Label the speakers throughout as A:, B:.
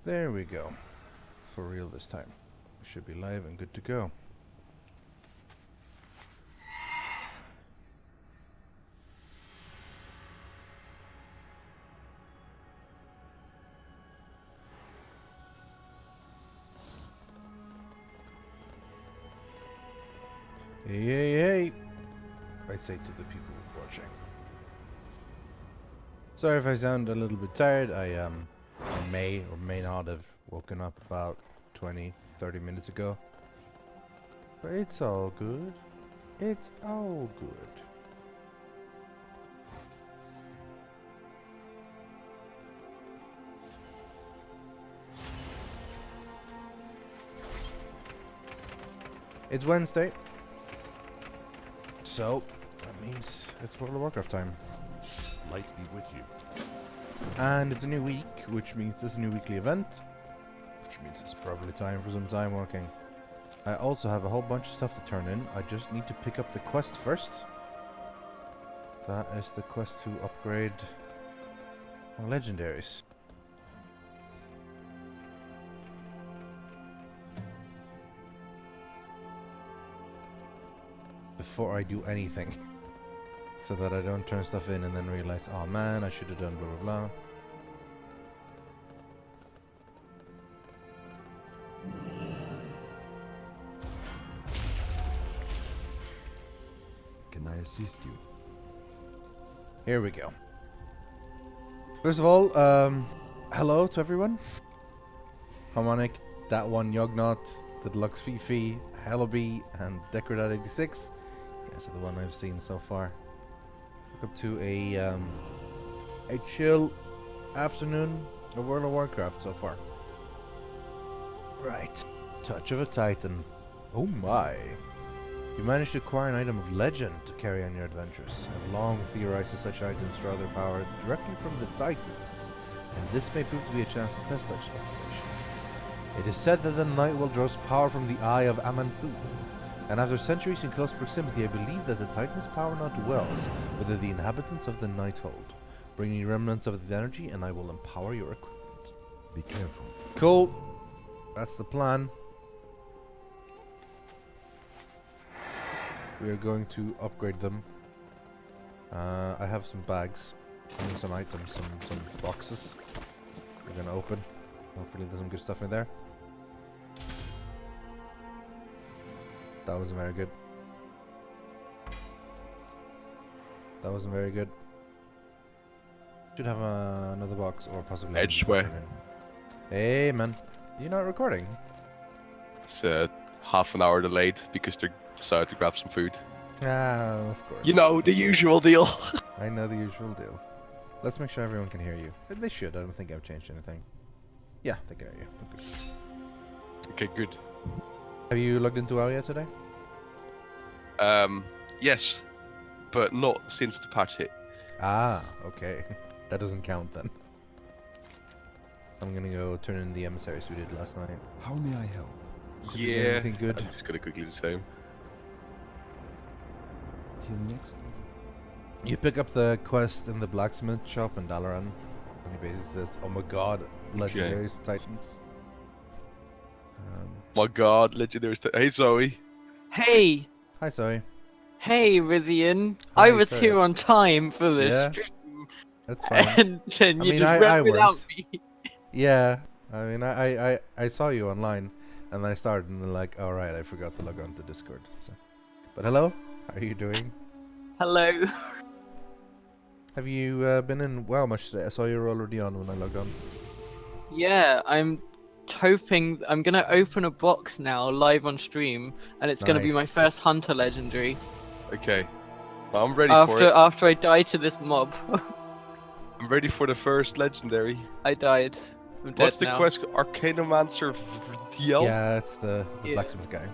A: There we go. For real this time. We should be live and good to go. Hey, hey, hey! I say to the people watching. Sorry if I sound a little bit tired. I may or may not have woken up about 20-30 minutes ago. But it's all good. It's all good. It's Wednesday. So, that means it's World of Warcraft time.
B: Light be with you.
A: And it's a new week, which means there's a new weekly event. Which means it's probably time for some time walking. I also have a whole bunch of stuff to turn in. I just need to pick up the quest first. That is the quest to upgrade my legendaries. Before I do anything. So that I don't turn stuff in and then realize, oh man, I should have done blah blah blah.
B: Can I assist you?
A: Here we go. First of all, hello to everyone. Harmonic, that one Yognot, the Deluxe Fifi, Hellaby, and Decorat86. Guys are the one I've seen so far. Look up to a chill afternoon of World of Warcraft so far. Right. Touch of a Titan. Oh my. You managed to acquire an item of legend to carry on your adventures. I've long theorized that such items draw their power directly from the Titans, and this may prove to be a chance to test such speculation. It is said that the Nightwell draws power from the Eye of Aman'Thul, and after centuries in close proximity, I believe that the Titan's power now dwells within the inhabitants of the Nighthold. Bring me remnants of the energy, and I will empower your equipment.
B: Be careful.
A: Cool. That's the plan. We are going to upgrade them. I have some bags, and some items, some boxes. We're gonna open. Hopefully, there's some good stuff in there. That wasn't very good. That wasn't very good. Should have another box or possibly.
C: Edgeware.
A: Hey man, you're not recording?
C: It's half an hour delayed because they decided to grab some food.
A: Ah, of course.
C: You know, the usual deal.
A: I know the usual deal. Let's make sure everyone can hear you. They should. I don't think I've changed anything. Yeah, they can hear you. Okay.
C: Okay, good.
A: Have you logged into WoW yet today?
C: Yes, but not since the patch hit.
A: Ah, okay. That doesn't count then. I'm gonna go turn in the emissaries we did last night.
B: How may I help?
A: Did you get
C: Yeah,
A: anything good?
C: I'm just gonna quickly do the same.
B: Till next.
A: You pick up the quest in the blacksmith shop in Dalaran. And he basically says, oh my god, legendaries, Titans.
C: My god, legendary Hey Zoe.
D: Hey!
A: Hi, Zoe.
D: Hey, Rythian.
A: Hi,
D: I was
A: sorry.
D: here on time for the
A: Yeah?
D: stream.
A: That's fine.
D: And then
A: I
D: you
A: mean,
D: just
A: I
D: went without
A: weren't.
D: me.
A: Yeah, I mean, I saw you online, and I started, and then like, all right, I forgot to log on to Discord. So. But hello, how are you doing?
D: Hello.
A: Have you been in WoW much today? I saw you were already on when I logged on.
D: Yeah, I'm hoping I'm gonna open a box now live on stream, and it's gonna be my
A: Nice.
D: first Hunter Legendary.
C: Okay. I'm ready for it.
D: After I died to this mob.
C: I'm ready for the first legendary.
D: I died. I'm dead
C: What's the
D: now.
C: quest? Arcanomancer Rythian?
A: Yeah, it's the
D: Yeah.
A: blacksmith guy.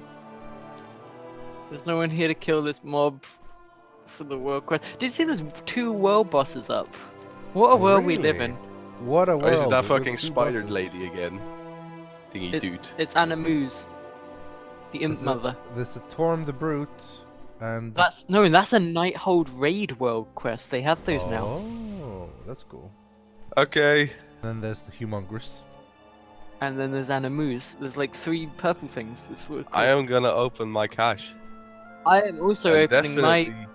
D: There's no one here to kill this mob for the world quest. Did you see there's 2 world bosses up? What a world we live
A: Really?
D: in.
A: What a
C: Oh,
A: world!
C: is it that
A: with those
C: fucking
A: two
C: spider
A: bosses.
C: lady again? Thingy
D: It's,
C: dude.
D: it's Animuse. The imp
A: There's a-
D: mother.
A: There's a Torm the Brute, and
D: That's a Nighthold raid world quest. They have those now.
A: Oh, that's cool.
C: Okay.
A: Then there's the Humongous.
D: and then there's Animus. There's like 3 purple things. This would.
C: I am gonna open my cache.
D: I am also
C: I'm
D: opening my.
C: definitely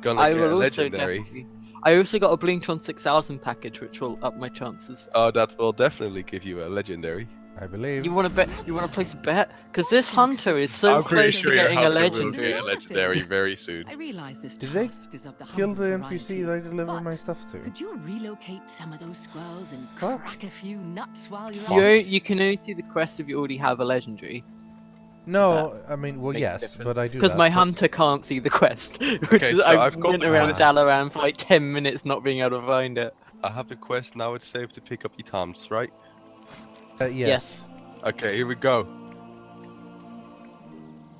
C: gonna
D: I
C: get
D: will
C: a
D: also
C: legendary.
D: definitely. I also got a Blingtron 6000 package, which will up my chances.
C: Oh, that will definitely give you a legendary.
A: I believe.
D: You want to bet? You want to place a bet? Because this hunter is so
C: I'm pretty
D: close
C: sure
D: to
C: your
D: getting a
C: hunter will
D: legendary.
C: get a legendary very soon.
E: I realize this
A: Did they
E: task is of the
A: kill the
E: humble
A: NPC
E: variety,
A: that I deliver
E: but
A: my stuff to?
E: Could you relocate some of those squirrels and
A: Fuck.
E: crack a few nuts while you're
D: You,
E: at it?
D: you can only see the quest if you already have a legendary.
A: No, I mean, well,
D: Makes a
A: yes,
D: difference.
A: but I do
D: Because
A: that,
D: my
A: but-
D: hunter can't see the quest. Which
C: Okay,
D: is,
C: so
D: I
C: I've got
D: went
C: the
D: around
C: quest.
D: Dalaran for like 10 minutes not being able to find it.
C: I have the quest, now it's safe to pick up the Toms, right?
A: Yes.
C: Okay, here we go.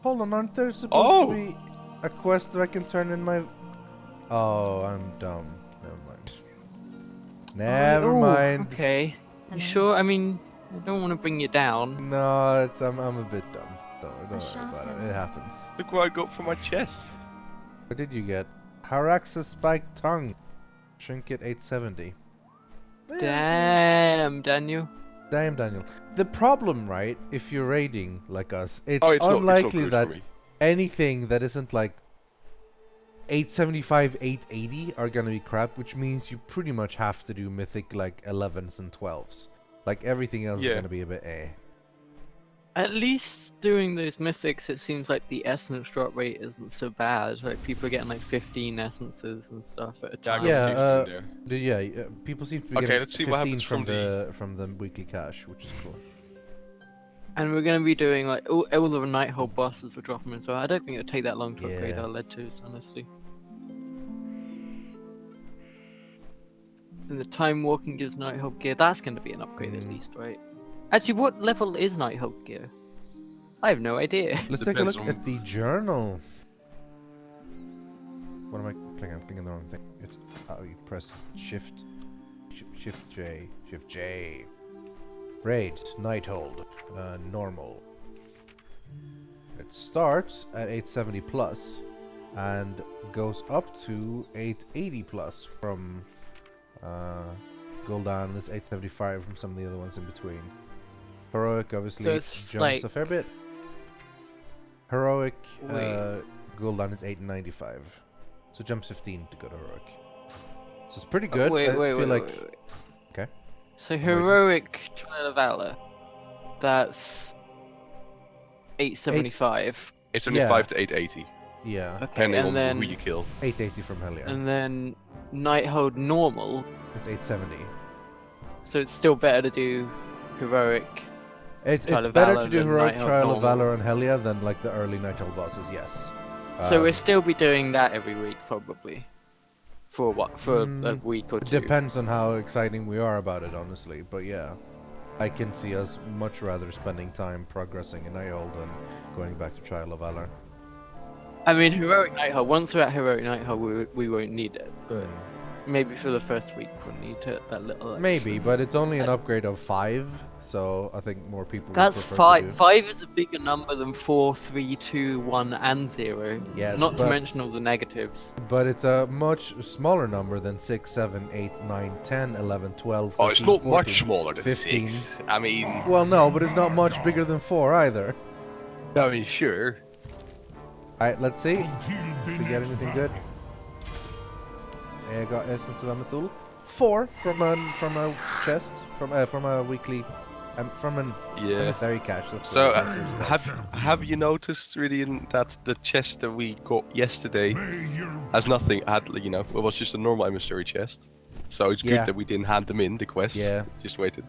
A: Hold on, aren't there supposed
C: Oh!
A: to be a quest that I can turn in my... Oh, I'm dumb. Never
D: Ooh,
A: mind.
D: Okay. You sure? I mean, I don't want to bring you down.
A: No, I'm a bit dumb. Don't worry about it. It happens.
C: Look what I got for my chest.
A: What did you get? Harax's spiked tongue. Trinket 870.
D: Damn, Daniel.
A: Damn, Daniel. The problem, right, if you're raiding like us, it's
C: Oh, it's
A: unlikely
C: not good
A: that
C: for me.
A: anything that isn't like 875, 880 are gonna be crap, which means you pretty much have to do mythic like 11s and 12s. Like everything else is
C: Yeah.
A: gonna be a bit eh.
D: At least doing those mythics, it seems like the essence drop rate isn't so bad. Like people are getting like 15 essences and stuff at a
C: Yeah, I
D: time.
C: got
A: Yeah,
C: 15 there.
A: People seem to be
C: Okay,
A: getting
C: let's see what
A: 15
C: happens
A: from the weekly cash, which is cool.
D: And we're going to be doing like all the Nighthold bosses will drop them as well. I don't think it'll take that long to upgrade
A: Yeah.
D: our ledgers, honestly. And the time walking gives Nighthold gear. That's going to be an upgrade at least, right? Actually, what level is Nighthold gear? I have no idea.
A: Let's take a
C: Depends
A: look
C: on-
A: at the journal. What am I clicking? I'm clicking the wrong thing. It's you press Shift J. Shift J. Raid Nighthold. Normal. It starts at 870 plus and goes up to 880 plus from Gul'dan. There's 875 from some of the other ones in between. Heroic obviously
D: it's
A: jumps
D: like-
A: a fair bit. Heroic
D: Wait.
A: Gul'dan is 895. So jumps 15 to go to heroic. So it's pretty good.
D: Wait,
A: I
D: wait,
A: feel
D: wait,
A: like
D: wait, wait.
A: Okay.
D: So heroic Trial of Valor. That's 875.
C: It's only
A: Yeah.
C: 5 to 880,
A: yeah,
D: Okay,
C: depending
D: and
C: on
D: then
C: who you kill.
A: 880 from Hellier.
D: and then Nighthold normal.
A: It's 870.
D: So it's still better to do heroic.
A: It's
D: Trial of
A: better
D: Valor
A: to do
D: than
A: heroic
D: Nighthold
A: Trial of
D: normal.
A: Valor and Hellier than like the early Nighthold bosses. Yes.
D: So we'll
A: Um,
D: still be doing that every week probably. For what? For a
A: Mm,
D: week or
A: It
D: two.
A: depends on how exciting we are about it, honestly. But yeah, I can see us much rather spending time progressing in Nighthold than going back to Trial of Valor.
D: I mean, heroic Nighthold. Once we're at heroic Nighthold, we won't need it. But maybe for the first week we'll need it, that little.
A: Maybe,
D: extra.
A: but it's only an upgrade of 5, so I think more people. would
D: That's
A: prefer to
D: five.
A: do-
D: 5 is a bigger number than 4, 3, 2, 1, and 0.
A: Yes,
D: Not to
A: but-
D: mention all the negatives.
A: But it's a much smaller number than 6, 7, 8, 9, 10, 11, 12.
C: Oh, it's
A: 13,
C: not
A: 14.
C: much smaller than
A: 15.
C: 6. I mean,
A: Well, no, but it's not much bigger than 4 either.
C: sure.
A: Alright, let's see if we get anything good. I got Essence of Amathul. 4 from a chest, from a weekly, from an
C: Yeah.
A: emissary cache. That's
C: So,
A: what it's called.
C: have you noticed, Rythian, that the chest that we got yesterday has nothing? It was just a normal emissary chest. So it's good
A: Yeah.
C: that we didn't hand them in the quest.
A: Yeah.
C: Just waited.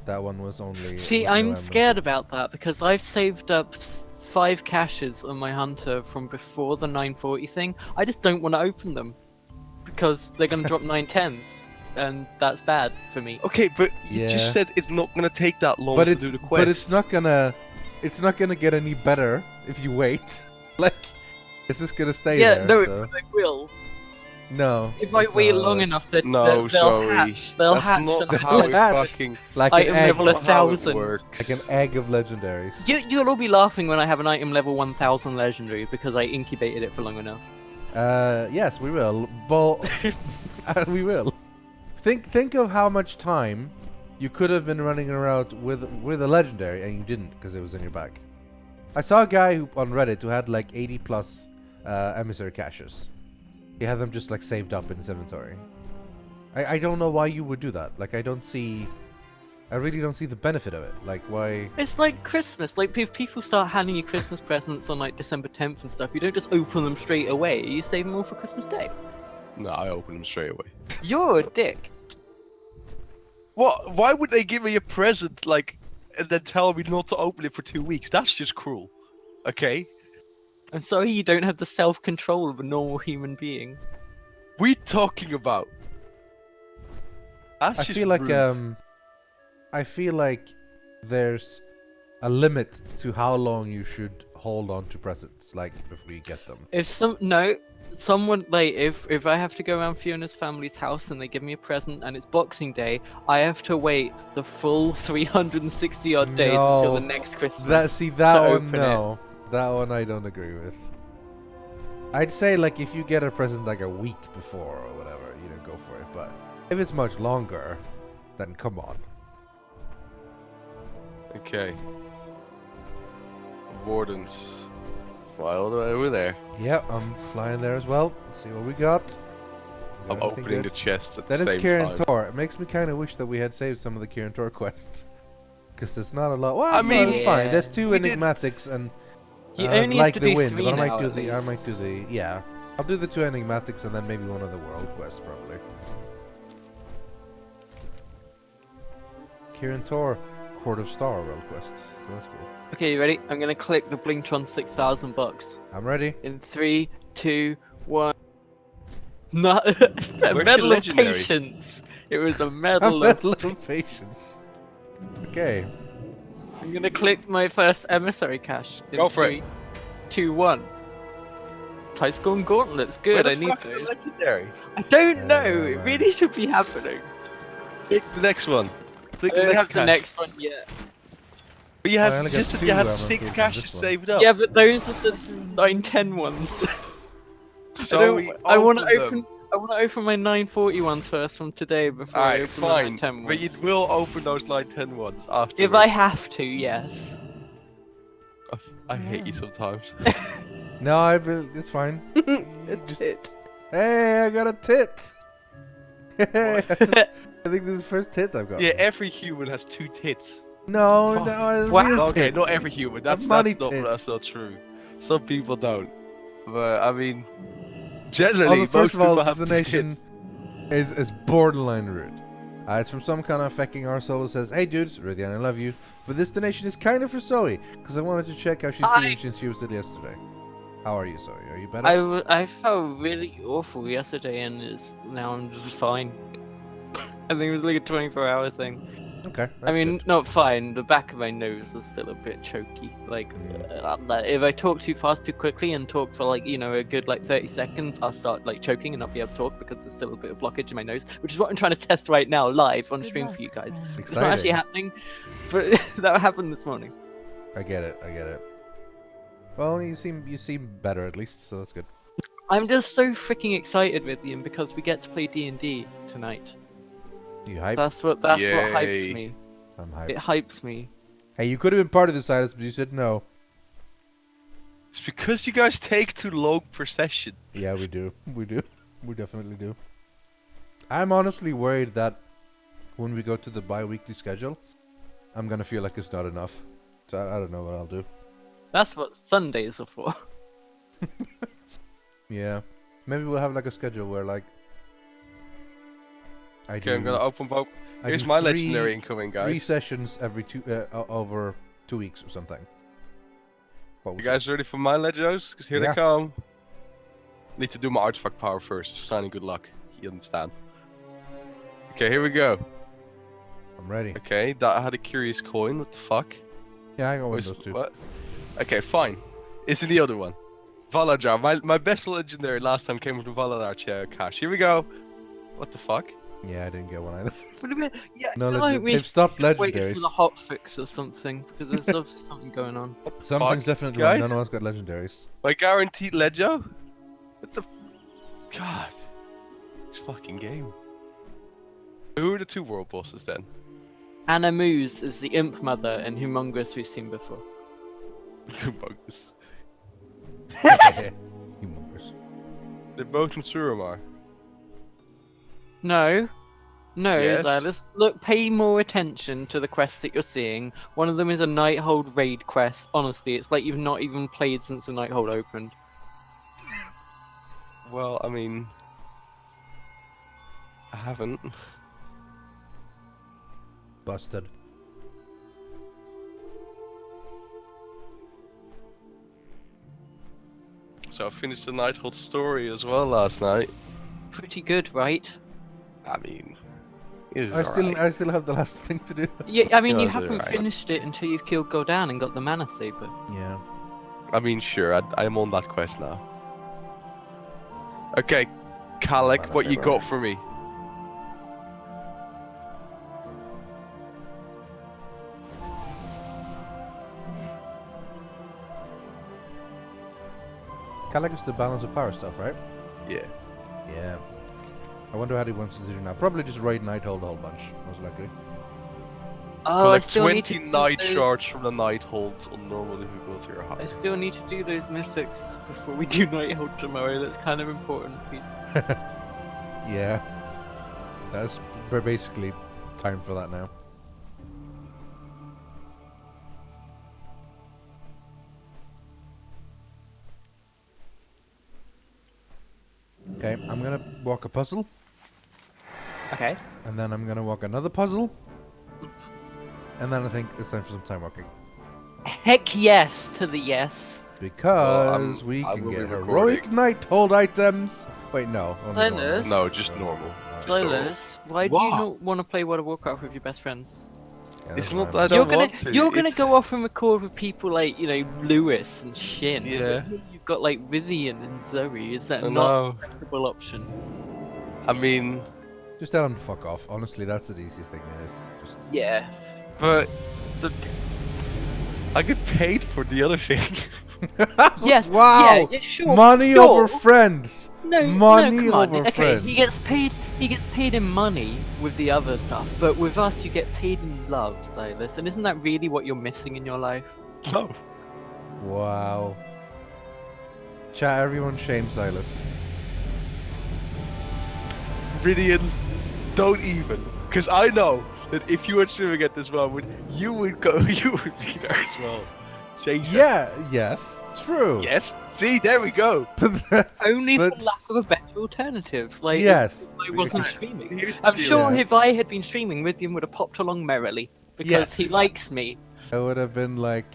A: That one was only.
D: See,
A: was no
D: I'm
A: ammo.
D: scared about that because I've saved up 5 caches on my hunter from before the 940 thing. I just don't want to open them because they're going to drop 910s, and that's bad for me.
C: Okay, but you
A: Yeah.
C: just said it's not gonna take that long
A: But
C: to
A: it's
C: do the quest.
A: but it's not gonna get any better if you wait. Like, it's just gonna stay
D: Yeah,
A: there.
D: no,
A: so-
D: but they will.
A: No.
D: If I
A: that's
D: wait
A: not
D: long
A: how
D: enough,
A: it's-
C: No,
D: they'll
C: sorry.
D: hatch. They'll
C: That's
D: hatch.
C: not
D: and
C: how
D: they'll
C: it
A: hatch.
C: fucking.
A: like
D: item
A: an egg,
D: level
C: Not how it
D: 1,000.
C: works.
A: like an egg of legendaries.
D: You'll all be laughing when I have an item level 1000 legendary because I incubated it for long enough.
A: Yes, we will. But we will. Think of how much time you could have been running around with a legendary, and you didn't because it was in your bag. I saw a guy on Reddit who had like 80 plus emissary caches. He had them just like saved up in his inventory. I don't know why you would do that. Like I really don't see the benefit of it. Like why?
D: It's like Christmas. Like if people start handing you Christmas presents on like December 10th and stuff, you don't just open them straight away. You save them all for Christmas Day.
C: No, I open them straight away.
D: You're a dick.
C: What? Why would they give me a present like, and then tell me not to open it for 2 weeks? That's just cruel. Okay.
D: I'm sorry you don't have the self-control of a normal human being.
C: We talking about? That's
A: I
C: just
A: feel like
C: rude.
A: I feel like there's a limit to how long you should hold on to presents, like before you get them.
D: If someone like if I have to go around Fiona's family's house and they give me a present and it's Boxing Day, I have to wait the full 360 odd days until the next Christmas.
A: That one
D: open
A: no. That one I don't agree with. I'd say like if you get a present like a week before or whatever, you know, go for it. But if it's much longer, then come on.
C: Okay. Wardens. Fly all the way over there.
A: Yeah, I'm flying there as well. Let's see what we got.
C: I'm
A: Got anything
C: opening
A: good?
C: the chest at
A: That
C: the
A: is
C: same
A: Kirin
C: time.
A: Tor. It makes me kind of wish that we had saved some of the Kirin Tor quests. Because there's not a lot. Well,
C: I
A: I
C: mean,
A: mean, it's fine.
D: yeah.
A: There's two
C: We did-
A: enigmatics and
D: You
A: it's
D: only
A: like
D: have to
A: the
D: do
A: wind.
D: 3
A: But I might
D: now,
A: do
D: at
A: the. I might
D: least.
A: do the. Yeah, I'll do the two enigmatics and then maybe one of the world quests probably. Kirin Tor, Court of Star world quest. So that's cool.
D: Okay, you ready? I'm gonna click the Blingtron 6,000 bucks.
A: I'm ready.
D: In 3, 2, 1. No, a
C: your
D: medal of
C: legendary?
D: patience. It was a
A: A
D: medal
A: medal
D: of.
A: of patience. Okay.
D: I'm gonna click my first emissary cache. In
C: Go for it.
D: 3, 2, 1. Tight Skull and Gauntlets.
C: Where
D: Good,
C: the
D: I need
C: fuck's the
D: those.
C: legendary?
D: I don't know. It
A: man.
D: really should be happening.
C: Click the next one. Click
D: I
C: the
D: don't
C: next
D: have the
C: cache.
D: next one yet.
C: But you
A: I
C: had
A: only got
C: just said
A: two,
C: you had
A: I'm
C: 6
A: including
C: caches
A: this one.
C: saved up.
D: Yeah, but those are the 910 ones.
C: So
D: I want to
C: them.
D: open. I want to open my 940 ones first from today before I
C: Alright,
D: open my
C: fine.
D: 910 ones.
C: But you will open those 910 ones after.
D: If I have to, yes.
C: I hate you sometimes.
A: No, it's fine. It just. Hey, I got a tit. I think this is the first tit I've got.
C: Yeah, every human has 2 tits.
A: No,
C: Fuck.
A: no,
D: Wow.
A: real
C: Okay,
A: tits.
C: not every human. That's
A: money
C: not
A: tits.
C: that's not true. Some people don't. But I mean, generally,
A: Also, first
C: most
A: of all,
C: people have 2
A: destination
C: tits.
A: is borderline rude. It's from some kind of fucking arsehole who says, "Hey dudes, Rythian, I love you, but this donation is kind of for Zoe because I wanted to check how she's doing since she was ill yesterday. How are you, Zoe? Are you better?"
D: I felt really awful yesterday, and now I'm just fine. I think it was like a 24-hour thing.
A: Okay.
D: I mean, not fine. The back of my nose is still a bit choky. Like, if I talk too fast, too quickly, and talk for like a good like 30 seconds, I'll start like choking and not be able to talk because there's still a bit of blockage in my nose, which is what I'm trying to test right now, live on stream for you guys. It's not actually happening, but that happened this morning.
A: I get it. I get it. Well, you seem better at least, so that's good.
D: I'm just so freaking excited with Ian because we get to play D&D tonight.
A: You hype?
D: That's what hypes
C: Yay.
D: me.
A: I'm hyped.
D: It hypes me.
A: Hey, you could have been part of this, Silas, but you said no.
C: It's because you guys take too long per session.
A: Yeah, we do. We do. We definitely do. I'm honestly worried that when we go to the bi-weekly schedule, I'm gonna feel like it's not enough. So I don't know what I'll do.
D: That's what Sundays are for.
A: Yeah. Maybe we'll have like a schedule where like
C: Okay, I'm gonna open both.
A: I
C: Here's
A: do
C: my
A: three-
C: legendary incoming,
A: 3
C: guys.
A: sessions every over 2 weeks or something. What
C: You
A: was
C: guys ready for my legendos? Because here
A: Yeah.
C: they come. Need to do my artifact power first. Signing good luck. You understand? Okay, here we go.
A: it? I'm ready.
C: Okay, that had a curious coin. What the fuck?
A: Yeah, I got one of
C: Where's-
A: those two.
C: What? Okay, fine. It's in the other one. Valajar. My best legendary last time came from Valajar cache. Here we go. What the fuck?
A: Yeah, I didn't get one either.
D: It's been a bit, yeah,
A: No,
D: I feel like we
A: they've stopped
D: should wait for
A: legendaries.
D: the hot fix or something because there's obviously something going on.
A: Something's
C: fuck,
A: definitely
C: guys?
A: wrong. None of us got legendaries.
C: My guaranteed Legio? What the... God. This fucking game. Who are the 2 world bosses then?
D: Anna Moose is the Imp Mother and Humongous we've seen before.
C: Humongous.
A: Humongous.
C: They're both in Suramar.
D: No. No,
C: Yes.
D: Xylus. Look, pay more attention to the quests that you're seeing. One of them is a Nighthold raid quest. Honestly, it's like you've not even played since the Nighthold opened.
C: Well, I mean, I haven't.
A: Busted.
C: So I finished the Nighthold story as well last night.
D: It's pretty good, right?
C: I mean, it was
A: I still have the last thing to do.
D: Yeah, I mean,
C: Yeah,
D: you
C: it's
D: haven't
C: alright.
D: finished it until you've killed Gul'dan and got the Mana Saber.
A: Yeah.
C: I mean, sure, I'm on that quest now. Okay, Kalek,
A: Mana
C: what you
A: Saber.
C: got for me?
A: Kalak is the balance of power stuff, right?
C: Yeah.
A: Yeah. I wonder how he wants to do now. Probably just raid Nighthold a whole bunch, most likely.
D: Oh, I
C: Collect
D: still need to
C: 20
D: do
C: night
D: those-
C: shards from the Nighthold on normal difficulty or
D: I
C: high.
D: still need to do those mythics before we do Nighthold tomorrow. That's kind of important.
A: Yeah. We're basically time for that now. Okay, I'm gonna walk a puzzle,
D: Okay.
A: and then I'm gonna walk another puzzle, and then I think it's time for some time walking.
D: Heck yes to the yes.
A: Because
C: Well,
A: we
C: I
A: can
C: will be
A: get heroic
C: recording.
A: Nighthold items! Wait, no. Only normal.
D: Linus?
C: No, just normal.
D: Silas, why do you
C: What?
D: not want to play World of Warcraft with your best friends?
A: Yeah,
C: It's
A: that's
C: not
A: fine.
C: that I
D: You're
C: don't
D: gonna,
C: want to.
D: you're gonna
C: it's-
D: go off and record with people like, you know, Lewis and Shin.
C: Yeah.
D: You've got like Rythian and Zoe. Is that
C: I
D: not
C: know.
D: a acceptable option?
C: I mean,
A: Just tell them to fuck off. Honestly, that's the easiest thing it is. Just
D: Yeah.
C: but I get paid for the other thing.
D: Yes.
A: Wow!
D: Yeah, sure.
A: Money
D: sure.
A: over friends!
D: No,
A: Money
D: no, come on.
A: over
D: Okay,
A: friends.
D: he gets paid in money with the other stuff, but with us you get paid in love, Silas. And isn't that really what you're missing in your life?
C: No.
A: Wow. Chat, everyone shame Silas.
C: Rythian, don't even. Because I know that if you were streaming at this moment, you would go, you would be there as well. Jason.
A: Yeah, yes, true.
C: Yes. See, there we go.
D: Only
A: But-
D: for lack of a better alternative. Like,
A: Yes.
D: if I wasn't streaming.
C: Here's the
D: I'm
C: deal.
D: sure
A: Yeah.
D: if I had been streaming, Rythian would have popped along merrily. Because he
A: Yes.
D: likes me.
A: I would have been like,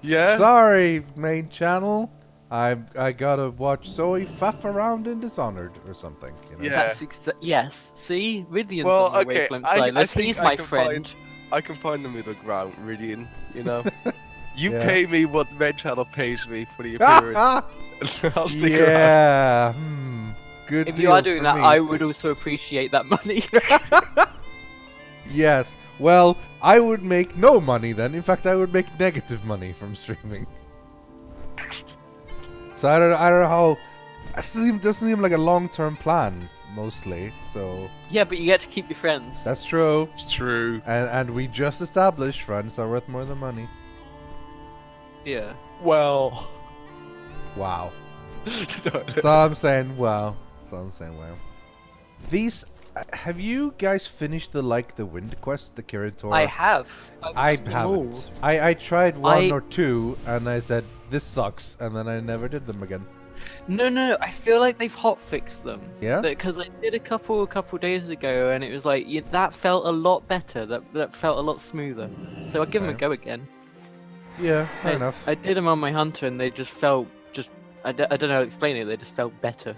C: Yeah.
A: sorry, main channel. I gotta watch Zoe faff around in Dishonored or something. You know?
C: Yeah.
D: That's yes. See? Rythian's
C: Well,
D: on the
C: okay,
D: wavelength,
C: I
D: Silas.
C: think
D: He's
C: I
D: my
C: can
D: friend.
C: I can find the middle ground, Rythian. You know, you
A: Yeah.
C: pay me what main channel pays me for the appearance. I'll stick around.
A: Yeah. Good.
D: If you are
A: deal
D: doing
A: for
D: that,
A: me.
D: I would also appreciate that money.
A: Yes. Well, I would make no money then. In fact, I would make negative money from streaming. So I don't know how. It doesn't seem like a long-term plan, mostly. So
D: yeah, but you get to keep your friends.
A: that's true.
C: It's true.
A: And we just established friends are worth more than money.
D: Yeah.
C: Well.
A: Wow. That's all I'm saying. Wow. That's all I'm saying. Wow. These. Have you guys finished the the Wind quest, the Kiritor?
D: I have.
A: I
D: I've done them all.
A: haven't. I tried one
D: I-
A: or two, and I said this sucks, and then I never did them again.
D: No, I feel like they've hotfixed them.
A: Yeah?
D: Because I did a couple days ago, and it was like that felt a lot better. That felt a lot smoother. So I'll give them a
A: Okay.
D: go again.
A: Yeah, fair
D: I,
A: enough.
D: I did them on my hunter, and they just felt I don't know how to explain it. They just felt better.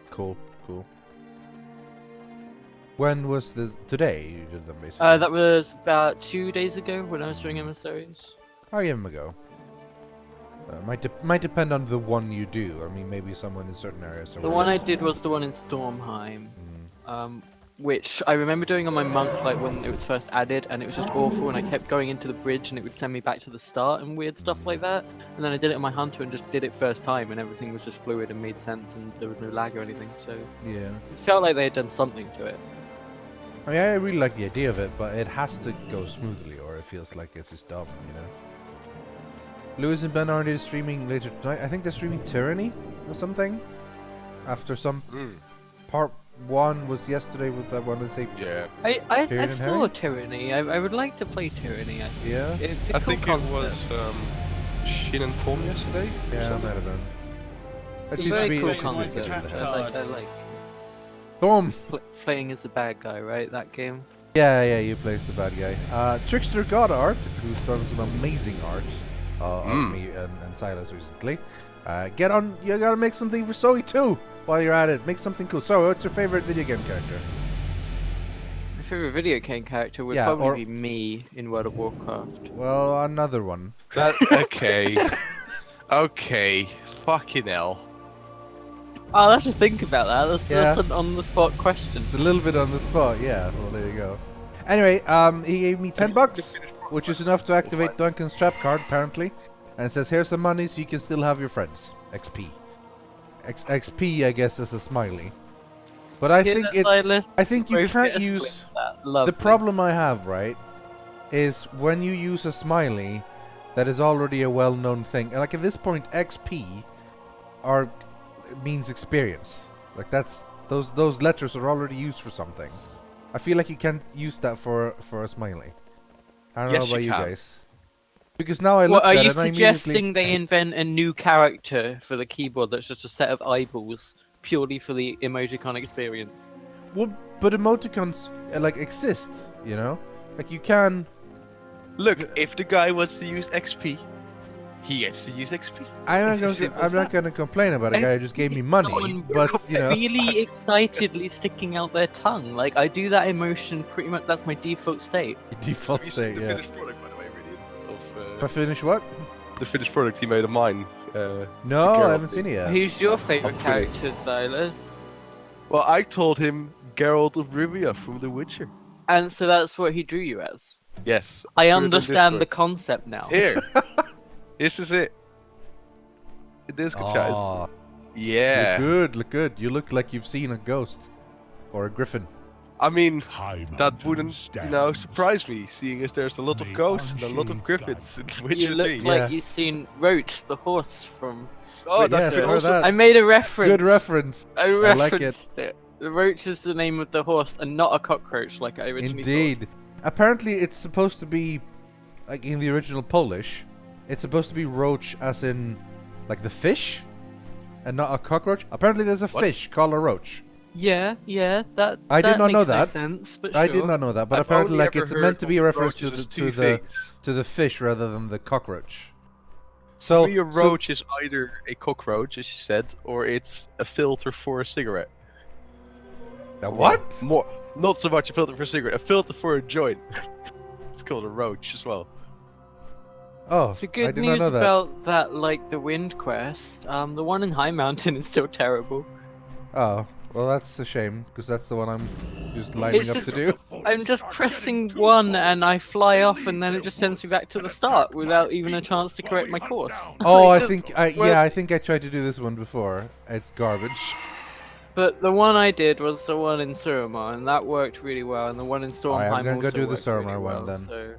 A: Cool. When was this? Today you did them basically.
D: That was about 2 days ago when I was doing emissaries.
A: I'll give them a go. Might depend on the one you do. I mean, maybe someone in certain areas.
D: The one I did was the one in Stormheim, which I remember doing on my monk like when it was first added, and it was just awful. And I kept going into the bridge, and it would send me back to the start and weird stuff like that. And then I did it on my hunter and just did it first time, and everything was just fluid and made sense, and there was no lag or anything. So
A: Yeah.
D: it felt like they had done something to it.
A: I mean, I really like the idea of it, but it has to go smoothly, or it feels like it's just dumb, you know. Lewis and Ben are streaming later tonight. I think they're streaming Tyranny or something. After some part 1 was yesterday with that one. Let's say
C: Yeah.
D: I
A: Tyrion and
D: saw
A: Harry?
D: Tyranny. I would like to play Tyranny.
A: yeah,
D: It's a
C: I
D: cool
C: think
D: concept.
C: it was Shin and Tom yesterday. or
A: yeah,
C: something.
A: might have been.
D: It's a
A: seems to
D: very
A: be-
D: cool
A: it seems to be
D: concept.
A: good in the head.
D: I like
A: Boom.
D: playing as the bad guy, right? That game.
A: Yeah, you play as the bad guy. Trickster God Art, who's done some amazing art of me and Silas recently. Get on, you gotta make something for Zoe too. While you're at it, make something cool. So, what's your favorite video game character?
D: My favorite video game character would
A: Yeah,
D: probably
A: or-
D: be me in World of Warcraft.
A: Well, another one.
C: That okay. Okay. Fucking hell.
D: I'll have to think about that. That's
A: Yeah.
D: an on-the-spot question.
A: It's a little bit on the spot, yeah. Well, there you go. Anyway, he gave me $10, which is enough to activate Duncan's trap card, apparently. And it says, here's some money so you can still have your friends. XP. XP, I guess, is a smiley. But I think it's... I think you can't use... The problem I have, right, is when you use a smiley that is already a well-known thing. And like at this point, XP means experience. Like that's those letters are already used for something. I feel like you can't use that for a smiley. I don't
C: Yes,
A: know about
C: you
A: you
C: can.
A: guys. Because now I
D: Well,
A: look
D: are
A: at
D: you
A: it and I
D: suggesting
A: immediately...
D: they invent a new character for the keyboard that's just a set of eyeballs purely for the emoticon experience?
A: Well, but emoticons like exist, you know? Like you can...
C: Look, if the guy wants to use XP, he gets to use XP. It's as simple
A: I'm
C: as
A: not
C: that.
A: gonna complain about a guy who just gave me money,
D: Someone
A: but you know...
D: really excitedly sticking out their tongue. Like I do that emotion pretty much. That's my default state.
A: Default
C: Have you
A: state,
C: seen the
A: yeah.
C: finished product, by the way, Rythian?
A: I finish what?
C: The finished product he made of mine.
A: No,
C: Geralt
A: I haven't
C: thing.
A: seen it yet.
D: Who's your favorite
C: I'm kidding.
D: character, Silas?
C: Well, I told him Geralt of Rivia from The Witcher.
D: And so that's what he drew you as.
C: Yes.
D: I
C: put it on
D: understand the
C: Discord.
D: concept now.
C: Here. This is it. In Discord chat.
A: Aw,
C: Yeah.
A: look good. You look like you've seen a ghost. Or a griffin.
C: I mean,
F: High
C: that
F: mountain
C: wouldn't,
F: stands.
C: surprise me, seeing as there's a lot of
F: The
C: ghosts and a lot of
F: unseen
C: griffins in The
D: You
C: Witcher
D: look
C: 3.
A: Yeah.
D: like you've seen Roach, the horse from.
C: Oh,
A: Yeah,
C: that could
A: sure,
C: also...
A: that-
D: I made a reference.
A: Good reference.
D: I
A: like
D: referenced it. The roach is the name of the horse and not a cockroach like I originally
A: Indeed. Apparently it's supposed to be, like in the original Polish, it's supposed to be roach as in, like the fish, and not a cockroach. Apparently there's a
C: What?
A: fish called a roach.
D: thought. Yeah, that.
A: I did
D: that
A: not know
D: makes no
A: that.
D: sense, but
A: I
D: sure.
A: did not know that, but
C: I've
A: apparently
C: only
A: like
C: ever
A: it's
C: heard
A: meant to be a
C: of
A: reference to
C: roaches
A: the
C: as two things.
A: to the fish rather than the cockroach. So,
C: For me, a roach is either a cockroach, as you said, or it's a filter for a cigarette.
A: what?
C: More, not so much a filter for a cigarette, a filter for a joint. It's called a roach as well.
A: Oh,
D: So
A: I
D: good
A: did not
D: news
A: know that.
D: about that, like the Wind Quest. The one in High Mountain is still terrible.
A: Oh, well that's a shame because that's the one I'm just lining
D: It's
A: up
D: just-
A: to do.
D: I'm just pressing one and I fly off and then it just sends me back to the start without even a chance to correct my course.
A: Oh,
D: Like,
A: I
D: just-
A: think
D: well-
A: I think I tried to do this one before. It's garbage.
D: But the one I did was the one in Suramar, and that worked really well. And the one in Stormheim
A: Alright, I'm gonna go
D: also
A: do the
D: worked
A: Suramar
D: really
A: one
D: well,
A: then.
D: So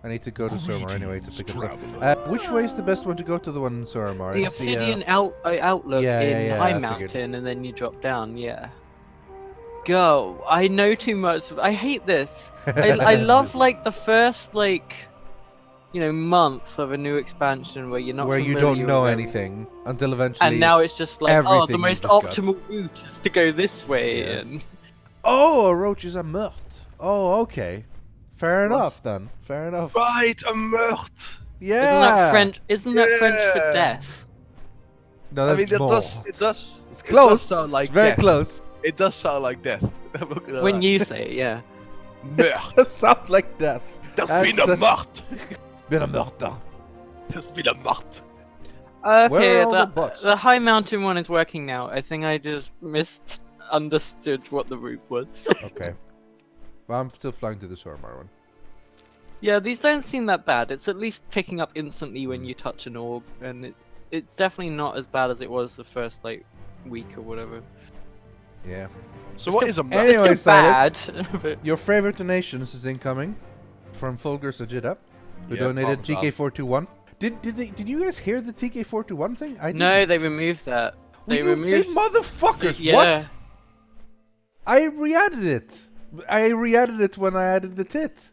A: I need to go to Suramar anyway to
F: Greetings,
A: pick up stuff.
F: traveler.
A: Which way is the best one to go to the one in Suramar?
D: the
A: It's
D: Obsidian outlook
A: yeah,
D: in
A: yeah, yeah, I
D: High
A: figured.
D: Mountain, and then you drop down. Yeah. Go. I know too much. I hate this. I love like the first month of a new expansion where you're not
A: where you
D: familiar
A: don't
D: with
A: know
D: everything.
A: anything until eventually.
D: And now it's just like, oh, the
A: everything
D: most
A: you've just got.
D: optimal route is to go this way.
A: Yeah.
D: And
A: Oh, a roach is a meurtre. Oh, okay. Fair enough then. Fair enough.
C: Right, a meurtre!
A: Yeah.
D: isn't that French? Isn't that French for
C: Yeah.
D: death?
A: No,
C: I
A: that's
C: mean,
A: more.
C: it does.
A: It's
C: It
A: close.
C: does sound like
A: it's very
C: death.
A: close.
C: It does sound like death. I'm not gonna
D: When
C: lie.
D: you say it, yeah.
C: Meurtre.
A: That sounds like death.
C: Das
A: And
C: bin a
A: the-
C: meurtre.
A: Been a meurtre.
C: Das bin a meurtre.
A: Where
D: Okay,
A: are all the bots?
D: the High Mountain one is working now. I think I just misunderstood what the route was.
A: Okay. Well, I'm still flying to the Suramar one.
D: Yeah, these don't seem that bad. It's at least picking up instantly when you touch an orb, and it's definitely not as bad as it was the first week or whatever.
A: Yeah.
C: So what is a map?
A: Anyway,
D: It's still bad.
A: Silas,
D: but
A: your favorite donations is incoming from Fulgur Sajida, who
C: Yeah,
A: donated
C: Parmesan.
A: TK421. Did you guys hear the TK421 thing? I
D: no,
A: didn't.
D: they removed that. They
A: They
D: removed.
A: motherfuckers!
D: Yeah.
A: What? I re-added it. I re-added it when I added the tit.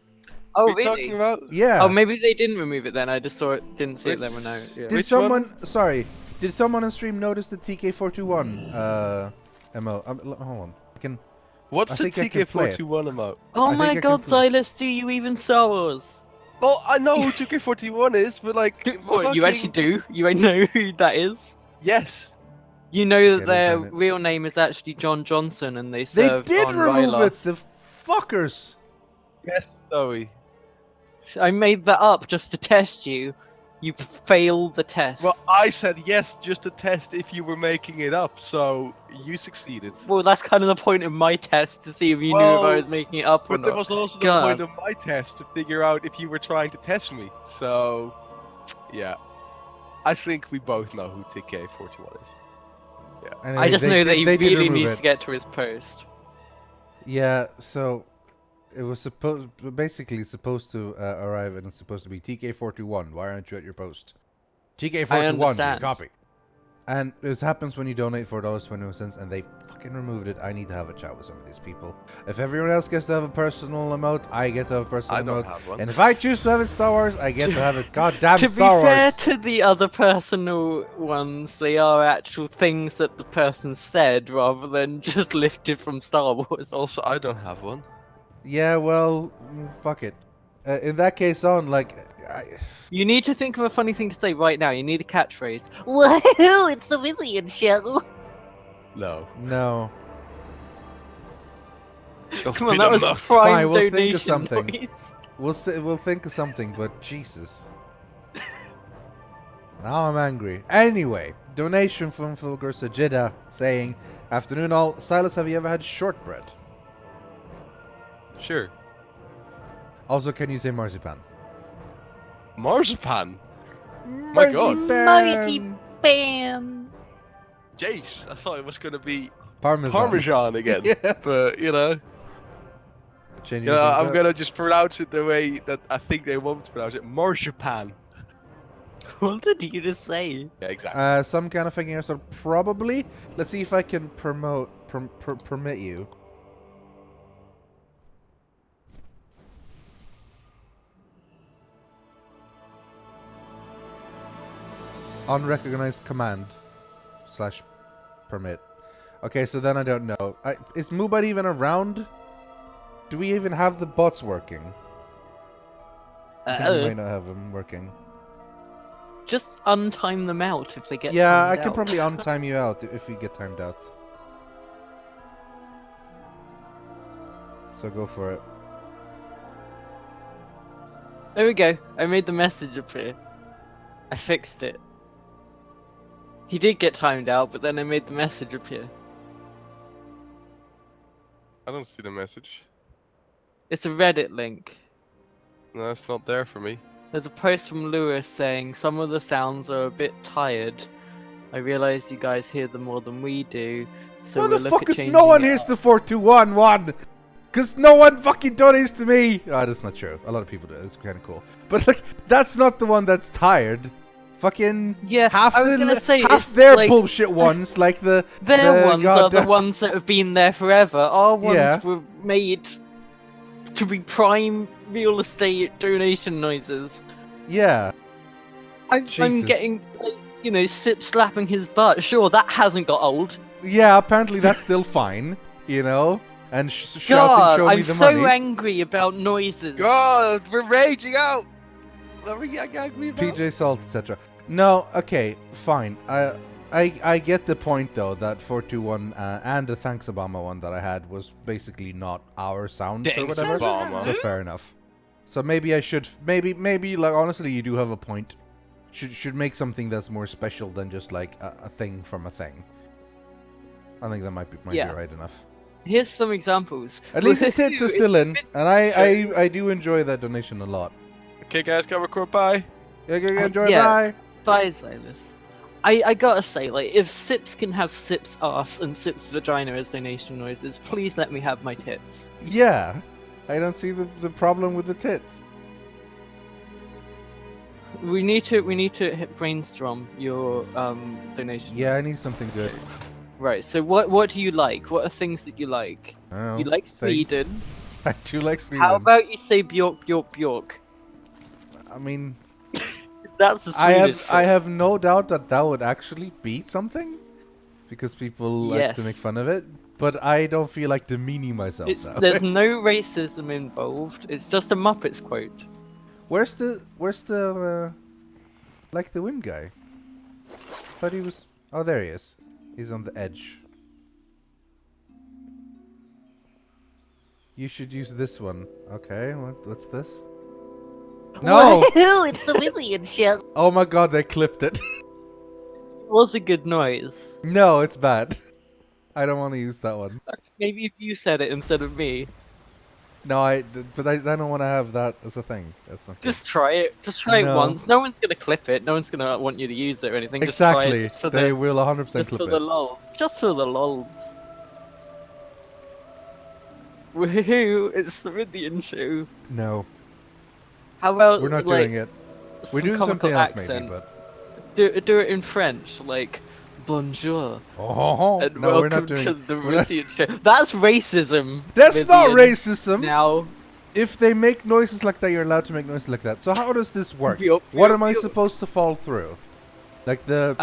D: Oh,
C: What are you
D: really?
C: talking about?
A: Yeah.
D: Oh, maybe they didn't remove it then. I just saw it, didn't see it
C: Which-
D: then when I. Yeah.
A: Did
C: Which
A: someone?
C: one?
A: Sorry. Did someone on stream notice the TK421 MO? Hold on. I can.
C: What's
A: I
C: the
A: think I can play it.
C: TK421 about?
D: Oh
A: I
D: my
A: think I can
D: God,
A: play.
D: Silas, do you even Star Wars?
C: Well, I know who 2K41 is, but like,
D: What, you
C: fucking-
D: actually do? You know who that is?
C: Yes.
D: You know
A: Yeah,
D: that their
A: they've done it.
D: real name is actually John Johnson, and they
A: They
D: served
A: did
D: on
A: remove it.
D: Ryloth.
A: The fuckers.
C: Yes, Zoe.
D: I made that up just to test you. You failed the test.
C: Well, I said yes just to test if you were making it up, so you succeeded.
D: Well, that's kind of the point of my test to see if you knew if I
C: Well,
D: was making it up or
C: But there
D: not.
C: was also the
D: God.
C: point of my test to figure out if you were trying to test me. So, yeah. I think we both know who TK41 is.
A: Anyway,
D: I just
A: they
D: know
A: did-
D: that he
A: they did
D: really
A: remove
D: needs
A: it.
D: to get to his post.
A: Yeah. So it was supposed to arrive, and it's supposed to be TK421. Why aren't you at your post? TK421, your
D: understand.
A: copy. And this happens when you donate $4.21, and they fucking removed it. I need to have a chat with some of these people. If everyone else gets to have a personal emote, I get to have a personal
C: I don't
A: emote.
C: have one.
A: And if I choose to have it Star Wars, I get to have it goddamn
D: To be
A: Star
D: fair
A: Wars.
D: to the other personal ones, they are actual things that the person said rather than just lifted from Star Wars.
C: Also, I don't have one.
A: Yeah, well, fuck it. In that case, on
D: You need to think of a funny thing to say right now. You need a catchphrase. Woohoo! It's the Rythian show.
C: No.
A: no.
D: Come on, that was
C: enough.
D: prime
A: Fine, we'll think of
D: donation
A: something.
D: noise.
A: We'll think of something, but Jesus. Now I'm angry. Anyway, donation from Fulgur Sajida saying, "Afternoon all. Silas, have you ever had shortbread?
C: Sure.
A: Also, can you say marzipan?"
C: Marzipan. My God.
D: Bam!
C: Jace, I thought it was gonna be
A: Parmesan.
C: Parmesan again.
A: Yeah.
C: But, you know,
A: Changing
C: yeah,
A: things
C: I'm
A: up.
C: gonna just pronounce it the way that I think they want to pronounce it. Marzipan.
D: What did you just say?
C: Yeah, exactly.
A: Some kind of thinking, so probably. Let's see if I can permit you. Unrecognized command / permit. Okay, so then I don't know. Is Moobot even around? Do we even have the bots working? I think we might not have them working.
D: Just untime them out if they get.
A: Yeah, I
D: timed
A: can
D: out.
A: probably untime you out if we get timed out. So go for it.
D: There we go. I made the message appear. I fixed it. He did get timed out, but then I made the message appear.
C: I don't see the message.
D: It's a Reddit link.
C: No, it's not there for me.
D: There's a post from Lewis saying some of the sounds are a bit tired. I realize you guys hear them more than we do, so we'll look at
A: Motherfuckers,
D: changing
A: no one
D: it
A: hears
D: up.
A: the 4211! Cause no one fucking donates to me! Ah, that's not true. A lot of people do. It's kind of cool. But like, that's not the one that's tired. Fucking
D: Yeah,
A: half
D: I was gonna say,
A: half
D: it's
A: their
D: like-
A: bullshit ones, like the
D: Their ones are the
A: goddamn-
D: ones that have been there forever. Our ones
A: Yeah.
D: were made to be prime real estate donation noises.
A: Yeah.
D: I'm
A: Jesus.
D: getting, like, you know, slapping his butt. Sure, that hasn't got old.
A: Yeah, apparently that's still fine, you know? And shouting,
D: God,
A: show me
D: I'm
A: the
D: so
A: money.
D: angry about noises.
C: God, we're raging out. What are we angry about?
A: PJ Salt, etc. No, okay, fine. I get the point though that 421 and the Thanks Obama one that I had was basically not our sounds or
C: Thanks,
A: whatever.
C: Obama.
A: So fair enough. So maybe I should maybe like honestly you do have a point. Should make something that's more special than just like a thing from a thing. I think that might be
D: Yeah.
A: right enough.
D: Here's some examples.
A: At least the tits are
D: It's
A: still in,
D: bit-
A: and I do enjoy that donation a lot.
C: Okay, guys, go record. Bye.
A: Yeah, enjoy.
D: yeah.
A: Bye.
D: Bye, Silas. I gotta say, like, if Sips can have Sips ass and Sips vagina as donation noises, please let me have my tits.
A: Yeah, I don't see the problem with the tits.
D: We need to brainstorm your donation.
A: Yeah, I
D: noise.
A: need something good.
D: Right. So what do you like? What are things that you like?
A: I don't know.
D: You like
A: things.
D: Sweden.
A: I do like Sweden.
D: How about you say Bjork, Bjork, Bjork?
A: I mean,
D: That's a
A: I
D: Swedish
A: have no doubt that would actually be something, because people like to make
D: Yes.
A: fun of it. But I don't feel like demeaning myself. Now.
D: There's no racism involved. It's just a Muppets quote.
A: Where's the like the wind guy? Thought he was. Oh, there he is. He's on the edge. You should use this one. Okay, what's this? No!
D: It's the Rythian shell.
A: Oh my god, they clipped it.
D: It was a good noise.
A: No, it's bad. I don't want to use that one.
D: Maybe if you said it instead of me.
A: No, but I don't want to have that as a thing. That's not good.
D: Just try it. Just try it
A: No.
D: once. No one's gonna clip it. No one's gonna want you to use it or anything.
A: Exactly.
D: Just try it.
A: They will 100%
D: Just
A: clip
D: for
A: it.
D: the lols. Just for the lols. Woohoo! It's the Rythian show.
A: No,
D: How about
A: we're not
D: like,
A: doing it. We're
D: some
A: doing
D: comical
A: something else
D: accent?
A: maybe, but
D: Do it in French, like bonjour
A: oh
D: and
A: no, we're
D: welcome
A: not doing.
D: to the
A: we're not-
D: Rythian show. That's racism.
A: That's not
D: Rythian.
A: racism.
D: Now,
A: If they make noises like that, you're allowed to make noises like that. So how does this work?
D: Yup,
A: What
D: yup,
A: am I
D: yup.
A: supposed to fall through? Like the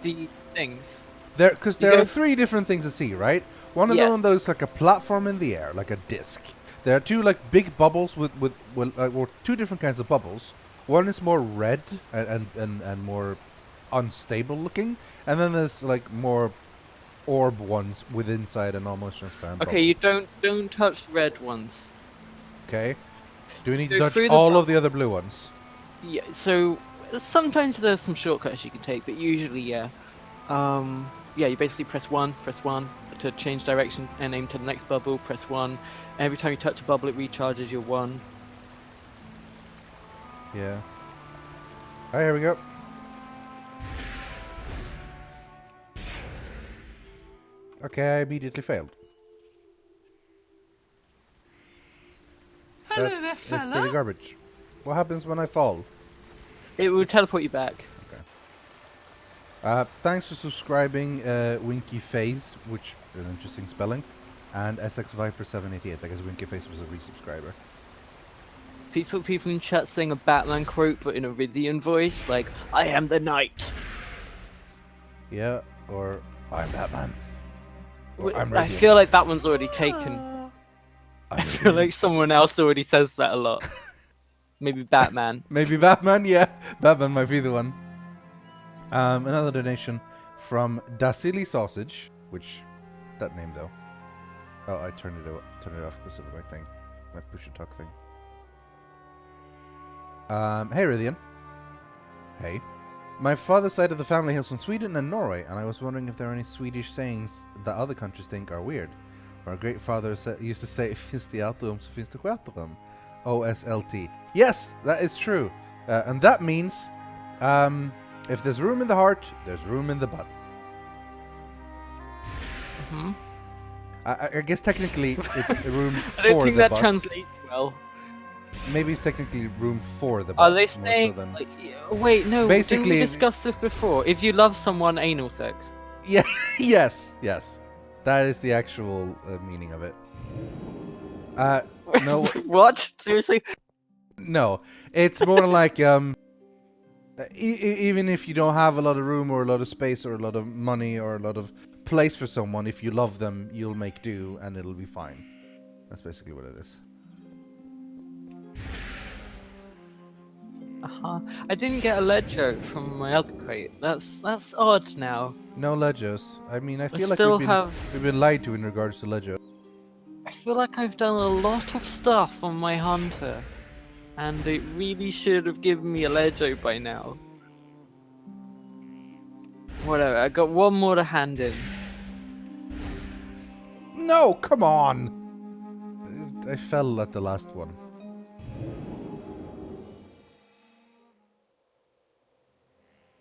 D: the things.
A: because
D: you
A: there
D: go
A: are three different things to see, right? One of
D: Yeah.
A: them that looks like a platform in the air, like a disc. There are two like big bubbles with or two different kinds of bubbles. One is more red and more unstable looking, and then there's like more orb ones with inside an almost transparent.
D: Okay, you don't touch the red ones.
A: Okay. Do we need to
D: Go
A: touch
D: through the
A: all of the other blue ones?
D: Yeah. So sometimes there's some shortcuts you can take, but usually, yeah. Yeah, you basically press one to change direction and aim to the next bubble. Press one. Every time you touch a bubble, it recharges your one.
A: Yeah. Alright, here we go. Okay, I immediately failed.
E: Hello
A: That
E: there,
A: is
E: fella.
A: pretty garbage. What happens when I fall?
D: It will teleport you back.
A: Thanks for subscribing, Winky Face, which is an interesting spelling, and SX Viper 788. I guess Winky Face was a resubscriber.
D: People in chat saying a Batman quote, but in a Rythian voice, like "I am the knight."
A: Yeah, or I'm Batman. Or I'm
D: I
A: Rythian.
D: feel like that one's already taken.
A: I'm
D: I feel
A: Rythian.
D: like someone else already says that a lot. Maybe Batman.
A: Maybe Batman, yeah. Batman might be the one. Another donation from Dasili Sausage, which, that name though. Oh, I turned it off because of my thing. My push to talk thing. Hey Rythian. Hey. My father's side of the family hails from Sweden and Norway, and I was wondering if there are any Swedish sayings that other countries think are weird. Our great father used to say, finns det allt så finns det skötrum. OSLT. Yes, that is true. And that means, if there's room in the heart, there's room in the butt.
D: Hmm?
A: I guess technically it's a room for
D: I don't think
A: the
D: that
A: butt.
D: translates well.
A: Maybe it's technically room for the butt.
D: Are they
A: more so
D: saying?
A: than-
D: Like, wait, no.
A: Basically,
D: didn't we discuss this before? If you love someone, anal sex.
A: Yeah, yes. That is the actual meaning of it. No,
D: What? Seriously?
A: no. It's more like even if you don't have a lot of room or a lot of space or a lot of money or a lot of place for someone, if you love them, you'll make do and it'll be fine. That's basically what it is.
D: I didn't get a lead joke from my other crate. That's odd now.
A: No Legos. I mean, I feel like
D: still
A: we've been lied to in regards to Legos.
D: I feel like I've done a lot of stuff on my hunter, and it really should have given me a Lejo by now. Whatever, I got one more to hand in.
A: No, come on! I fell at the last one.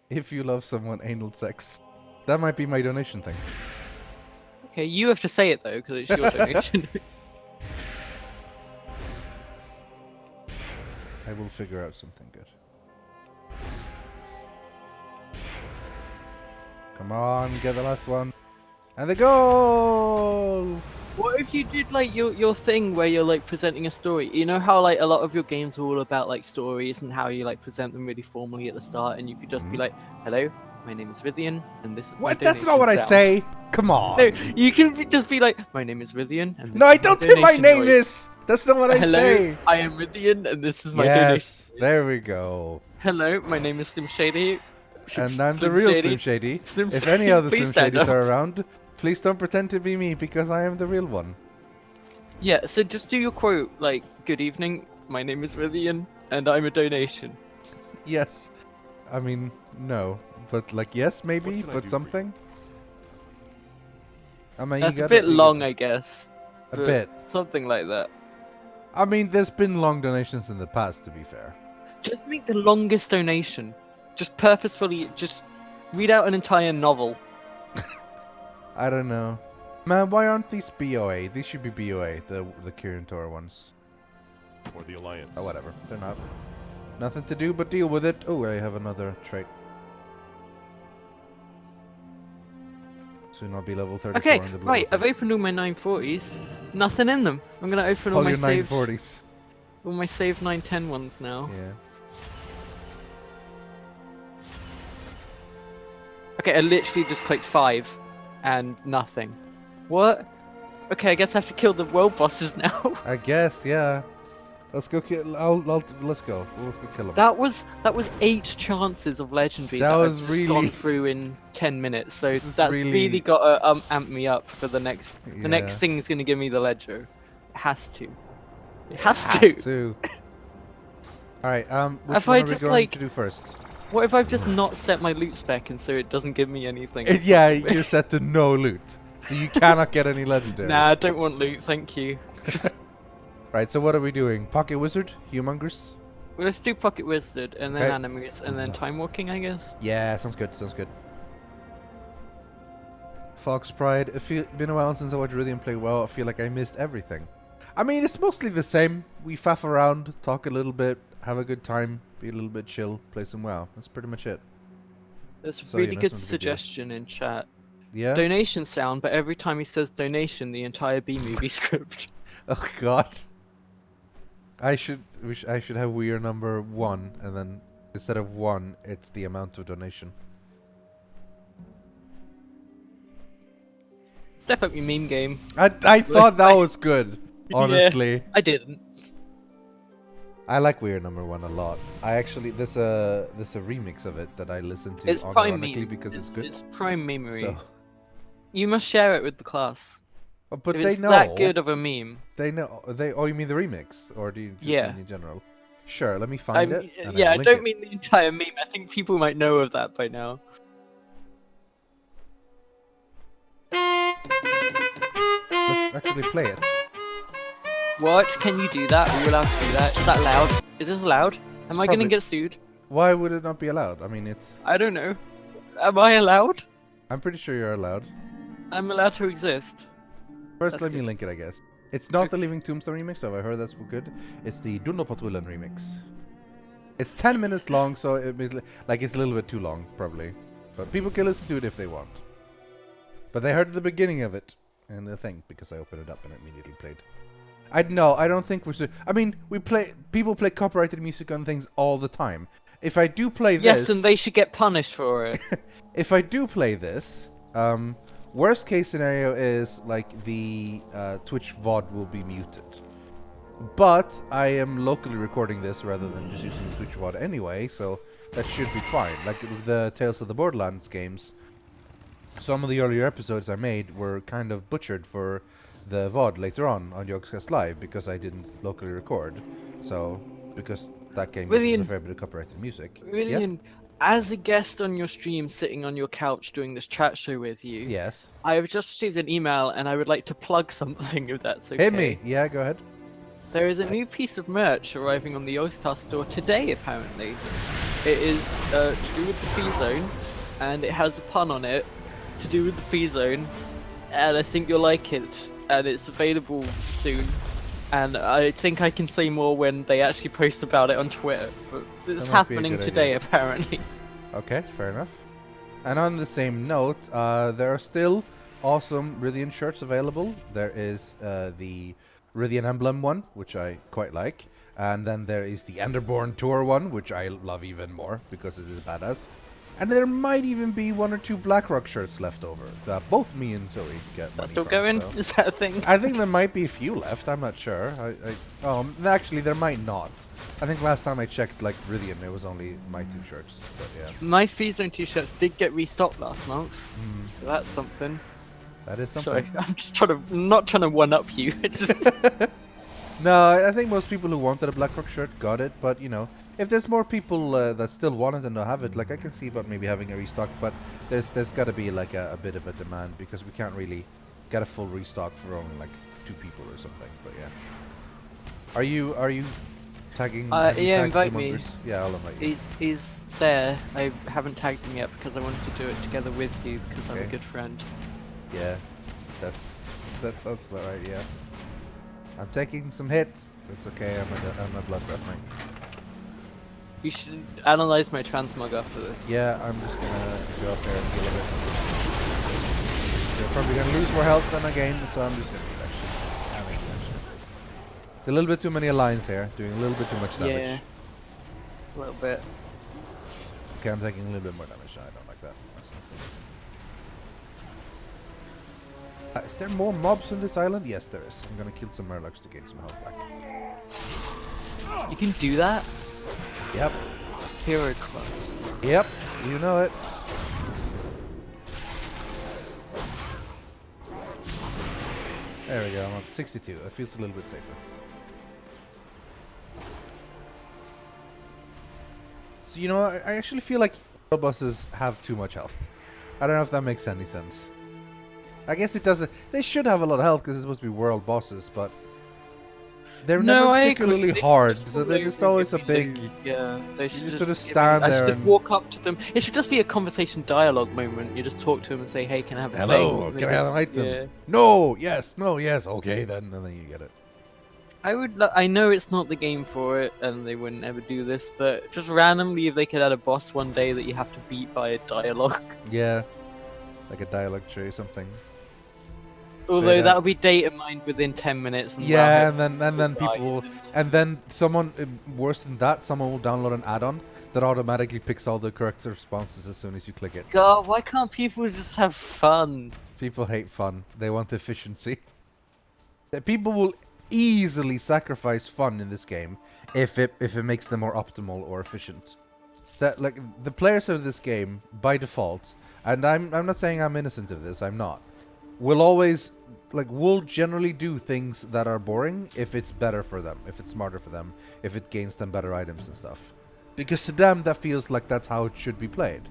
A: If you love someone, anal sex. That might be my donation thing.
D: Okay, you have to say it though, because it's your donation.
A: I will figure out something good. Come on, get the last one. And the goal!
D: What if you did like your thing where you're like presenting a story? You know how like a lot of your games are all about like stories and how you like present them really formally at the start, and you could just be like, "Hello, my name is Rythian, and this is my
A: What? That's not what I
D: donation
A: say! Come on!
D: sound." No, you can just be like, "My name is Rythian, and this
A: No, I
D: is my
A: don't think my
D: donation
A: name
D: noise."
A: is! That's not what I
D: Hello,
A: say!
D: I am Rythian, and this is my donation.
A: Yes, there we go.
D: Hello, my name is Slim Shady.
A: And I'm the real Slim Shady.
D: Slim
A: If
D: Shady,
A: any other
D: please
A: Slim
D: stand
A: Shadys
D: up.
A: are around, please don't pretend to be me because I am the real one.
D: Yeah, so just do your quote like, "Good evening, my name is Rythian, and I'm a donation."
A: Yes. I mean, no. But like, yes, maybe,
B: can I
A: but
B: do for you?
A: something. I mean,
D: That's
A: you
D: a
A: gotta,
D: bit long, I guess.
A: A
D: but
A: bit.
D: Something like that.
A: I mean, there's been long donations in the past, to be fair.
D: Just make the longest donation. Just purposefully, just read out an entire novel.
A: I don't know. Man, why aren't these BOA? These should be BOA, the Kirin Tor ones.
F: For the Alliance.
A: Oh, whatever. They're not. Nothing to do but deal with it. Oh, I have another trait. Soon I'll be level 34
D: Okay,
A: in the blue.
D: right, I've opened all my 940s. Nothing in them. I'm gonna open all
A: all
D: my
A: your
D: saved,
A: 940s.
D: all my saved 910 ones now.
A: Yeah.
D: Okay, I literally just clicked 5 and nothing. What? Okay, I guess I have to kill the world bosses now.
A: I guess, yeah. Let's go kill. Let's go. Let's go kill him.
D: That was 8 chances of legendary
A: That
D: that
A: was
D: I've just
A: really-
D: gone through in 10 minutes. So
A: This is
D: that's
A: really-
D: really got to amp me up for the next.
A: Yeah.
D: The next thing's gonna give me the ledger. It has to. It has
A: Has
D: to.
A: to. All right. Which
D: If
A: one
D: I
A: are we
D: just,
A: going
D: like-
A: to do first?
D: What if I've just not set my loot spec and so it doesn't give me anything?
A: Yeah, you're set to no loot, so you cannot get any legendaries.
D: Nah, I don't want loot, thank you.
A: Right. So what are we doing? Pocket Wizard, Humongous.
D: Well, let's do Pocket Wizard and then
A: Okay.
D: Animus and then Time Walking, I guess.
A: Yeah, sounds good. Sounds good. Fox Pride. Been a while since I watched Rythian play well. I feel like I missed everything. I mean, it's mostly the same. We faff around, talk a little bit, have a good time, be a little bit chill, play some WoW. That's pretty much it.
D: There's a
A: So, you
D: really
A: know,
D: good
A: it's not a big deal.
D: suggestion in chat.
A: Yeah.
D: Donation sound, but every time he says donation, the entire B movie script.
A: Oh God. I should have we are number 1, and then instead of 1, it's the amount of donation.
D: Step up your meme game.
A: I thought that was good. Honestly,
D: I didn't.
A: I like We Are Number 1 a lot. I actually there's a remix of it that I listen to
D: It's prime
A: unironically
D: meme.
A: because it's good.
D: It's prime memory.
A: So,
D: You must share it with the class.
A: but
D: if
A: they
D: it's
A: know
D: that good of a meme.
A: They know they. Oh, you mean the remix, or do you just
D: Yeah.
A: mean in general? Sure. Let me find it. and
D: Yeah, I
A: I'll link
D: don't
A: it.
D: mean the entire meme. I think people might know of that by now.
A: Let's actually play it.
D: What? Can you do that? Are you allowed to do that? Is that allowed? Is this allowed? Am I gonna
A: probably-
D: get sued?
A: Why would it not be allowed? I mean, it's.
D: I don't know. Am I allowed?
A: I'm pretty sure you're allowed.
D: I'm allowed to exist.
A: First,
D: That's
A: let me
D: good.
A: link it, I guess. It's not the Living Tombstone remix, so I heard that's good. It's the Dunderpatrullen remix. It's 10 minutes long, so it's a little bit too long, probably. But people can listen to it if they want. But they heard the beginning of it and the thing because I opened it up and it immediately played. I don't think I mean, people play copyrighted music on things all the time. If I do play this,
D: Yes, and they should get punished for it.
A: if I do play this, worst case scenario is like the Twitch VOD will be muted. But I am locally recording this rather than just using the Twitch VOD anyway, so that should be fine. Like the Tales of the Borderlands games, some of the earlier episodes I made were kind of butchered for the VOD later on Yogscast Live because I didn't locally record. So, because that game uses a
D: Rythian-
A: fair bit of copyrighted music.
D: Rythian, as a guest on your stream sitting on your couch doing this chat show with you,
A: Yes.
D: I have just received an email and I would like to plug something if that's okay.
A: Hit me. Yeah, go ahead.
D: There is a new piece of merch arriving on the Yogscast store today, apparently. It is to do with the Fee Zone, and it has a pun on it to do with the Fee Zone, and I think you'll like it. And it's available soon. And I think I can say more when they actually post about it on Twitter. But it's
A: That might be a
D: happening
A: good
D: today,
A: idea.
D: apparently.
A: Okay, fair enough. And on the same note, there are still awesome Rythian shirts available. There is the Rythian emblem one, which I quite like. And then there is the Enderborn Tour one, which I love even more because it is badass. And there might even be 1 or 2 Blackrock shirts left over that both me and Zoe get money
D: That's still
A: from,
D: going?
A: so-
D: Is that a thing?
A: I think there might be a few left. I'm not sure. Actually, there might not. I think last time I checked, like Rythian, it was only my 2 shirts. But yeah,
D: My Fee Zone t-shirts did get restocked last month, so that's something.
A: that is something.
D: Sorry, I'm just not trying to one-up you. It's just,
A: No, I think most people who wanted a Blackrock shirt got it. But you know, if there's more people that still want it and don't have it, like I can see about maybe having a restock. But there's got to be like a bit of a demand because we can't really get a full restock for only like 2 people or something. But yeah, are you tagging? have you
D: yeah,
A: tagged
D: invite
A: Humongous?
D: me.
A: Yeah, I'll invite you.
D: he's there. I haven't tagged him yet because I wanted to do it together with you because I'm a
A: Okay.
D: good friend.
A: Yeah, that sounds about right. Yeah, I'm taking some hits. It's okay. I'm a blood breath mate.
D: You should analyze my transmog after this.
A: Yeah, I'm just gonna go up there and heal a bit. You're probably gonna lose more health than I gain, so I'm just gonna do that shit. I like that shit. It's a little bit too many lines here, doing a little bit too much damage.
D: Yeah, a little bit.
A: Okay, I'm taking a little bit more damage. I don't like that. Is there more mobs on this island? Yes, there is. I'm gonna kill some Murlocs to gain some health back.
D: You can do that?
A: Yep.
D: Hero class.
A: Yep. You know it. There we go. I'm up 62. That feels a little bit safer. So, you know, I actually feel like world bosses have too much health. I don't know if that makes any sense. I guess it doesn't. They should have a lot of health because it's supposed to be world bosses, but they're never particularly hard, so they're just always a big.
D: Yeah, they should
A: just
D: just
A: sort of stand
D: I
A: there
D: should just
A: and-
D: walk up to them. It should just be a conversation dialogue moment. You just talk to them and say, "Hey, can I have a thing?"
A: Hello,
D: And they
A: can I have an
D: just-
A: item?
D: yeah.
A: No, yes, no, yes, okay then, and then you get it.
D: I know it's not the game for it, and they wouldn't ever do this, but just randomly, if they could add a boss one day that you have to beat via dialogue.
A: Yeah, like a dialogue tree or something.
D: Although
A: up.
D: that'll be data mined within 10 minutes. And
A: Yeah,
D: that'll
A: and then
D: hit
A: people,
D: die.
A: and then someone worse than that, someone will download an add-on that automatically picks all the correct responses as soon as you click it.
D: God, why can't people just have fun?
A: People hate fun; they want efficiency. People will easily sacrifice fun in this game if it makes them more optimal or efficient. That like the players of this game by default, and I'm not saying I'm innocent of this. I'm not. Will always will generally do things that are boring if it's better for them, if it's smarter for them, if it gains them better items and stuff. Because to them that feels like that's how it should be played.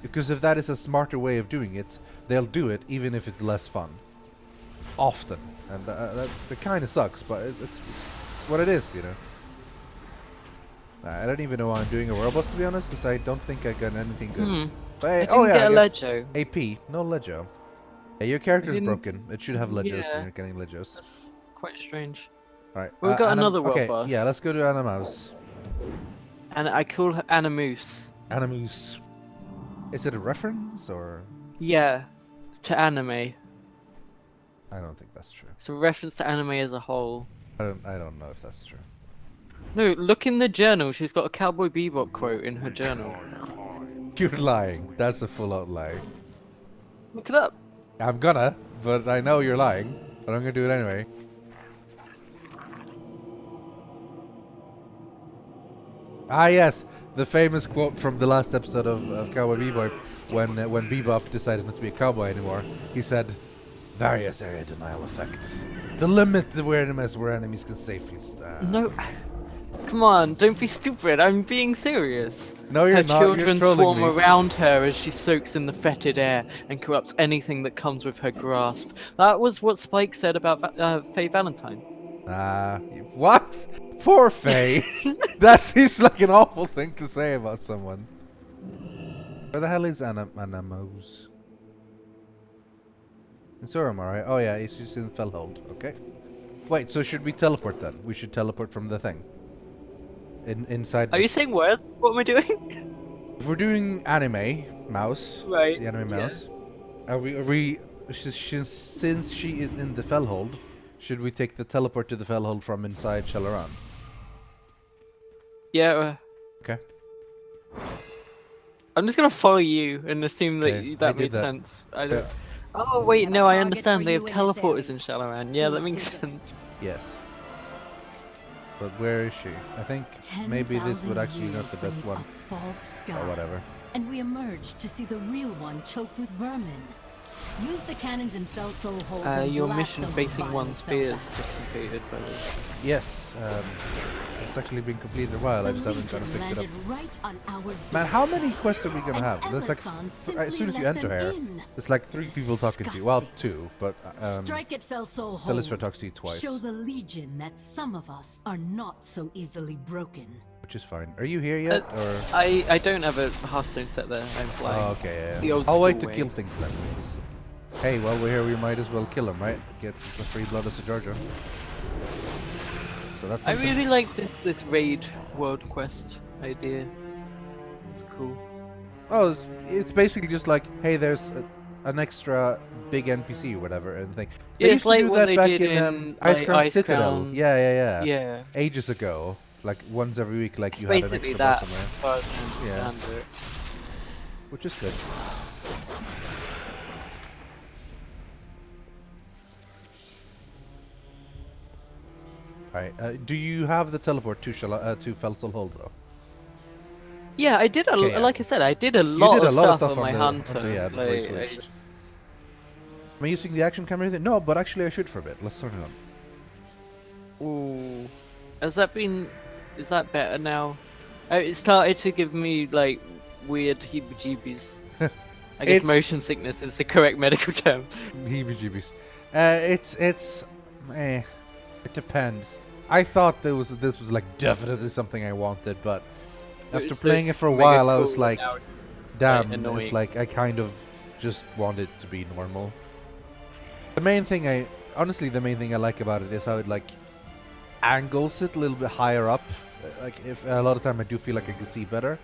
A: Because if that is a smarter way of doing it, they'll do it even if it's less fun. Often. And that kind of sucks, but it's what it is, you know. I don't even know why I'm doing a world boss, to be honest, because I don't think I got anything good. But,
D: I didn't get a
A: I guess
D: Legio.
A: AP, no Legio. Yeah, your character's
D: didn't-
A: broken. It should have Legios
D: Yeah.
A: and you're getting Legios.
D: That's quite strange.
A: Alright.
D: We've got another world
A: okay,
D: boss.
A: yeah, let's go to Animaus.
D: And I call her Animus.
A: Animus. Is it a reference or?
D: Yeah, to anime.
A: I don't think that's true.
D: It's a reference to anime as a whole.
A: I don't know if that's true.
D: No, look in the journal. She's got a Cowboy Bebop quote in her journal.
A: You're lying. That's a full-out lie.
D: Look it up.
A: I'm gonna, but I know you're lying. But I'm gonna do it anyway. Ah yes, the famous quote from the last episode of Cowboy Bebop, when Bebop decided not to be a cowboy anymore. He said, "Various area denial effects to limit the awareness where enemies can safely stand."
D: No, come on, don't be stupid. I'm being serious.
A: No, you're
D: Her
A: not.
D: children
A: You're trolling
D: swarm
A: me.
D: around her as she soaks in the fetid air and corrupts anything that comes with her grasp. That was what Spike said about Faye Valentine.
A: What? Poor Faye. That seems like an awful thing to say about someone. Where the hell is Anamos? In Suramar, right? Oh yeah, it's just in Fellhold. Okay. Wait, so should we teleport then? We should teleport from the thing. Inside.
D: Are you saying words? What am I doing?
A: If we're doing anime mouse,
D: Right.
A: the anime
D: yeah.
A: mouse, are we since she is in the Fellhold, should we take the teleport to the Fellhold from inside Shalaran?
D: Yeah.
A: Okay.
D: I'm just gonna follow you and assume that
A: Okay, I
D: that
A: did
D: made
A: that.
D: sense. I don't.
A: Yeah.
D: Oh wait,
E: Have a
D: no, I
E: target
D: understand.
E: for
D: They have
E: you in this
D: teleporters
E: area.
D: in Shalaran. Yeah, that makes
E: Correct.
D: sense.
A: Yes. But where is she? I think maybe this would
E: 10,000
A: actually not
E: years
A: the best
E: beneath
A: one.
E: a false sky,
A: Or whatever.
E: and we emerged to see the real one choked with vermin. Use the cannons and Felsoul hold and
D: Your
E: blast
D: mission
E: those
D: facing
E: vile
D: one
E: spells
D: spheres
E: out.
D: just completed, by the way.
A: Yes. It's actually been completed a while. I
E: The
A: just haven't kind of
E: Legion
A: picked it up.
E: landed right on our
A: Man,
E: door.
A: how many quests are we gonna
E: And
A: have? There's like,
E: Elasan
A: as soon as
E: simply
A: you
E: let
A: enter
E: them
A: here,
E: in.
A: there's like 3 people talking to you. Well,
E: Disgusting.
A: 2, but
E: Strike at Felsoul
A: Telisra
E: hold.
A: talks to you twice,
E: Show the Legion that some of us are not so easily broken.
A: which is fine. Are you here yet, or?
D: I don't have a Hearthstone set there. I'm flying.
A: Oh, okay, yeah.
D: The old
A: I'll wait to
D: school way.
A: kill things then. Because, hey, while we're here, we might as well kill them, right? Get some free blood as a Georgia. So that's.
D: I
A: something.
D: really like this raid world quest idea. It's cool.
A: Oh, it's basically just like, hey, there's an extra big NPC or whatever, and thing. They
D: Yeah,
A: used
D: it's
A: to
D: like
A: do
D: what
A: that
D: they
A: back
D: did
A: in
D: in,
A: Ice
D: like,
A: Crown
D: Ice
A: Citadel.
D: Crown.
A: Yeah.
D: Yeah.
A: Ages ago, like once every week, like
D: It's
A: you had an
D: basically
A: extra
D: that,
A: boss
D: as
A: somewhere,
D: far as I
A: Yeah.
D: understand it.
A: which is good. Alright, do you have the teleport to Felsoul Hold though?
D: Yeah, I did
A: Okay, yeah.
D: like I said, I did a
A: You
D: lot,
A: did a
D: of,
A: lot of
D: stuff
A: stuff
D: on my
A: the,
D: hunter.
A: yeah, before you
D: like,
A: switched. Am I using the action camera? No, but actually I should for a bit. Let's turn it on.
D: Ooh. Has that been... Is that better now? It started to give me, like, weird heebie-jeebies. I guess
A: It's-
D: motion sickness is the correct medical term.
A: Heebie-jeebies. It depends. I thought this was like definitely something I wanted, but after
D: It's
A: playing it
D: just
A: for a
D: mega
A: while, I
D: cool
A: was
D: and
A: like,
D: now it's,
A: damn,
D: annoying.
A: it's like I kind of just want it to be normal. The main thing I like about it is how it like angles it a little bit higher up. Like if a lot of time I do feel like I can see better,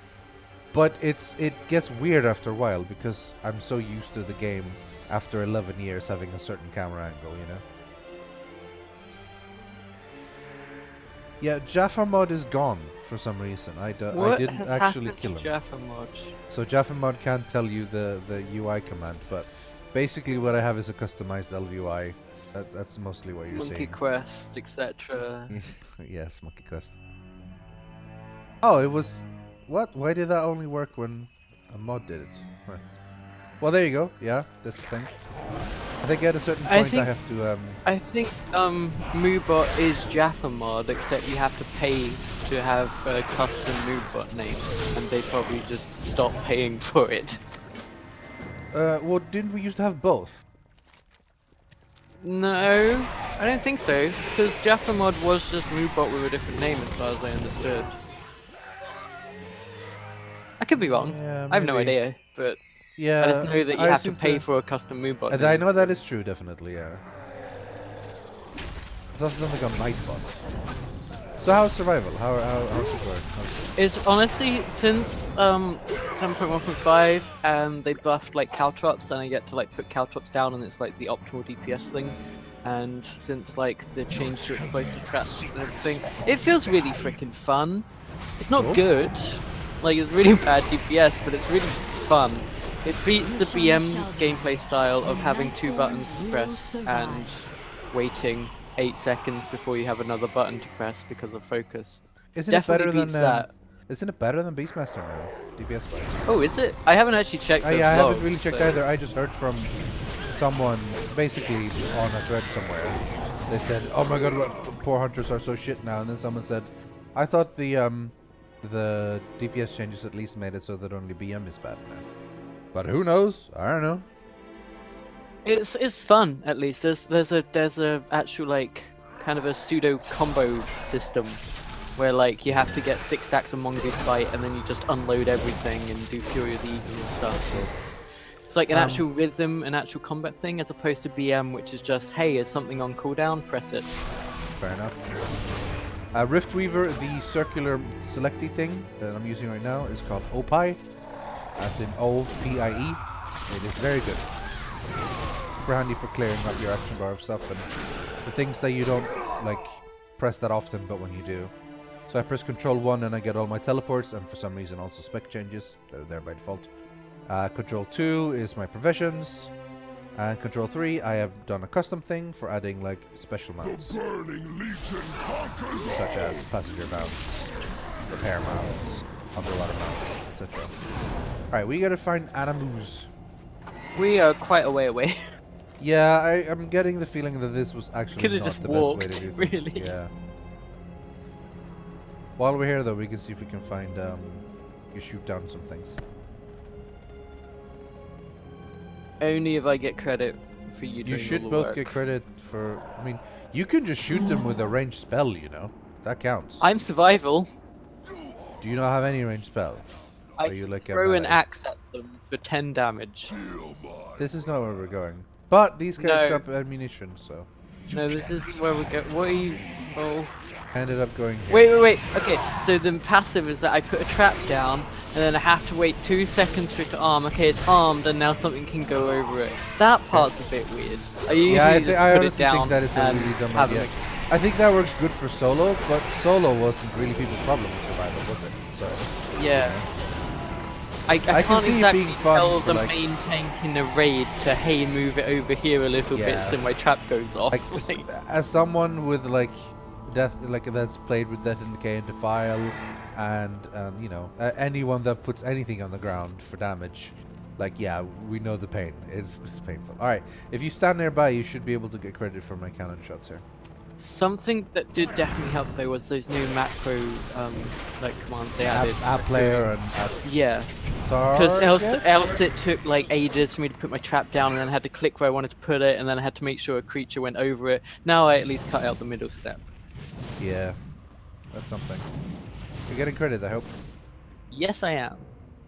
A: but it gets weird after a while because I'm so used to the game after 11 years having a certain camera angle, you know. Yeah, Jaffa mod is gone for some reason. I
D: What
A: didn't
D: has
A: actually
D: happened
A: kill
D: to
A: him.
D: Jaffa mod?
A: So Jaffa mod can't tell you the UI command, but basically what I have is a customized LVUI. That's mostly what you're
D: Monkey
A: seeing.
D: Quest, etc.
A: Yes, Monkey Quest. Oh, it was... What? Why did that only work when a mod did it? Huh. Well, there you go. Yeah, that's the thing. I think at a certain point I have to...
D: I think Moobot is Jaffa mod, except you have to pay to have a custom Moobot name, and they probably just stopped paying for it.
A: well, didn't we used to have both?
D: No, I don't think so, because Jaffa mod was just Moobot with a different name as far as I understood. I could be wrong.
A: Yeah,
D: I have no
A: maybe.
D: idea, but
A: Yeah,
D: I just know that you have to
A: assume
D: pay for a custom Moobot
A: And
D: name.
A: I know that is true, definitely, yeah. It's also something on Nightbot. So how's survival? How's it going?
D: It's honestly since 7.1.5 and they buffed like caltrops and I get to like put caltrops down and it's like the optimal DPS thing. And since like the change to explosive traps and everything, it feels really freaking fun. It's not
A: Cool.
D: good, like it's really bad DPS, but it's really fun. It beats the BM gameplay style of having 2 buttons to press and waiting 8 seconds before you have another button to press because of focus.
A: Isn't
D: Definitely
A: it better
D: beats
A: than
D: that.
A: Isn't it better than Beastmaster now, DPS wise?
D: Oh, is it? I haven't actually checked those
A: Yeah, I haven't
D: logs,
A: really checked
D: so-
A: either. I just heard from someone, basically on a thread somewhere. They said, "Oh my god, poor hunters are so shit now." And then someone said, "I thought the DPS changes at least made it so that only BM is bad now." But who knows? I don't know.
D: It's fun at least. There's a actual like kind of a pseudo combo system where like you have to get 6 stacks of mongoose bite and then you just unload everything and do Fury of the Eagle and stuff. It's like an actual rhythm, an actual combat thing, as opposed to BM, which is just, hey, is something on cooldown? Press it.
A: Fair enough. Riftweaver, the circular selecty thing that I'm using right now, is called OPIE, as in O-P-I-E. It is very good. Super handy for clearing up your action bar of stuff and the things that you don't like press that often, but when you do. So I press Control 1 and I get all my teleports, and for some reason also spec changes. They're there by default. Control 2 is my provisions. And Control 3, I have done a custom thing for adding like special mounts. Such as passenger mounts, repair mounts, underwater mounts, etc. Alright, we gotta find animus.
D: We are quite a way away.
A: Yeah, I'm getting the feeling that this was actually
D: Could've
A: not
D: just
A: the
D: walked,
A: best way to do things.
D: really.
A: Yeah. While we're here, though, we can see if we can find, you shoot down some things.
D: Only if I get credit for you doing
A: You should
D: all the
A: both
D: work.
A: get credit for, I mean, you can just shoot them with a ranged spell, you know? That counts.
D: I'm survival.
A: Do you not have any ranged spell?
D: I
A: Are you like a
D: throw an
A: melee?
D: axe at them for 10 damage.
A: This is not where we're going. But these guys
D: No.
A: drop ammunition, so
D: No, this isn't where we go. What are you... Oh...
A: I ended up going here.
D: Wait. Okay, so the passive is that I put a trap down, and then I have to wait 2 seconds for it to arm. Okay, it's armed, and now something can go over it. That part's a bit weird. I usually
A: Yeah,
D: just
A: I
D: put it
A: honestly
D: down
A: think that is a
D: and
A: really dumb
D: have
A: idea.
D: them
A: I think that works good for solo, but solo wasn't really people's problem with survival, was it? So
D: Yeah. I
A: can
D: can't
A: see it
D: exactly
A: being fun
D: tell
A: for,
D: the
A: like-
D: main tank in the raid to, hey, move it over here a little bit
A: Yeah.
D: so my trap goes off.
A: like, as someone with like death, like that's played with Death and Decay and Defile, and you know, anyone that puts anything on the ground for damage, like yeah, we know the pain. It's painful. All right, if you stand nearby, you should be able to get credit for my cannon shots here.
D: Something that did definitely help though was those new macro like commands they added.
A: App player and
D: Yeah. Because else it took like ages for me to put my trap down, and then I had to click where I wanted to put it, and then I had to make sure a creature went over it. Now I at least cut out the middle step.
A: Yeah, that's something. You're getting credit, I hope.
D: Yes, I am.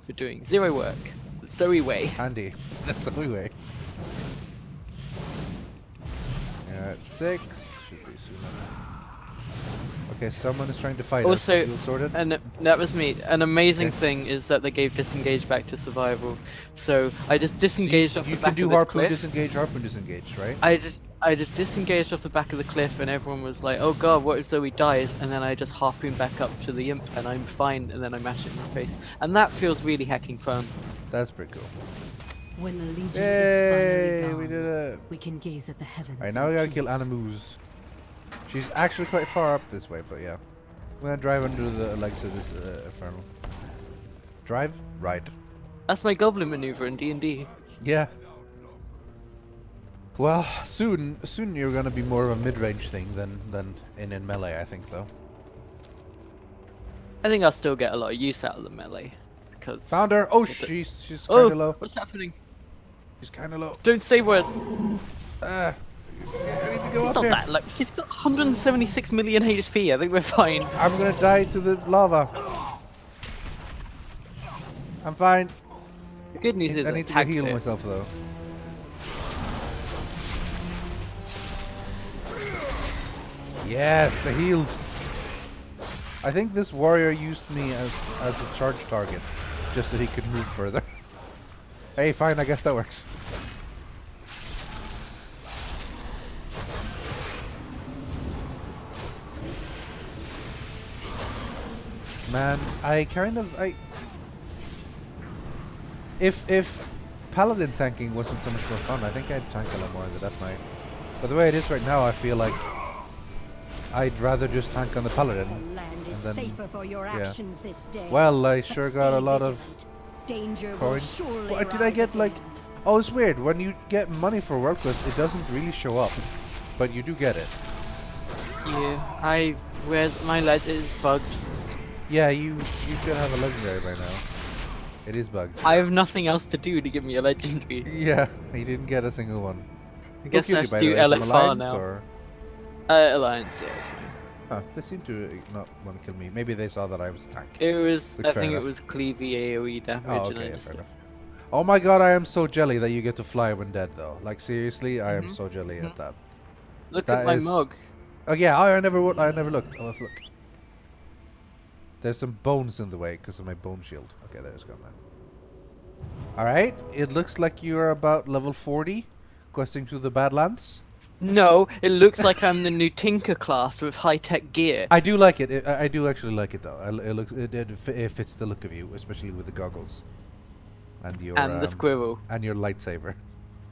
D: For doing 0 work. The Zoe way.
A: Handy. That's the only way. Yeah, 6 should be soon enough. Okay, someone is trying to fight
D: Also,
A: us. You sorted?
D: and that was me. An amazing
A: Okay.
D: thing is that they gave disengage back to survival. So I just disengaged off the
A: you
D: back
A: can do
D: of this
A: harpoon
D: cliff.
A: disengage, harpoon disengage, right?
D: I just disengaged off the back of the cliff, and everyone was like, "Oh God, what if Zoe dies?" And then I just harpoon back up to the imp, and I'm fine. And then I mash it in the face, and that feels really hacking fun.
A: That's pretty cool.
E: When the Legion
A: Yay,
E: is finally
A: we
E: gone,
A: did it.
E: we can gaze at the heavens.
A: Alright, now we
E: in
A: gotta kill
E: peace.
A: Animus. She's actually quite far up this way, but yeah. We're gonna drive under the legs of this infernal. Drive? Ride.
D: That's my goblin maneuver in D&D.
A: Yeah. Well, soon you're gonna be more of a mid-range thing than in melee, I think, though.
D: I think I'll still get a lot of use out of the melee, because.
A: Found her! Oh,
D: What the-
A: she's
D: Oh,
A: kinda low.
D: what's happening?
A: She's kinda low.
D: Don't say word.
A: I need to go
D: It's
A: up
D: not
A: here.
D: that. Look, she's got 176 million HP. I think we're fine.
A: I'm gonna die to the lava. I'm fine.
D: The good news is
A: I
D: I
A: need to
D: tagged
A: heal
D: it.
A: myself though. Yes, the heals. I think this warrior used me as a charge target, just so he could move further. Hey, fine, I guess that works. Man, if paladin tanking wasn't so much more fun, I think I'd tank a lot more in the Death Knight. But the way it is right now, I feel like I'd rather just tank on the paladin.
G: The land is
A: And then-
G: safer for your
A: yeah.
G: actions this day.
A: Well, I
G: But
A: sure got a
G: stay
A: lot of
G: vigilant. Danger will
A: coins.
G: surely
A: What did I
G: rise
A: get? Like,
G: again.
A: oh, it's weird. When you get money for World Quest, it doesn't really show up, but you do get it.
D: Yeah, where's my ledge is bugged.
A: Yeah, you should have a legendary by now. It is bugged.
D: I have nothing else to do to give me a legendary.
A: Yeah, you didn't get a single one.
D: I guess
A: Who
D: I
A: killed
D: have
A: you,
D: to
A: by
D: do
A: the way, from
D: LFR
A: Alliance,
D: now.
A: or-
D: Alliance, yeah, it's fine.
A: Huh, they seem to not want to kill me. Maybe they saw that I was a tank.
D: It was,
A: Which,
D: I
A: fair
D: think
A: enough.
D: it was Cleavy AoE damage,
A: Oh,
D: and I
A: okay, yeah,
D: just...
A: fair enough. Oh my god, I am so jelly that you get to fly when dead, though. Like, seriously, I am
D: Mhm,
A: so jelly at that.
D: Look
A: That
D: at my
A: is-
D: mug.
A: Oh yeah, I never looked. Oh, let's look. There's some bones in the way because of my bone shield. Okay, there's gone now. Alright, it looks like you're about level 40, questing through the Badlands.
D: No, it looks like I'm the new Tinker class with high-tech gear.
A: I do like it. I do actually like it though. It fits the look of you, especially with the goggles and your
D: And the squirrel.
A: and your lightsaber.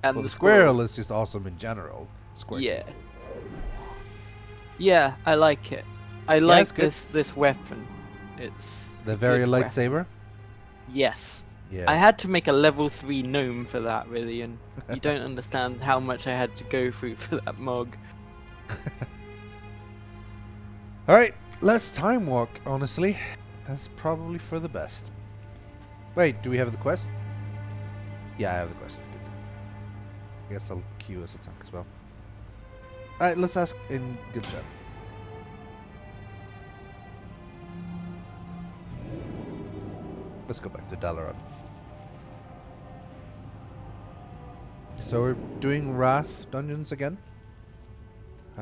D: And
A: Well,
D: the
A: the squirrel is just awesome in general. Squirtle.
D: Yeah. Yeah, I like it. I like
A: it's good.
D: this weapon. It's
A: The
D: a
A: very
D: good weapon.
A: lightsaber.
D: Yes.
A: Yeah.
D: I had to make a level 3 gnome for that, really, and you don't understand how much I had to go through for that mug.
A: Alright, let's time walk, honestly. That's probably for the best. Wait, do we have the quest? Yeah, I have the quest. Good. I guess I'll queue as a tank as well. Alright, let's ask in good chat. Let's go back to Dalaran. So we're doing Wrath dungeons again?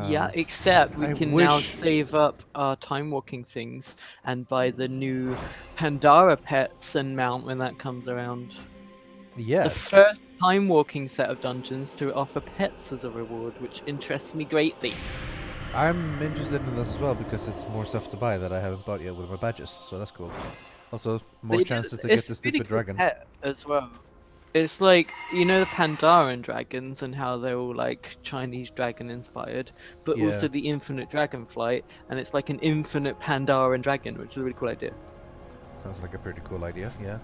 D: Yeah, except we
A: I
D: can now
A: wish-
D: save up our time walking things and buy the new Pandara pets and mount when that comes around. The
A: Yes.
D: first time walking set of dungeons to offer pets as a reward, which interests me greatly.
A: I'm interested in this as well because it's more stuff to buy that I haven't bought yet with my badges, so that's cool. Also, more
D: They
A: chances to
D: it's
A: get the
D: a really
A: stupid
D: cool
A: dragon.
D: pet as well. It's like, you know, the Pandaren dragons and how they're all like Chinese dragon inspired, but
A: Yeah.
D: also the infinite dragon flight, and it's like an infinite Pandaren dragon, which is a really cool idea.
A: Sounds like a pretty cool idea, yeah.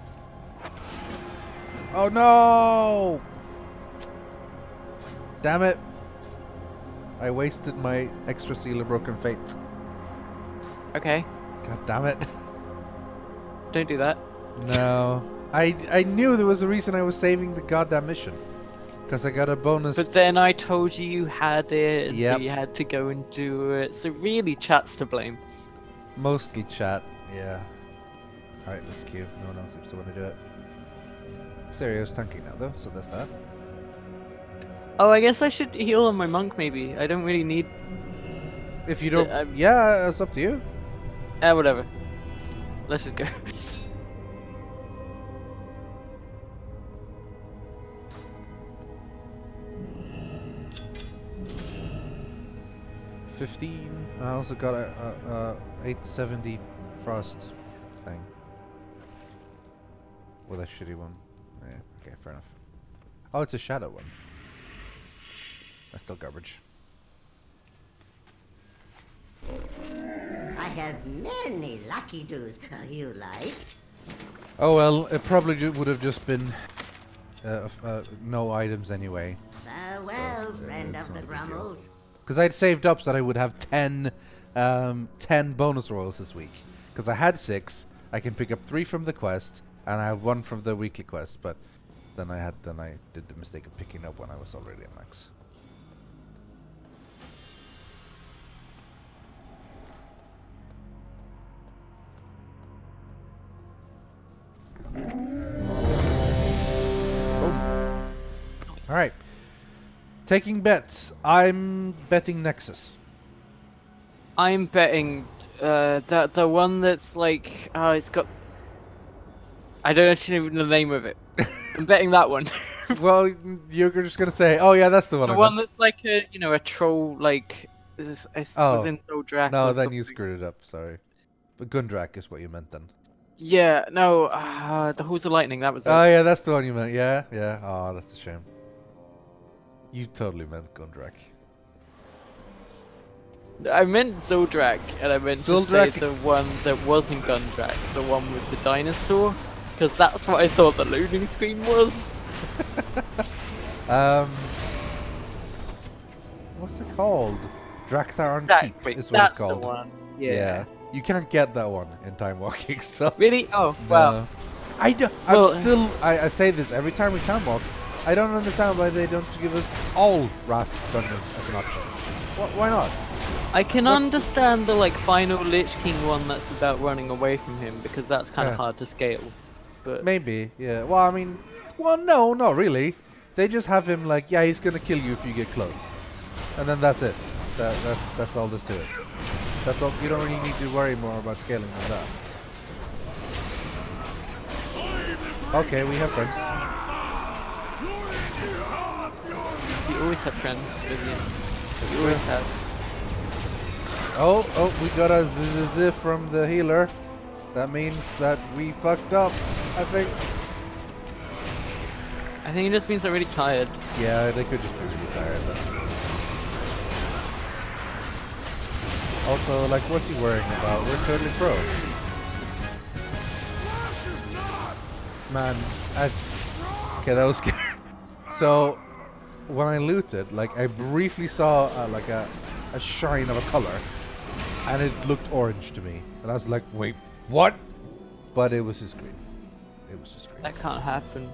A: Oh no! Damn it! I wasted my extra seal of broken fate.
D: Okay,
A: God damn it.
D: don't do that.
A: No. I knew there was a reason I was saving the goddamn mission. Because I got a bonus.
D: But then I told you you had it, and
A: Yep.
D: so you had to go and do it. So really, chat's to blame.
A: Mostly chat, yeah. Alright, let's queue. No one else seems to want to do it. Serio's tanking now though, so that's that.
D: Oh, I guess I should heal on my monk. Maybe I don't really need.
A: If you don't...
D: I'm-
A: yeah, it's up to you.
D: Whatever. Let's just go.
A: 15. I also got a 870 frost thing. With a shitty one. Yeah, okay, fair enough. Oh, it's a shadow one. That's still garbage.
H: I have many lucky doos you like.
A: Oh well, it probably would have just been no items anyway.
H: Farewell, friend
A: it's
H: of the
A: not a big deal.
H: Grummels.
A: Because I'd saved up so that I would have 10 bonus rolls this week. Because I had 6, I can pick up 3 from the quest, and I have 1 from the weekly quest. But then I did the mistake of picking up when I was already at max. Boom. All right. Taking bets. I'm betting Nexus.
D: I'm betting the one that's like it's got. I don't actually know the name of it. I'm betting that one.
A: Well, you're just gonna say, "Oh yeah, that's the one."
D: The
A: I
D: one
A: meant.
D: that's like a troll like. Was in Soldrak.
A: No,
D: or
A: then you
D: something.
A: screwed it up. Sorry. But Gundrak is what you meant then.
D: Yeah, no, the Halls of Lightning. That was it.
A: Oh yeah, that's the one you meant. Yeah, yeah. Oh, that's a shame. You totally meant Gundrak.
D: I meant Zoldrak, and I meant to say
A: Zoldrak
D: the
A: is-
D: one that wasn't Gundrak, the one with the dinosaur, because that's what I thought the loading screen was.
A: What's it called? Draktharon
D: Exactly,
A: Keep is what it's
D: that's
A: called.
D: the one.
A: Yeah.
D: Yeah.
A: You can't get that one in time walking. So.
D: Really? Oh, wow.
A: No. I do.
D: Well-
A: I'm still. I say this every time we time walk. I don't understand why they don't give us all Wrath dungeons as an option. Why not?
D: I can
A: What's-
D: understand the like final Lich King one that's about running away from him because that's kind of
A: Yeah.
D: hard to scale. But
A: Maybe, yeah. Well, I mean, well, no, not really. They just have him like, yeah, he's gonna kill you if you get close, and then that's it. That's all there's to it. That's all. You don't really need to worry more about scaling than that. Okay, we have friends.
D: you always have friends, Rythian. You always have.
A: Oh, we got a zzz from the healer. That means that we fucked up, I think.
D: I think it just means they're really tired.
A: Yeah, they could just be really tired though. Also, like, what's he worrying about? We're totally pro. Man, okay, that was scary. So, when I looted, like, I briefly saw like a shine of a color, and it looked orange to me, and I was like, wait, what? But it was just green. It was just green.
D: That can't happen.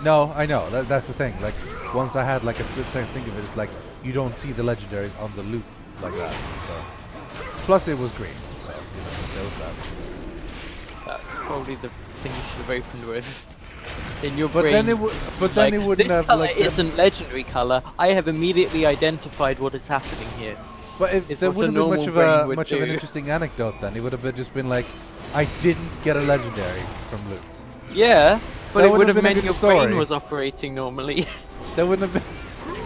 A: No, I know. That's the thing. Like, once I had like a split second think of it, it's like you don't see the legendary on the loot like that. So, plus it was green. So there was that.
D: That's probably the thing you should have opened with. In your
A: But
D: brain.
A: then it would. But then it wouldn't
D: this
A: have
D: color
A: like.
D: isn't legendary color. I have immediately identified what is happening here.
A: But
D: it's
A: there
D: what a
A: wouldn't have been
D: normal brain would
A: much of an
D: do.
A: interesting anecdote. Then it would have just been like, I didn't get a legendary from loot.
D: Yeah, but
A: That
D: it would
A: would've
D: have
A: been a
D: meant
A: good
D: your
A: story.
D: brain was operating normally.
A: That wouldn't have been.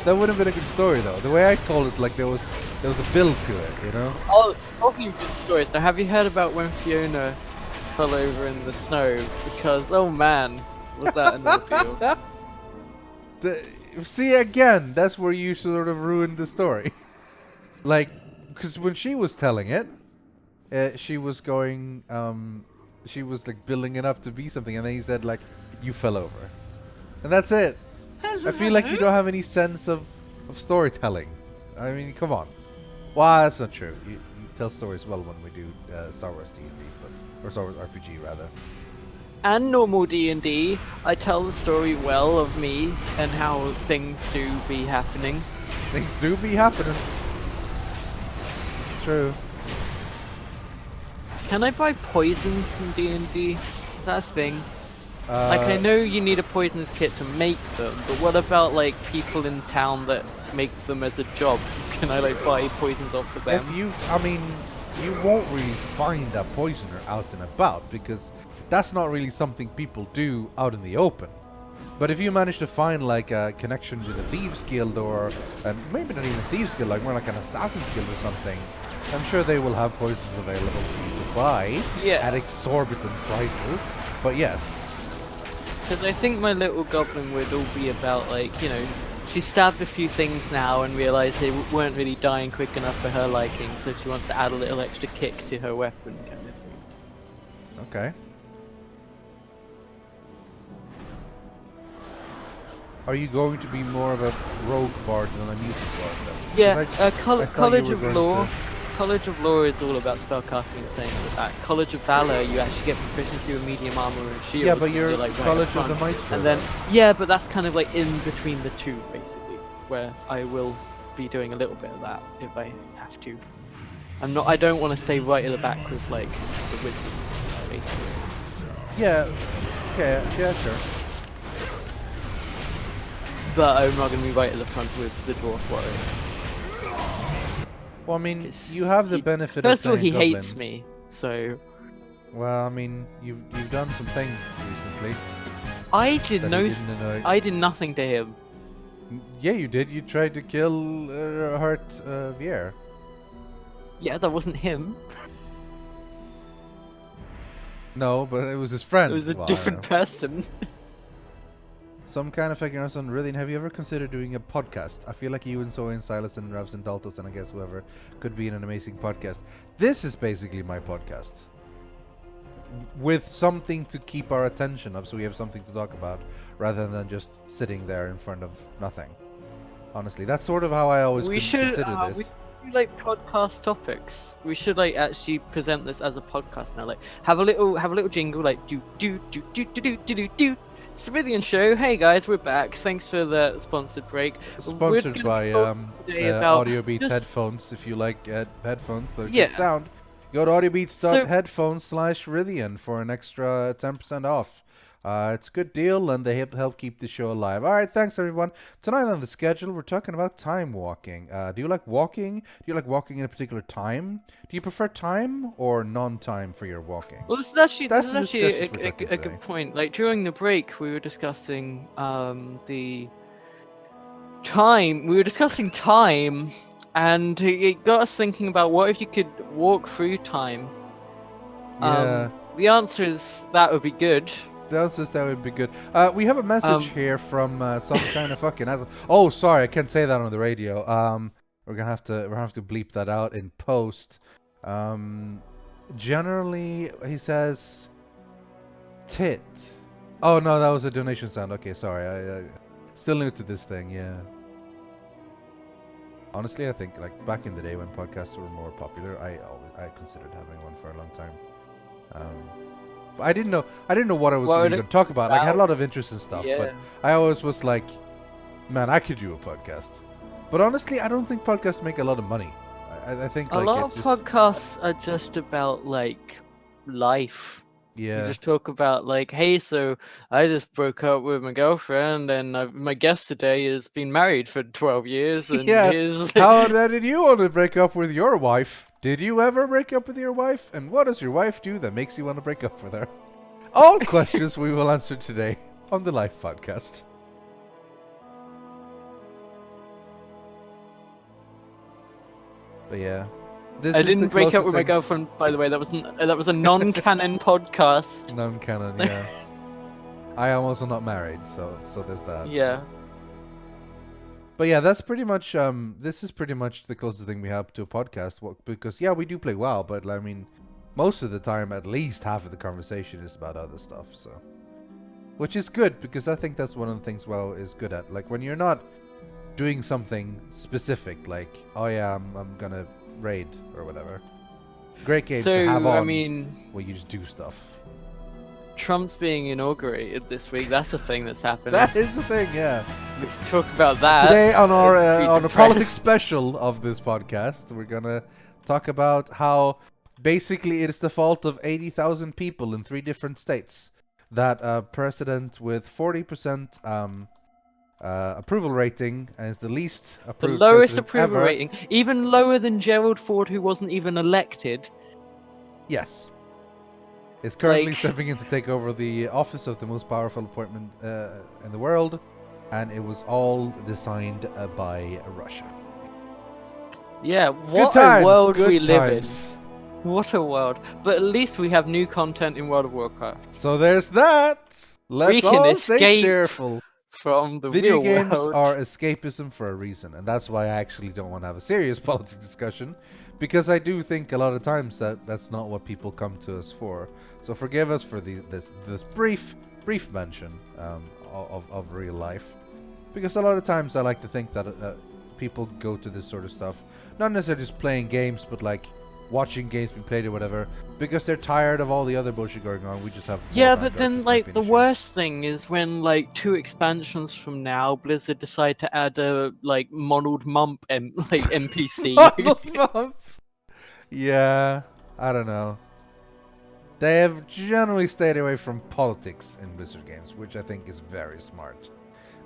A: That wouldn't have been a good story though. The way I told it, like there was a build to it, you know.
D: Oh, talking of good stories, now have you heard about when Fiona fell over in the snow? Because, oh man, was that an ordeal.
A: See again, that's where you sort of ruined the story. Like, because when she was telling it, she was going, she was like building it up to be something, and then he said like, "You fell over," and that's it. I feel like you don't have any sense of storytelling. I mean, come on. Well, that's not true. You tell stories well when we do Star Wars D&D, or Star Wars RPG rather.
D: And normal D&D, I tell the story well of me and how things do be happening.
A: Things do be happening. It's true.
D: Can I buy poisons in D&D? Is that a thing? Like, I know you need a poisonous kit to make them, but what about, like, people in town that make them as a job? Can I, like, buy poisons off of them?
A: I mean, you won't really find a poisoner out and about, because that's not really something people do out in the open. But if you manage to find, like, a connection with a Thieves Guild, or maybe not even a Thieves Guild, like more like an Assassin's Guild or something, I'm sure they will have poisons available for you to buy at exorbitant prices. But yes.
D: Because I think my little goblin would all be about, like, you know, she stabbed a few things now and realised they weren't really dying quick enough for her liking, so she wants to add a little extra kick to her weapon, kind of thing.
A: Okay. Are you going to be more of a rogue bard than a music bard then?
D: Yeah,
A: I thought
D: College
A: you
D: of
A: were going
D: Law.
A: to-
D: College of Law is all about spellcasting and things like that. College of Valor, you actually get proficiency with medium armor and shield.
A: Yeah, but you're
D: like right
A: College
D: up front.
A: of the Maestro.
D: And then, yeah, but that's kind of like in between the two, basically, where I will be doing a little bit of that if I have to. I don't want to stay right at the back with like the wizards, basically.
A: Yeah. Okay. Yeah. Sure.
D: But I'm not going to be right at the front with the dwarf warrior.
A: Well, I mean,
D: 'Cause
A: you have the
D: he-
A: benefit
D: First of
A: of
D: all, he
A: playing
D: hates
A: Goblin.
D: me, so
A: Well, I mean, you've done some things recently.
D: I did
A: that
D: no.
A: he didn't annoy.
D: I did nothing to him.
A: Yeah, you did. You tried to kill Hart Vier.
D: Yeah, that wasn't him.
A: No, but it was his friend.
D: It was a
A: Well, I
D: different
A: don't know.
D: person.
A: Some kind of figuring out on Rythian, have you ever considered doing a podcast? I feel like you and Zoe and Silas and Ravs and Daltos and I guess whoever could be in an amazing podcast. This is basically my podcast. With something to keep our attention of, so we have something to talk about, rather than just sitting there in front of nothing. Honestly, that's sort of how I always
D: We should
A: consider
D: we
A: this.
D: do like podcast topics. We should like actually present this as a podcast now. Like have a little jingle like do do do do do do do do do. It's the Rythian Show. Hey guys, we're back. Thanks for the sponsored break.
A: Sponsored by
D: today about
A: Audio Beats
D: just-
A: headphones. If you like headphones that are
D: Yeah.
A: good sound, go to audiobeats.headphones/Rythian for an extra 10% off. It's a good deal, and they help keep the show alive. All right, thanks everyone. Tonight on the schedule, we're talking about time walking. Do you like walking? Do you like walking in a particular time? Do you prefer time or non-time for your walking?
D: Well, this is actually,
A: That's
D: this is
A: the
D: actually
A: discussions we're taking
D: a
A: today.
D: good point. Like during the break, we were discussing the time. We were discussing time, and it got us thinking about what if you could walk through time.
A: Yeah.
D: The answer is that would be good.
A: That would be good. We have a message here from some kind of fucking asshole. Oh, sorry, I can't say that on the radio. We're gonna have to bleep that out in post. Generally, he says tit. Oh no, that was a donation sound. Okay, sorry. I still new to this thing. Yeah. Honestly, I think like back in the day when podcasts were more popular, I considered having one for a long time. But I didn't know what I was going to talk about. Like, I had a lot of interest in stuff, but I always was like, man, I could do a podcast. But honestly, I don't think podcasts make a lot of money. I think like
D: a lot of podcasts are just about like life.
A: Yeah.
D: You just talk about like, hey, so I just broke up with my girlfriend, and my guest today has been married for 12 years. And
A: yeah.
D: here's...
A: How did you want to break up with your wife? Did you ever break up with your wife? And what does your wife do that makes you want to break up with her? All questions we will answer today on the Life Podcast. But yeah.
D: I didn't break up with my girlfriend, by the way. That was a non-canon podcast.
A: Non-canon, yeah. I am also not married, so there's that.
D: Yeah.
A: But yeah, that's pretty much this is pretty much the closest thing we have to a podcast. Because yeah, we do play WoW, but I mean, most of the time, at least half of the conversation is about other stuff. So, which is good because I think that's one of the things WoW is good at. Like when you're not doing something specific, like oh yeah, I'm gonna raid or whatever. Great game to have on.
D: I mean,
A: where you just do stuff.
D: Trump's being inaugurated this week. That's the thing that's happening.
A: That is the thing, yeah.
D: We've talked about that.
A: Today on our on the politics special of this podcast, we're gonna talk about how basically it is the fault of 80,000 people in 3 different states that a president with 40% approval rating is the least approved.
D: The lowest
A: president
D: approval
A: ever.
D: rating, even lower than Gerald Ford, who wasn't even elected.
A: Yes. Is currently
D: Like-
A: stepping in to take over the office of the most powerful appointment in the world, and it was all designed by Russia.
D: Yeah,
A: Good
D: what
A: times,
D: a world
A: good
D: we live
A: times.
D: in. What a world. But at least we have new content in World of Warcraft
A: So there's that. Let's
D: We can
A: all stay
D: escape
A: cheerful.
D: from the
A: Video
D: real
A: games
D: world.
A: are escapism for a reason, and that's why I actually don't want to have a serious politics discussion, because I do think a lot of times that's not what people come to us for. So forgive us for this brief mention of real life, because a lot of times I like to think that people go to this sort of stuff not necessarily just playing games, but like watching games being played or whatever, because they're tired of all the other bullshit going on. We just have
D: Yeah,
A: Fortnite
D: but then
A: versus
D: like the
A: championship.
D: worst thing is when like 2 expansions from now, Blizzard decide to add a like Monald Mump NPC.
A: Yeah, I don't know. They have generally stayed away from politics in Blizzard games, which I think is very smart.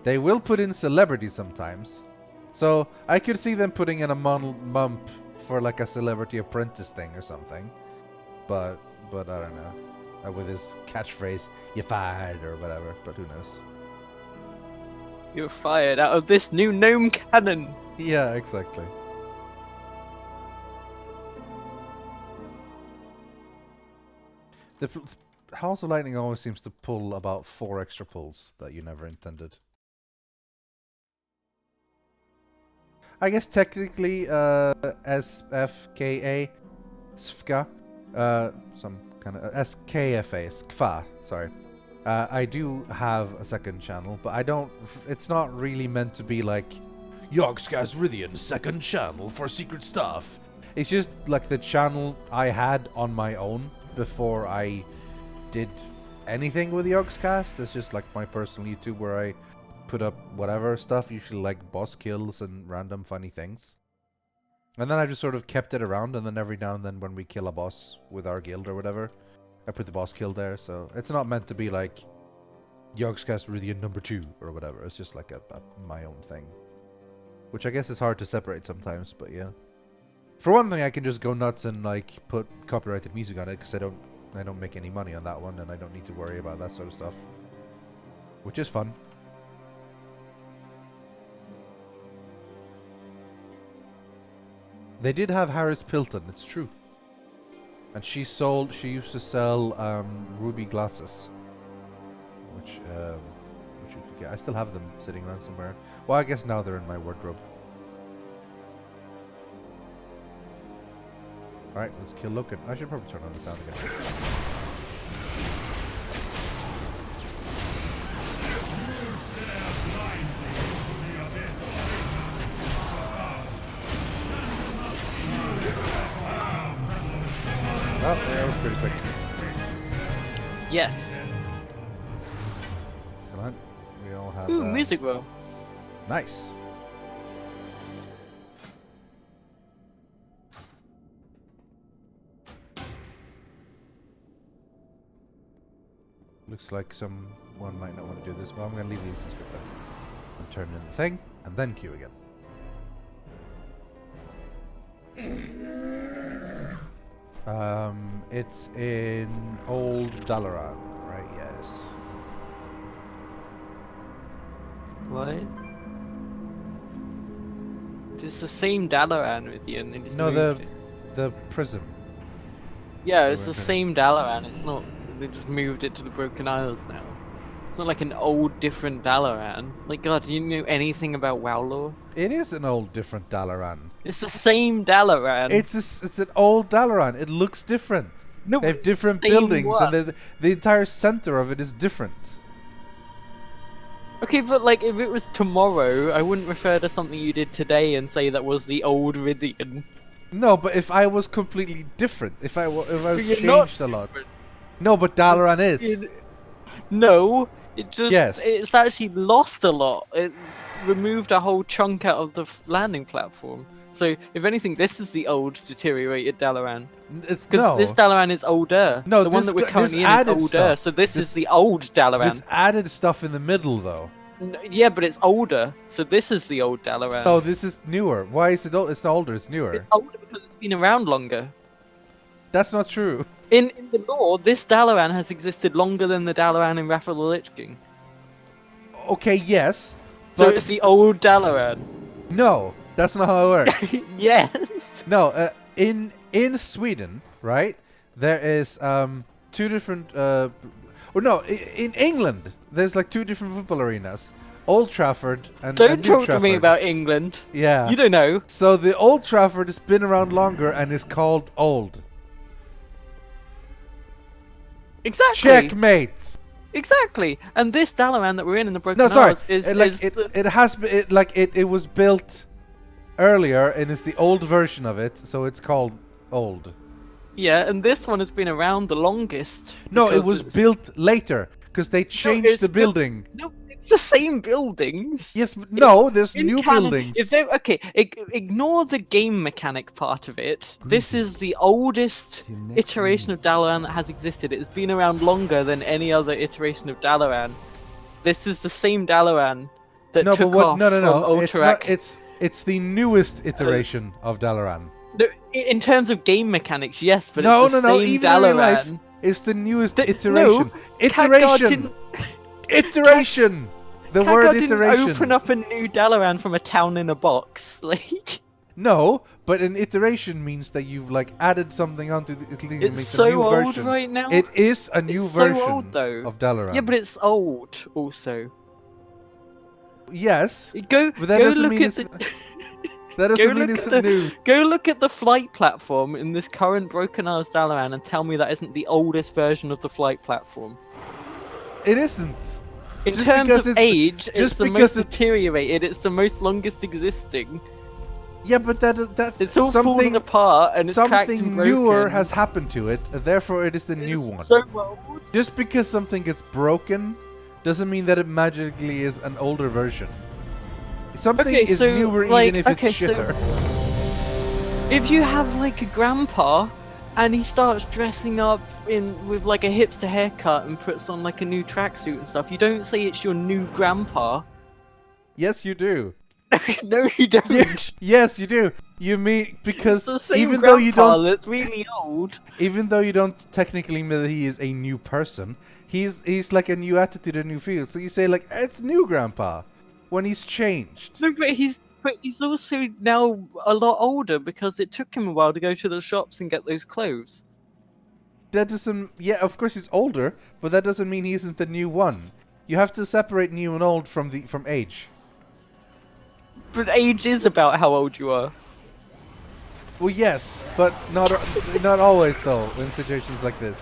A: They will put in celebrities sometimes, so I could see them putting in a Mump for like a Celebrity Apprentice thing or something. But I don't know. With his catchphrase, "You fired" or whatever. But who knows?
D: You're fired out of this new gnome cannon.
A: Yeah, exactly. The House of Lightning always seems to pull about 4 extra pulls that you never intended. I guess technically, SFKA, SFKA, some kind of SKFA, SKFA, sorry. I do have a second channel, but I don't. It's not really meant to be like Yogscast Rythian second channel for secret stuff. It's just like the channel I had on my own before I did anything with Yogscast. It's just like my personal YouTube where I put up whatever stuff, usually like boss kills and random funny things. And then I just sort of kept it around, and then every now and then when we kill a boss with our guild or whatever, I put the boss kill there. So it's not meant to be like Yogscast Rythian number 2 or whatever. It's just like a my own thing. Which I guess is hard to separate sometimes, but yeah. For one thing, I can just go nuts and like put copyrighted music on it because I don't make any money on that one, and I don't need to worry about that sort of stuff. Which is fun. They did have Harris Pilton, it's true. And she used to sell ruby glasses. Which you could get. I still have them sitting around somewhere. Well, I guess now they're in my wardrobe. Alright, let's kill Loken. I should probably turn on the sound again. Oh, yeah, that was pretty quick.
D: Yes.
A: Excellent. We all have...
D: Ooh, music roll.
A: Nice. Looks like someone might not want to do this. Well, I'm going to leave the instance script then. And turn in the thing, and then queue again. It's in Old Dalaran, right? Yes.
D: What? It's the same Dalaran with you, and they just
A: No,
D: moved it.
A: the prism.
D: Yeah, it's the
A: Okay.
D: same Dalaran. It's not. They just moved it to the Broken Isles now. It's not like an old, different Dalaran. Like, God, do you know anything about WoW lore?
A: It is an old, different Dalaran.
D: It's the same Dalaran.
A: It's an old Dalaran. It looks different.
D: No,
A: They have different
D: same
A: buildings,
D: what?
A: and the entire center of it is different.
D: Okay, but like, if it was tomorrow, I wouldn't refer to something you did today and say that was the old Rythian.
A: No, but if I was completely different, if I was
D: you're not
A: changed a lot. No, but Dalaran is.
D: No, it just
A: Yes.
D: it's actually lost a lot. It removed a whole chunk out of the landing platform. So if anything, this is the old, deteriorated Dalaran.
A: It's
D: Because
A: no.
D: this Dalaran is older.
A: No,
D: the one
A: this
D: that we're
A: got- this
D: currently in is
A: added
D: older.
A: stuff.
D: So this
A: This-
D: is the old Dalaran.
A: This added stuff in the middle, though.
D: Yeah, but it's older. So this is the old Dalaran.
A: So this is newer. Why is it old? It's not older. It's newer.
D: It's older because it's been around longer.
A: That's not true.
D: In the lore, this Dalaran has existed longer than the Dalaran in Wrath of the Lich King.
A: Okay, yes.
D: So
A: But
D: it's the old Dalaran.
A: no, that's not how it works.
D: Yes.
A: No, in Sweden, right? There is two different. In England, there's like two different football arenas: Old Trafford and
D: Don't
A: New
D: talk to me
A: Trafford.
D: about England.
A: Yeah.
D: You don't know.
A: So the Old Trafford has been around longer and is called Old.
D: Exactly.
A: Checkmate.
D: Exactly. And this Dalaran that we're in the Broken
A: No, sorry.
D: Isles is,
A: It was built earlier and it's the old version of it, so it's called Old.
D: yeah, and this one has been around the longest.
A: No, it
D: because
A: was
D: it's-
A: built later because they changed
D: it's
A: the
D: built-
A: building.
D: No, it's the same buildings.
A: Yes, but no, there's
D: In
A: new
D: canon,
A: buildings.
D: If they okay, ignore the game mechanic part of it. This is the oldest
B: Till next
D: iteration
B: week.
D: of Dalaran that has existed. It's been around longer than any other iteration of Dalaran. This is the same Dalaran that
A: no,
D: took
A: but what?
D: off
A: No.
D: from
A: It's
D: Ultrak.
A: not. It's the newest iteration of Dalaran.
D: No, in terms of game mechanics, yes, but
A: No,
D: it's the
A: no.
D: same
A: Even
D: Dalaran.
A: in real life, it's the newest
D: No,
A: iteration.
D: Khadgar
A: Iteration.
D: didn't-
A: Iteration. The
D: Khadgar
A: word
D: didn't
A: iteration.
D: open up a new Dalaran from a town in a box. Like,
A: No, but an iteration means that you've like added something onto the. It
D: it's
A: makes
D: so
A: a new
D: old
A: version.
D: right now.
A: It is a new
D: It's so
A: version
D: old, though.
A: of Dalaran.
D: Yeah, but it's old also.
A: yes,
D: Go,
A: but that
D: go
A: doesn't
D: look
A: mean
D: at
A: it's.
D: the.
A: That
D: Go
A: doesn't mean
D: look
A: it's
D: at the-
A: new.
D: Go look at the flight platform in this current Broken Isles Dalaran and tell me that isn't the oldest version of the flight platform.
A: It isn't.
D: In
A: Just
D: terms
A: because
D: of
A: it-
D: age,
A: just
D: it's the
A: because
D: most deteriorated. It's the most longest existing.
A: Yeah, but that's
D: It's all falling
A: something.
D: apart and it's cracked and
A: Something
D: broken.
A: newer has happened to it, and therefore it is the new
D: It's
A: one.
D: so old.
A: Just because something gets broken doesn't mean that it magically is an older version. Something
D: Okay,
A: is
D: so,
A: newer
D: like,
A: even if
D: okay,
A: it's
D: so-
A: shitter.
D: If you have like a grandpa and he starts dressing up with like a hipster haircut and puts on like a new tracksuit and stuff, you don't say it's your new grandpa.
A: Yes, you do.
D: No, you don't.
A: Yes, you do. You mean because
D: It's the same
A: even though you
D: grandpa
A: don't,
D: that's really old.
A: even though you don't technically mean that he is a new person, he's like a new attitude, a new feel. So you say like it's new grandpa when he's changed.
D: No, but he's also now a lot older because it took him a while to go to the shops and get those clothes.
A: That doesn't. Yeah, of course he's older, but that doesn't mean he isn't the new one. You have to separate new and old from age.
D: But age is about how old you are.
A: Well, yes, but not always though. In situations like this,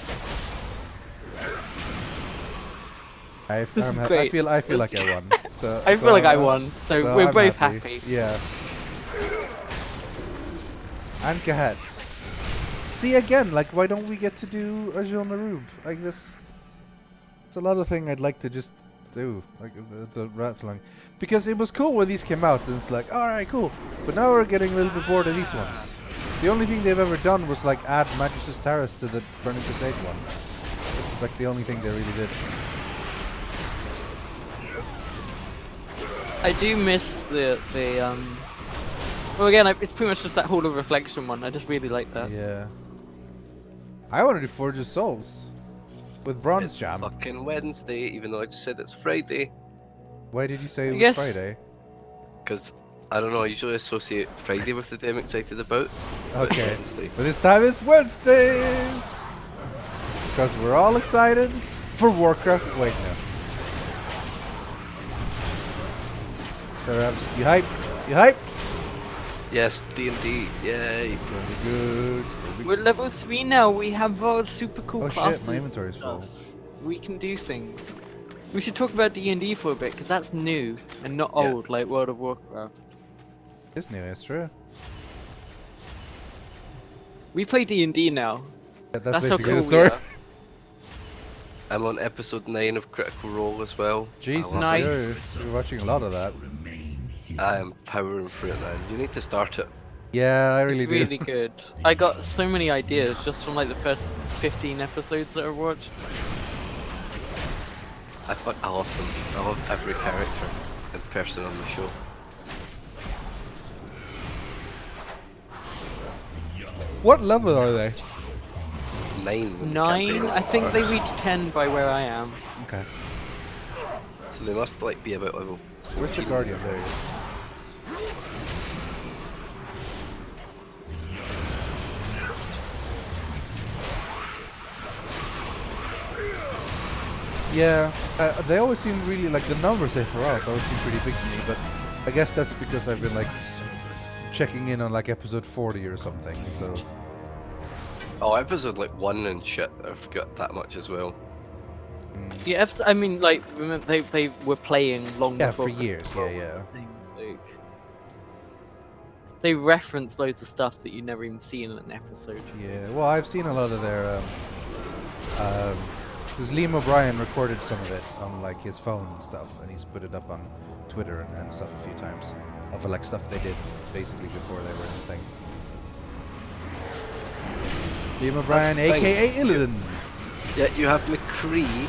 A: I
D: great.
A: feel like I won. So
D: I feel like I won, so we're
A: I'm
D: both happy.
A: Yeah. And Kahats. See again, like why don't we get to do a Jean Narube like this? It's a lot of thing I'd like to just do, like the Rythian, because it was cool when these came out, and it's like, all right, cool. But now we're getting a little bit bored of these ones. The only thing they've ever done was like add Magus' Terrace to the Burning Crusade one. It's like the only thing they really did.
D: I do miss the well, again, it's pretty much just that Hall of Reflection one. I just really like that.
A: Yeah. I want to do Forge of Souls with Bronze
I: It's
A: Jam.
I: fucking Wednesday, even though I just said it's Friday.
A: Why did you say it was
D: Yes.
A: Friday?
I: Because, I don't know, I usually associate Friday with the day I'm excited about. But it's
A: Okay.
I: Wednesday.
A: But this time it's Wednesdays! Because we're all excited for Warcraft. Wait, no. Perhaps you hyped? You hyped?
I: Yes, D&D, yay.
A: It's gonna be good.
D: We're level 3 now. We have our super cool
A: Oh shit,
D: classes.
A: my inventory's full.
D: We can do things. We should talk about D&D for a bit because that's new and not
I: Yeah.
D: old like World of Warcraft.
A: It's new, it's true.
D: We play D&D now.
A: Yeah,
D: That's how
A: basically
D: cool
A: the
D: we
A: story.
D: are.
I: I'm on episode 9 of Critical Role as well.
A: Jesus,
D: Nice.
A: you're watching a lot of that.
I: I am powering through it now. You need to start it.
A: Yeah, I
D: It's
A: really do.
D: really good. I got so many ideas just from like the first 15 episodes that I watched.
I: I love them. I love every character and person on the show.
A: What level are they?
I: 9. when the
D: 9?
I: campaign
D: I think
I: starts.
D: they reached 10 by where I am.
A: Okay.
I: So they must like be about level 14.
A: Where's the Guardian? There he is. Yeah, they always seem really like the numbers they throw out always seem pretty big to me, but I guess that's because I've been like checking in on like episode 40 or something, so
I: Oh, episode like 1 and shit. I forgot that much as well.
D: Yeah, I mean, like, remember they were playing long
A: Yeah,
D: before.
A: for years,
D: Critical Role
A: yeah,
D: was a
A: yeah.
D: thing, like, they reference loads of stuff that you never even see in an episode.
A: yeah. Well, I've seen a lot of their because Liam O'Brien recorded some of it on like his phone and stuff, and he's put it up on Twitter and stuff a few times of like stuff they did basically before they were in the thing. Liam O'Brien,
I: That's the thing.
A: aka Illidan.
I: Yeah, you have McCree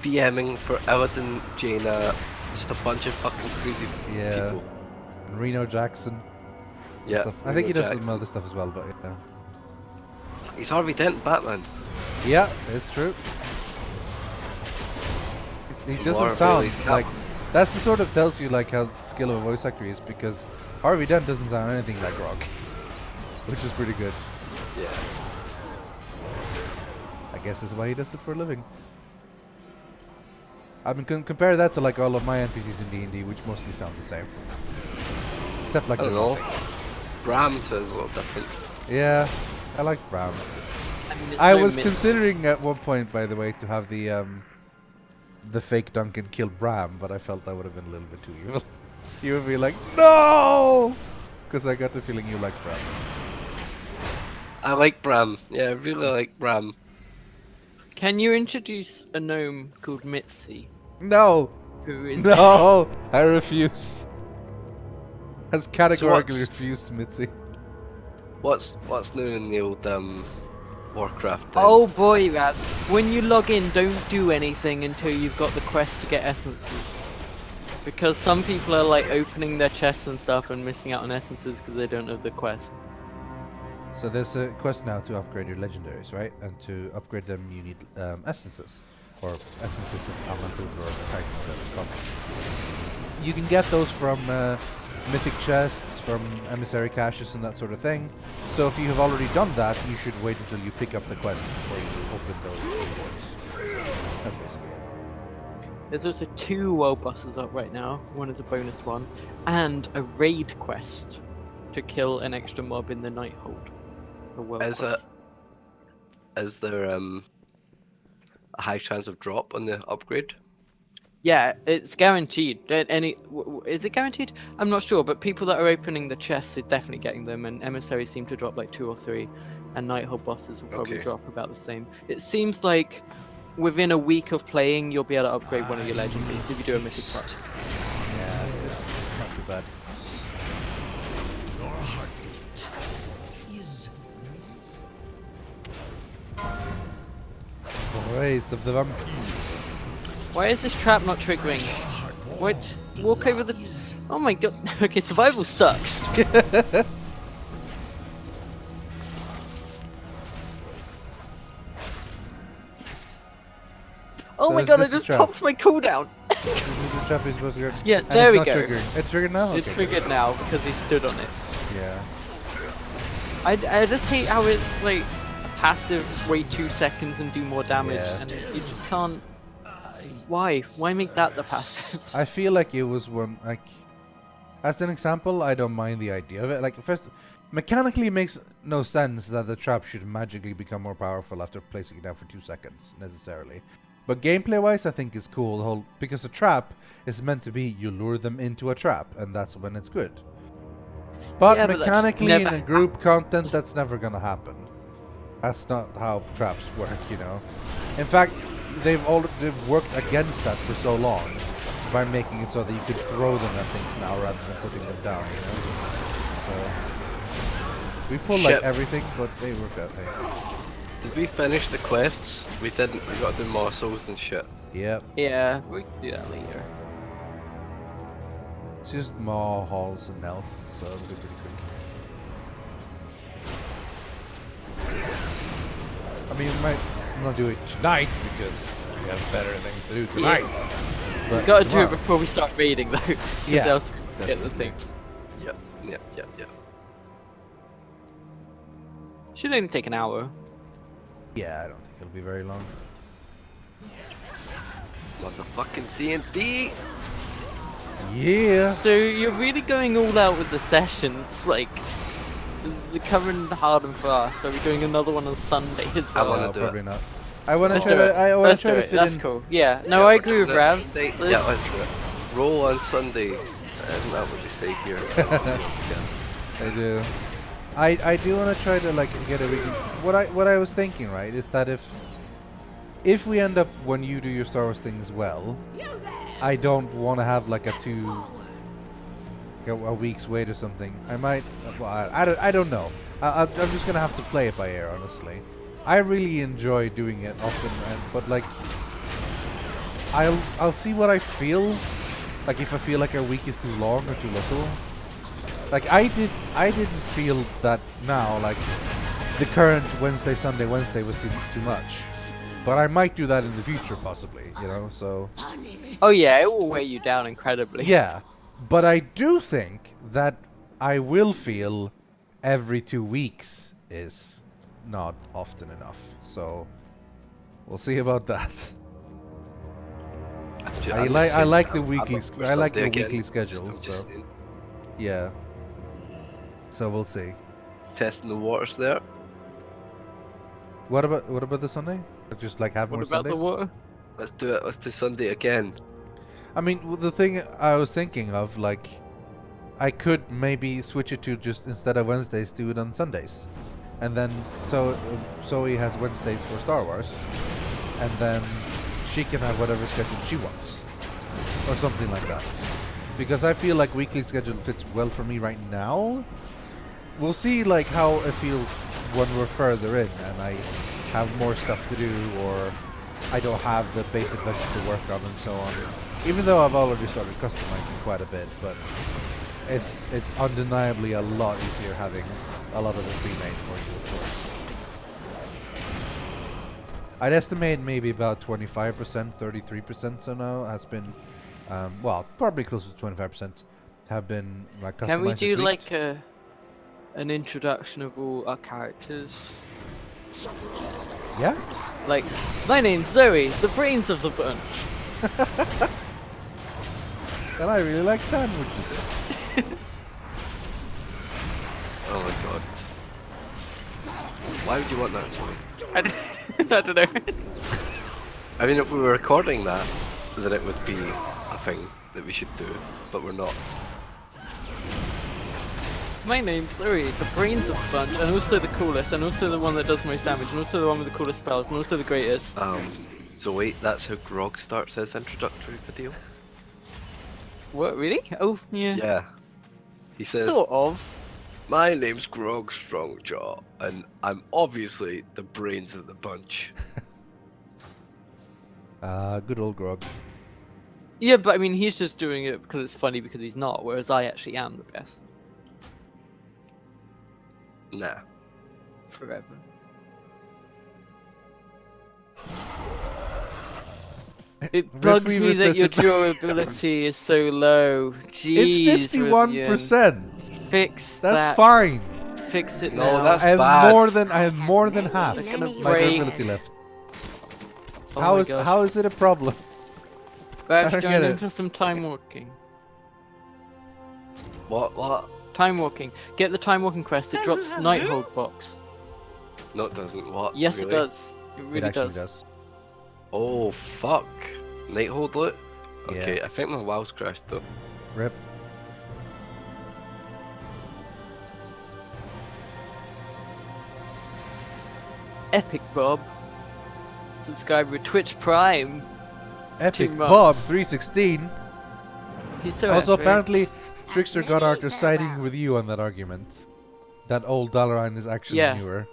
I: DMing for Illidan, Jaina, just a bunch of fucking crazy
A: Yeah.
I: people.
A: And Reno Jackson. and
I: Yeah,
A: stuff. I think he
I: Reno
A: does some
I: Jackson.
A: other stuff as well, but yeah.
I: He's Harvey Dent, Batman.
A: Yeah, it's true. He
I: You
A: doesn't
I: are
A: sound
I: Billy's
A: like.
I: Catwoman.
A: That's the sort of tells you like how skill of a voice actor he is, because Harvey Dent doesn't sound anything like Rock, which is pretty good.
I: Yeah.
A: I guess that's why he does it for a living. I mean, compare that to like all of my NPCs in D&D, which mostly sound the same, except like
I: I don't
A: the
I: know.
A: nothing.
I: Bram sounds a little different.
A: Yeah, I like Bram.
D: I mean, it's
A: I
D: no
A: was
D: myth-
A: considering at one point, by the way, to have the fake Duncan kill Bram, but I felt that would have been a little bit too evil. He would be like, no! Because I got the feeling you like Bram.
I: I like Bram. Yeah, I really like Bram.
D: Can you introduce a gnome called Mitzi?
A: No!
D: Who is
A: No! I refuse. Has categorically
I: what's-
A: refused, Mitzi.
I: What's new in the old Warcraft then?
D: Oh boy, Rabs. When you log in, don't do anything until you've got the quest to get essences. Because some people are like opening their chests and stuff and missing out on essences because they don't have the quest.
A: So there's a quest now to upgrade your legendaries, right? And to upgrade them, you need essences. Or essences of Amantul or Titan, whatever it's called. You can get those from mythic chests, from emissary caches and that sort of thing. So if you have already done that, you should wait until you pick up the quest before you open those rewards. That's basically it.
D: There's also 2 world bosses up right now. One is a bonus one, and a raid quest to kill an extra mob in the Nighthold. A world quest.
I: Is there a high chance of drop on the upgrade?
D: Yeah, it's guaranteed. Is it guaranteed? I'm not sure, but people that are opening the chests are definitely getting them, and emissaries seem to drop like 2 or 3, and Nighthold bosses will probably
I: Okay.
D: drop about the same. It seems like within a week of playing, you'll be able to upgrade one of your legendaries if you do a mythic price.
A: Yeah, it's not too bad. Race of the vampire.
D: Why is this trap not triggering? What? Walk over the. Oh my god. Okay, survival sucks. Oh my
A: is
D: god, I
A: this the
D: just
A: trap?
D: popped my cooldown.
A: This is the trap he's supposed to go.
D: Yeah,
A: And
D: there we
A: it's
D: go.
A: not triggering. It's triggered now?
D: It's
A: Okay,
D: triggered now because he stood on it.
A: Yeah.
D: I just hate how it's like a passive, wait 2 seconds and do more damage,
A: Yeah.
D: and you just can't. Why? Why make that the passive?
A: I feel like it was one, like, as an example, I don't mind the idea of it. Like, first, mechanically it makes no sense that the trap should magically become more powerful after placing it down for 2 seconds, necessarily. But gameplay-wise, I think it's cool, the whole, because a trap is meant to be, you lure them into a trap, and that's when it's good. But
D: Yeah, but that's
A: mechanically, in
D: never
A: a group content, that's never gonna happen. That's not how traps work, you know. In fact, they've worked against that for so long by making it so that you could throw them at things now rather than putting them down, you know. So we pulled like
I: Shit.
A: everything, but they worked out. Hey.
I: Did we finish the quests? We didn't. We got to do morsels and shit.
A: Yep,
D: Yeah, we can do that later.
A: it's just more halls and health, so it'll be pretty quick. I mean, we might not do it tonight because we have better things to do tonight. But
D: We gotta do
A: tomorrow.
D: it before we start raiding though, because
A: Yeah,
D: else we get the thing.
I: Yep. Yep. Yep. Yep.
D: Should only take an hour.
A: Yeah, I don't think it'll be very long.
I: Motherfucking D&D.
A: Yeah.
D: So you're really going all out with the sessions, like the current hard and fast. Are we doing another one on Sunday as
I: I
D: well?
I: wanna
A: No,
I: do it.
A: probably not. I want to
D: Let's
A: try
D: do it.
A: to. I want
D: Let's
A: to try
D: do
A: to
D: it.
A: fit
D: That's
A: in.
D: cool. Yeah. No,
I: Yeah,
D: I
I: we're
D: agree with
I: doing it
D: Ravs.
I: Sunday.
D: Let's-
I: Yeah, let's do it. Roll on Sunday. Isn't that what they say here? Yogscast?
A: I do. I do want to try to like get a weekly. What I was thinking, right, is that if we end up when you do your Star Wars thing as well, I don't want to have like a week's wait or something. I might. Well, I don't know. I'm just gonna have to play it by ear, honestly. I really enjoy doing it often, but like I'll see what I feel. Like if I feel like a week is too long or too little. Like I didn't feel that now. Like the current Wednesday was too much. But I might do that in the future, possibly. You know, so.
D: Oh yeah, it will weigh you down incredibly.
A: Yeah, but I do think that I will feel every 2 weeks is not often enough. So we'll see about that. I like the weekly schedule. So yeah. So we'll see.
I: Testing the waters there.
A: What about the Sunday? Just like have
D: What
A: more
D: about
A: Sundays?
D: the water?
I: Let's do it. Let's do Sunday again.
A: I mean, the thing I was thinking of, like, I could maybe switch it to just instead of Wednesdays, do it on Sundays, and then Zoe has Wednesdays for Star Wars, and then she can have whatever schedule she wants, or something like that. Because I feel like weekly schedule fits well for me right now. We'll see like how it feels when we're further in and I have more stuff to do, or I don't have the basic budget to work on and so on. Even though I've already started customizing quite a bit, but it's undeniably a lot easier having a lot of it pre-made for you, of course. I'd estimate maybe about 25%, 33% so now has been, well, probably closer to 25% have been like customized.
D: Can we do
A: and
D: like
A: tweaked.
D: an introduction of all our characters?
A: Yeah?
D: Like, my name's Zoe, the brains of the bunch.
A: And I really like sandwiches.
I: Oh my god. Why would you want that, Zoe?
D: I don't know.
I: I mean, if we were recording that, then it would be a thing that we should do, but we're not.
D: My name's Zoe, the brains of the bunch, and also the coolest, and also the one that does most damage, and also the one with the coolest spells, and also the greatest.
I: Zoe, that's how Grog starts his introductory video.
D: What, really? Oh, yeah.
I: Yeah. He says,
D: Sort of.
I: my name's Grog Strongjaw, and I'm obviously the brains of the bunch.
A: Good old Grog.
D: Yeah, but I mean, he's just doing it because it's funny because he's not, whereas I actually am the best.
I: Nah.
D: Forever. It bugs me
A: Weaver
D: that
A: says
D: your
A: it-
D: durability is so low. Jeez,
A: It's 51%.
D: Rythian. Fix
A: That's
D: that.
A: fine.
D: Fix it
I: No,
D: now.
I: that's
A: I have
I: bad.
A: more than half
D: They're gonna
A: my
D: break.
A: durability left.
D: Oh
A: How
D: my
A: is
D: gosh.
A: how is it a problem?
D: Perhaps
A: I don't
D: join
A: get
D: in
A: it.
D: for some time walking.
I: What?
D: Time walking. Get the time walking quest. It drops Nighthold box.
I: No, it doesn't. What?
D: Yes,
I: really?
D: it does. It really
A: It actually
D: does.
A: does.
I: Oh, fuck. Nighthold loot?
A: Yeah.
I: Okay, I think my WoW's crashed though.
A: Rip.
D: Epic Bob. Subscribe with Twitch Prime.
A: Epic
D: 2
A: Bob
D: months.
A: 316.
D: He's so
A: Also,
D: epic.
A: apparently, Trickster Goddard is siding with you on that argument. That old Dalaran is actually
D: Yeah.
A: newer.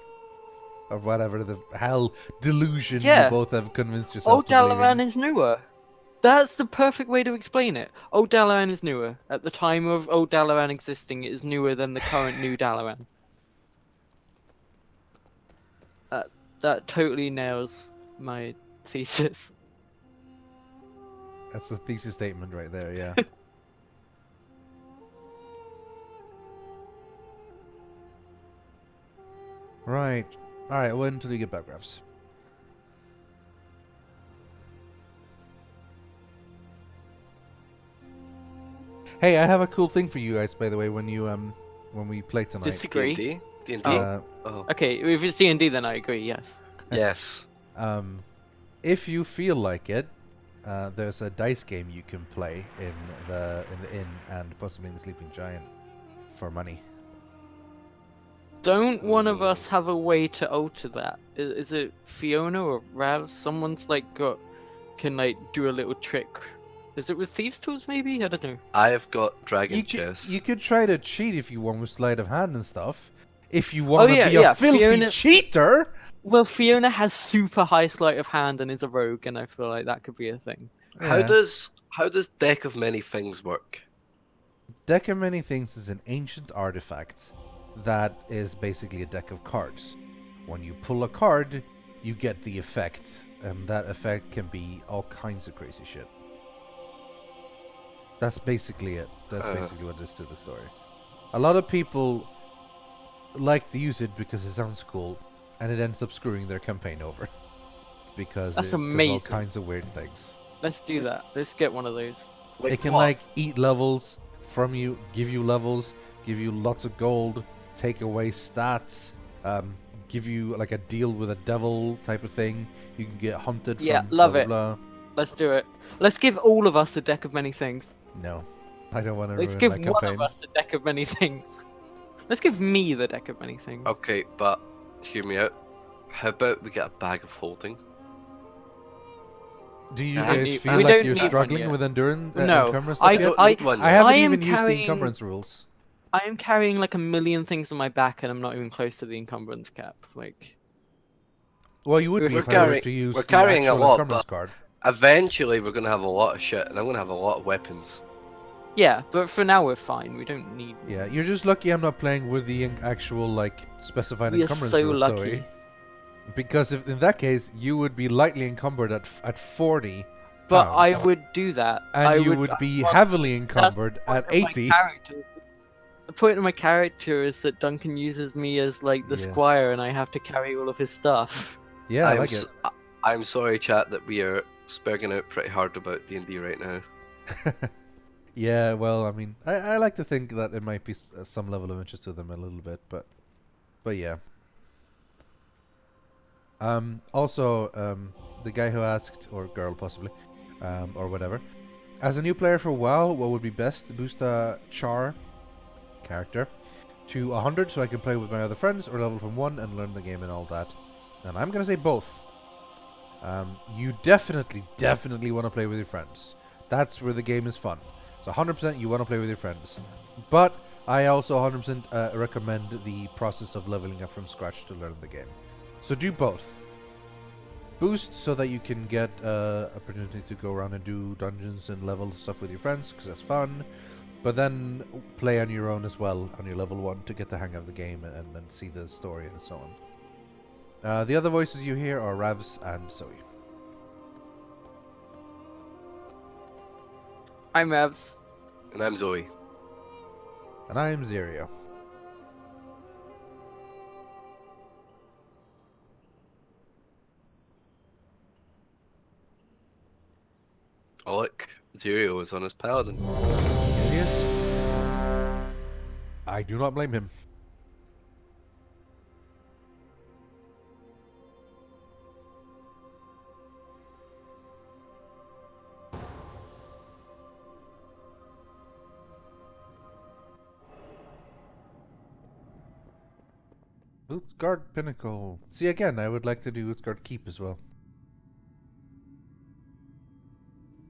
A: Or whatever the hell delusion
D: Yeah.
A: you both have convinced yourself
D: Old
A: to believe
D: Dalaran
A: in.
D: is newer. That's the perfect way to explain it. Old Dalaran is newer. At the time of Old Dalaran existing, it is newer than the current new Dalaran. That totally nails my thesis.
A: That's a thesis statement right there, yeah. Right. Alright, when do we get backgraphs? Hey, I have a cool thing for you guys, by the way, when you when we play tonight.
D: Disagree.
I: D&D? D&D?
A: Uh,
I: Oh.
D: Okay, if it's D&D, then I agree. Yes.
I: Yes.
A: If you feel like it, there's a dice game you can play in the inn and possibly in the Sleeping Giant for money.
D: Don't one of us have a way to alter that? Is it Fiona or Rav? Someone's like can like do a little trick. Is it with thieves' tools maybe? I don't know.
I: I have got dragon
A: You
I: chest.
A: could try to cheat if you want with sleight of hand and stuff. If you want to
D: yeah,
A: be
D: yeah,
A: a filthy
D: Fiona-
A: cheater.
D: Well, Fiona has super high sleight of hand and is a rogue, and I feel like that could be a thing.
I: How
A: Yeah.
I: does Deck of Many Things work?
A: Deck of Many Things is an ancient artifact that is basically a deck of cards. When you pull a card, you get the effect, and that effect can be all kinds of crazy shit. That's basically it. That's basically what it is to the story. A lot of people like to use it because it sounds cool, and it ends up screwing their campaign over. Because
D: That's
A: it does all
D: amazing.
A: kinds of weird things.
D: Let's do that. Let's get one of those.
A: It can
I: what?
A: like eat levels from you, give you levels, give you lots of gold, take away stats, give you like a deal with a devil type of thing. You can get hunted
D: Yeah,
A: from
D: love
A: blah,
D: it.
A: blah,
D: Let's do it. Let's give all of us a deck of many things.
A: blah. No. I don't want to
D: Let's
A: ruin
D: give
A: my
D: one
A: campaign.
D: of us a deck of many things. Let's give me the deck of many things.
I: Okay, but hear me out. How about we get a bag of holding?
A: Do you
I: We
A: guys
D: need-
A: feel
D: we
A: like
D: don't
A: you're
D: need one
A: struggling
D: yet.
A: with endurance
D: No,
A: encumbrance
D: I
A: stuff yet?
I: don't need one
A: I
I: yet.
A: haven't
D: I am
A: even used the
D: carrying-
A: encumbrance rules.
D: I am carrying like 1,000,000 things on my back, and I'm not even close to the encumbrance cap. Like,
A: Well, you would
D: We're
A: be if I were
I: carrying-
A: to use
I: we're
A: the
I: carrying a
A: actual
I: lot,
A: encumbrance
I: but-
A: card.
I: Eventually, we're gonna have a lot of shit, and I'm gonna have a lot of weapons.
D: yeah, but for now we're fine. We don't need.
A: Yeah, you're just lucky I'm not playing with the actual, like, specified
D: We are
A: encumbrance
D: so
A: rules,
D: lucky.
A: Zoe. Because if in that case, you would be lightly encumbered at 40
D: But I
A: pounds,
D: would do that.
A: and
D: I
A: you would be heavily encumbered at 80.
D: The point of my character is that Duncan uses me as like the
A: Yeah.
D: squire, and I have to carry all of his stuff.
A: Yeah, I
I: I'm
A: like
I: s-
A: it.
I: I'm sorry, chat, that we are spurging out pretty hard about D&D right now.
A: Yeah, well, I mean, I like to think that it might be some level of interest to them a little bit, but yeah. Also, the guy who asked, or girl possibly, or whatever, as a new player for WoW, what would be best to boost a Char character to 100 so I can play with my other friends, or level from 1 and learn the game and all that? And I'm gonna say both. You definitely want to play with your friends. That's where the game is fun. So 100% you want to play with your friends. But I also 100% recommend the process of leveling up from scratch to learn the game. So do both. Boost so that you can get opportunity to go around and do dungeons and level stuff with your friends, because that's fun. But then play on your own as well on your level 1 to get the hang of the game and then see the story and so on. The other voices you hear are Ravs and Zoe.
D: I'm Evs.
I: And I'm Zoe.
A: And I'm Zerio.
I: Oh look, Zerio is on his paladin.
A: Yes. I do not blame him. Utgard Pinnacle. See, again, I would like to do Utgard Keep as well.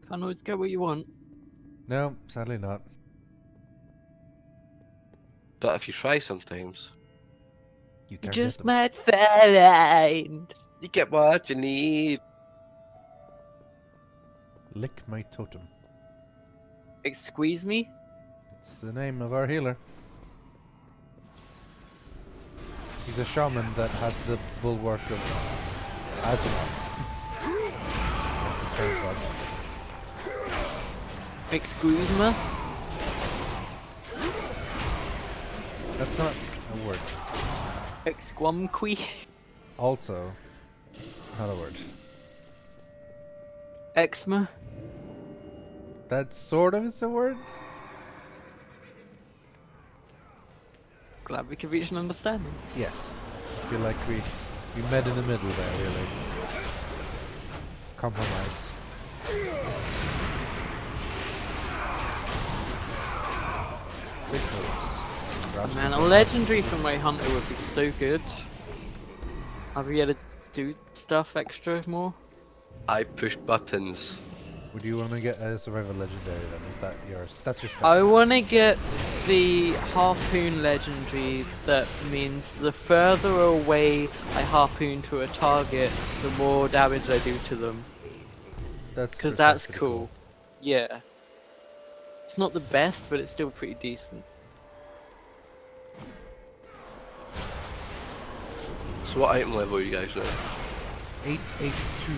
D: Can't always get what you want.
A: No, sadly not.
I: But if you try sometimes,
A: You can
D: Just
A: get them.
D: might find.
I: you get what you need.
A: Lick my totem.
D: Squeeze me?
A: It's the name of our healer. He's a shaman that has the bulwark of Azeroth. That's his turn card.
D: Excuse me?
A: That's not a word.
D: Exquamqui?
A: Also, not a word.
D: Exma?
A: That sort of is a word?
D: Glad we could reach an understanding.
A: Yes. I feel like we met in the middle there, really. Compromise. Big moves.
D: Man, a legendary for my hunter would be so good. I'll be able to do stuff extra more.
I: I push buttons.
A: Would you want to get a survival legendary then? Is that yours? That's your
D: I
A: special.
D: want to get the harpoon legendary that means the further away I harpoon to a target, the more damage I do to them.
A: That's
D: Because that's
A: pretty
D: cool. Yeah. It's not the best, but it's still pretty decent.
I: So what item level are you guys now?
A: 882.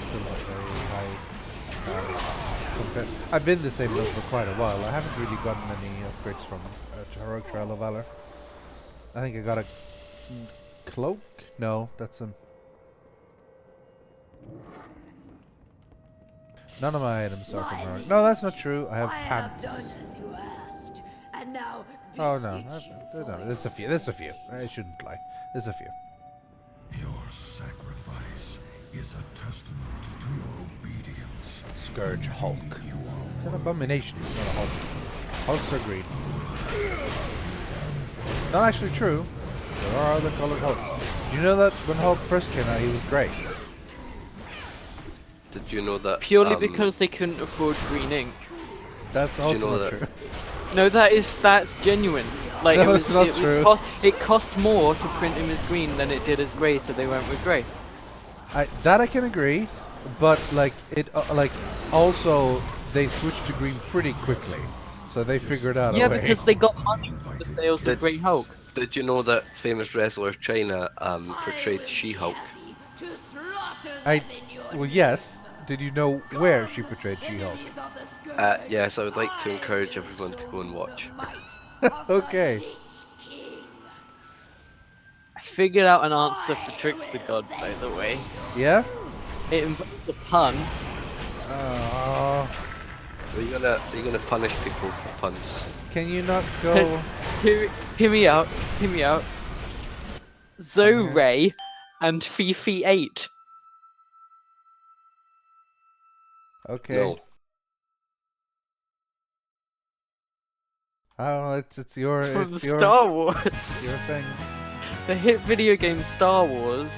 A: Still not very high. I've been the same level for quite a while. I haven't really gotten any upgrades from Heroic Trial of Valor. I think I got a cloak? No, that's a... None of my items are from Heroic. No, that's not true. I have pants.
E: you asked, and now
A: Oh no, no, there's a few. There's a few. I shouldn't lie. There's a few.
B: Your sacrifice is a testament to your obedience.
A: Scourge Hulk. It's an abomination, it's not a Hulk. Hulks are green. Not actually true. There are other colored Hulks. Do you know that when Hulk first came out, he was grey?
I: Did you know that?
D: Purely because they couldn't afford green ink.
A: That's
I: Did you
A: also
I: know
A: not
I: that-
A: true.
D: No, that's genuine. Like
A: No, it's not true.
D: It cost more to print him as green than it did as grey, so they went with grey.
A: That I can agree, but like it, also they switched to green pretty quickly, so they figured out
D: Yeah,
A: a way.
D: because they got money from the sales of Grey Hulk.
I: Did you know that famous wrestler China portrayed She-Hulk?
A: Well, yes. Did you know where she portrayed She-Hulk?
I: Yes, I would like to encourage everyone to go and watch.
A: Okay.
D: I figured out an answer for Trickster God, by the way.
A: Yeah.
D: It involves a pun.
A: Uh,
I: Are you gonna punish people for puns?
A: can you not go?
D: Hear me out. Hear me out. Zoe and Fifi 8.
A: Okay.
I: No.
A: Oh, it's your
D: From
A: it's your
D: Star Wars.
A: your thing.
D: The hit video game Star Wars.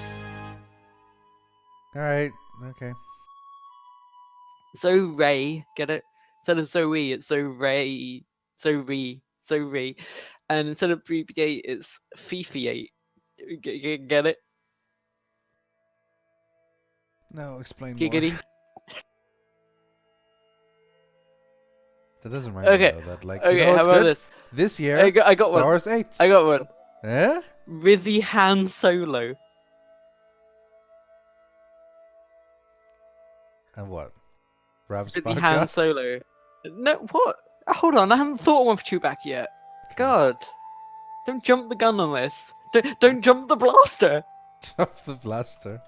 A: All right. Okay.
D: Zoe, get it? Instead of Zoe, it's Zoe, and instead of BB-8, it's Fifi 8. Get it?
A: No, explain more.
D: Giggity.
A: That doesn't rhyme.
D: Okay.
A: Though, that like.
D: Okay,
A: You know what's
D: how about
A: good?
D: this?
A: This year,
D: I got
A: Star
D: one.
A: Wars 8.
D: I got one.
A: Eh?
D: Rythian Solo.
A: And what? Rav's
D: Rythian Solo. No, what? Hold on, I haven't thought of one for Chewbacca yet. God. Don't jump the gun on this. Don't jump the blaster.
A: Off the blaster.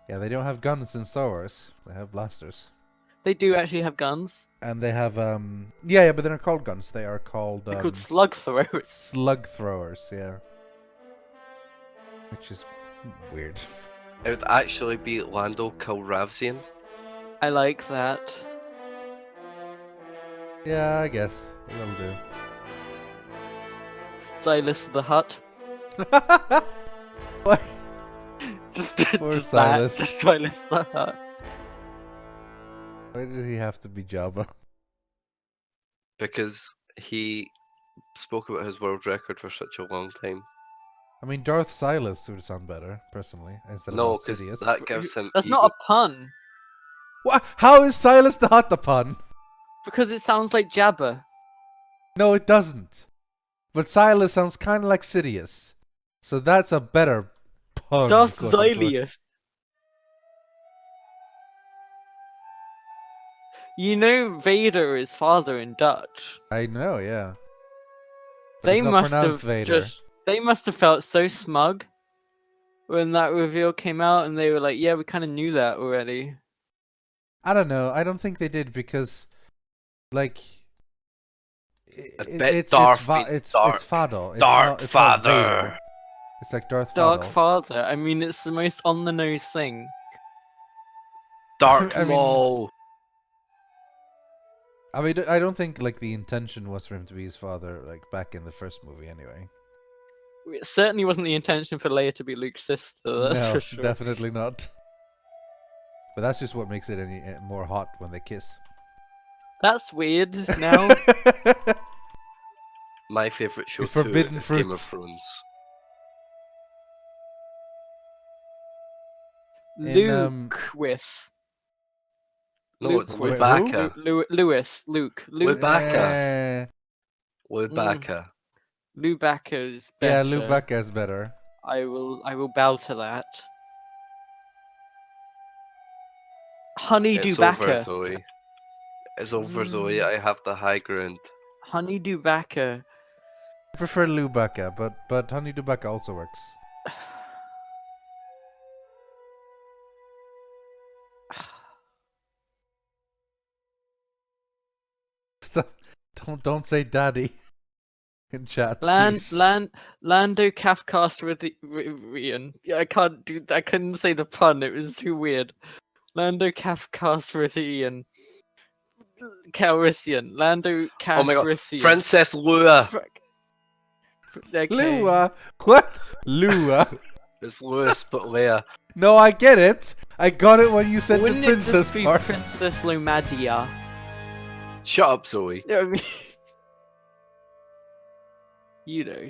A: Yeah, they don't have guns in Star Wars. They have blasters.
D: They do actually have guns.
A: And they have yeah, but they're not called guns. They are called
D: They're called slug throwers.
A: slug throwers, yeah. Which is weird.
I: It would actually be Lando Calrissian.
D: I like that.
A: Yeah, I guess. It'll do.
D: Silas the Hut.
A: What?
D: Just
A: Poor
D: just
A: Silas.
D: that. Just Silas the Hut.
A: Why did he have to be Jabba?
I: Because he spoke about his world record for such a long time.
A: I mean, Darth Silas would sound better, personally, instead
I: No,
A: of
I: because
A: Sidious.
I: that gives him
D: That's
I: ego.
D: not a pun.
A: What? How is Silas the Hutt a pun?
D: Because it sounds like Jabba.
A: No, it doesn't. But Silas sounds kind of like Sidious. So that's a better pun.
D: Darth
A: quote unquote.
D: Xilius. You know Vader is father in Dutch.
A: I know, yeah. But
D: They
A: it's not
D: must have
A: pronounced Vader.
D: they must have felt so smug when that reveal came out and they were like, yeah, we kind of knew that already.
A: I don't know. I don't think they did because, like,
I: bet Darth means
A: it's
I: dark.
A: Fado. It's
I: Dark
A: not, it's
I: Father.
A: Not Vader. It's like Darth
D: Dark
A: Fado.
D: Father. I mean, it's the most on the nose thing.
I: Dark
A: I mean-
I: Maul.
A: I mean, I don't think like the intention was for him to be his father, like back in the first movie, anyway.
D: It certainly wasn't the intention for Leia to be Luke's sister. That's
A: No,
D: for sure.
A: definitely not. But that's just what makes it any more hot when they kiss.
D: That's weird. Now,
I: My favorite show
A: The forbidden
I: too is
A: fruit.
I: Game of Thrones.
A: In,
D: Lewis.
I: No, it's
D: Luke-
I: Lubaka.
D: Luke.
I: Lubaka.
A: Eh,
I: Lubaka.
D: Lubaka's
A: yeah,
D: better.
A: Lubaka is better.
D: I will bow to that. Honeydew
I: It's over,
D: Baka.
I: Zoe. It's over, Zoe. I have the high ground.
D: Honeydew Baka.
A: I prefer Lubaka, but Honey Lubaka also works. Stop. Don't say daddy. in chat,
D: Lando Kafkas Rythian. Yeah, I couldn't say the pun. It was too weird. Lando Kafkas Rythian. Calrissian. Lando
I: Oh my god.
D: Calrissian.
I: Princess Lua.
D: Okay.
A: Lua? What? Lua?
I: It's Lewis, but Leia.
A: No, I get it. I got it when you said
D: Wouldn't
A: the
D: it
A: princess
D: just be
A: part.
D: Princess Lomadia?
I: Shut up, Zoe.
D: I mean, you know.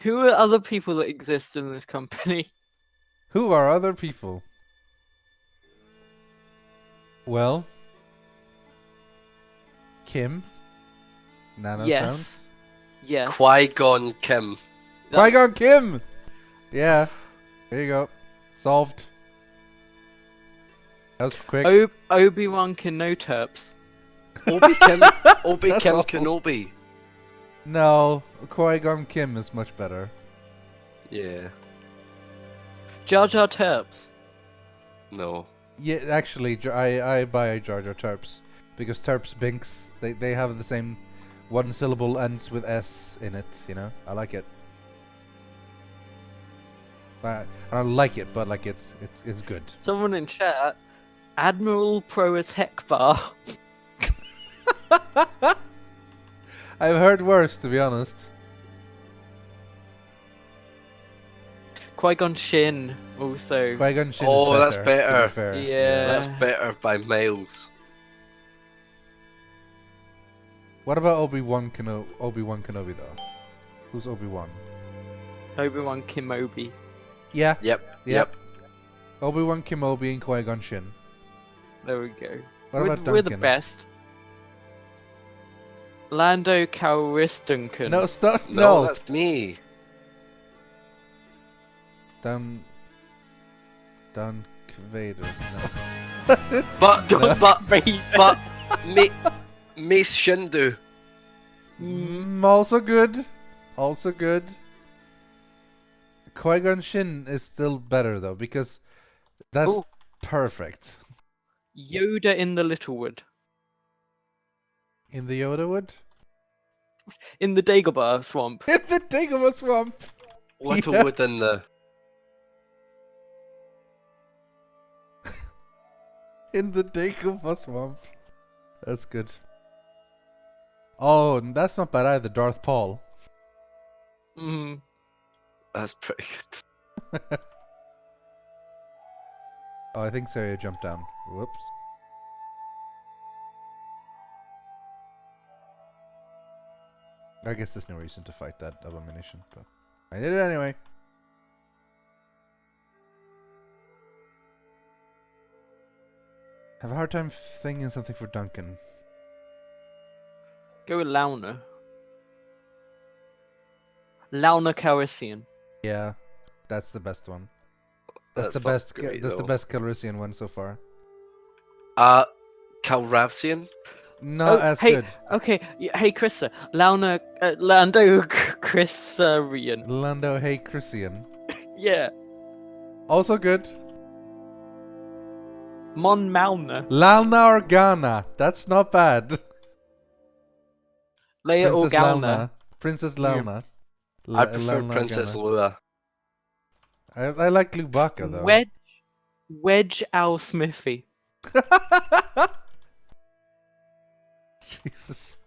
D: Who are other people that exist in this company?
A: Who are other people? Well, Kim, Nano
D: Yes.
A: Sounds,
D: Yes.
I: Qui-Gon Kim.
A: Qui-Gon Kim. Yeah, there you go. Solved. That was quick.
D: Obi-Wan Kenoterps.
I: Obi Kim. Obi
A: That's
I: Kim
A: awful.
I: Kenobi.
A: No, Qui-Gon Kim is much better.
I: Yeah.
D: Jar Jar Terps.
I: No.
A: Yeah, actually, I buy Jar Jar Terps because Terps Binks they have the same one syllable ends with S in it. You know, I like it. I don't like it, but like it's good.
D: Someone in chat. Admiral Proas Hekbar.
A: I've heard worse, to be honest.
D: Qui-Gon Shin also.
A: Qui-Gon Jinn
I: Oh,
A: is
I: that's
A: To
I: better.
A: be fair.
D: Yeah.
I: That's better by miles.
A: What about Obi-Wan Kenobi though? Who's Obi-Wan?
D: Obi-Wan Kenobi.
A: Yeah.
I: Yep.
A: Obi-Wan Kenobi and Qui-Gon Jinn.
D: There we go.
A: What about
D: We're the
A: Duncan?
D: best. Lando Calrissian.
A: No, stop.
I: No,
A: No.
I: that's me.
A: Dun Vader. No.
I: But Mace Shindu.
A: Also good. Also good. Qui-Gon Jinn is still better though because that's
I: Ooh.
A: perfect.
D: Yoda in the Littlewood.
A: In the Yoda
D: In the Dagobah swamp.
A: In the Dagobah swamp.
I: Littlewood in the.
A: In the Dagobah swamp. That's good. Oh, that's not bad either. Darth Paul.
D: Mm.
I: That's pretty good.
A: Oh, I think Saria jumped down. Whoops. I guess there's no reason to fight that abomination, but I did it anyway. Have a hard time thinking something for Duncan.
D: Go with Launa. Launa Calrissian.
A: Yeah, that's the best one. That's the
I: not
A: best.
I: great,
A: That's the
I: though.
A: best Calrissian one so far.
I: Calravsian?
A: Not as
D: hey,
A: good.
D: Okay, hey Krista. Launa, Lando Chrisarian.
A: Lando Hey Christian.
D: Yeah.
A: Also good.
D: Mon Malna.
A: Lalna Organa. That's not bad.
D: Leia
A: Princess
D: Organa.
A: Lalna. Princess Lalna.
I: I prefer
A: Lalna
I: Princess
A: Organa.
I: Lua.
A: I like Lubaka though.
D: Wedge Al Smithy.
A: Jesus.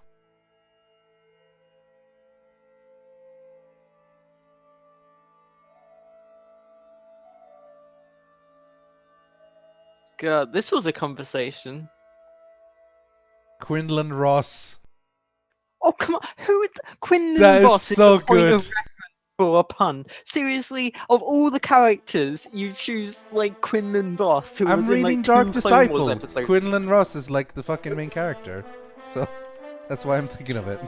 D: God, this was a conversation.
A: Quinlan Ross.
D: Oh come on, who? Quinlan
A: That is
D: Ross
A: so
D: the point
A: good.
D: of reference for a pun. Seriously, of all the characters, you choose like Quinlan Ross, who
A: I'm
D: was in
A: reading
D: like
A: Dark
D: two Clone Wars
A: Disciple.
D: episodes.
A: Quinlan Ross is like the fucking main character. So that's why I'm thinking of it.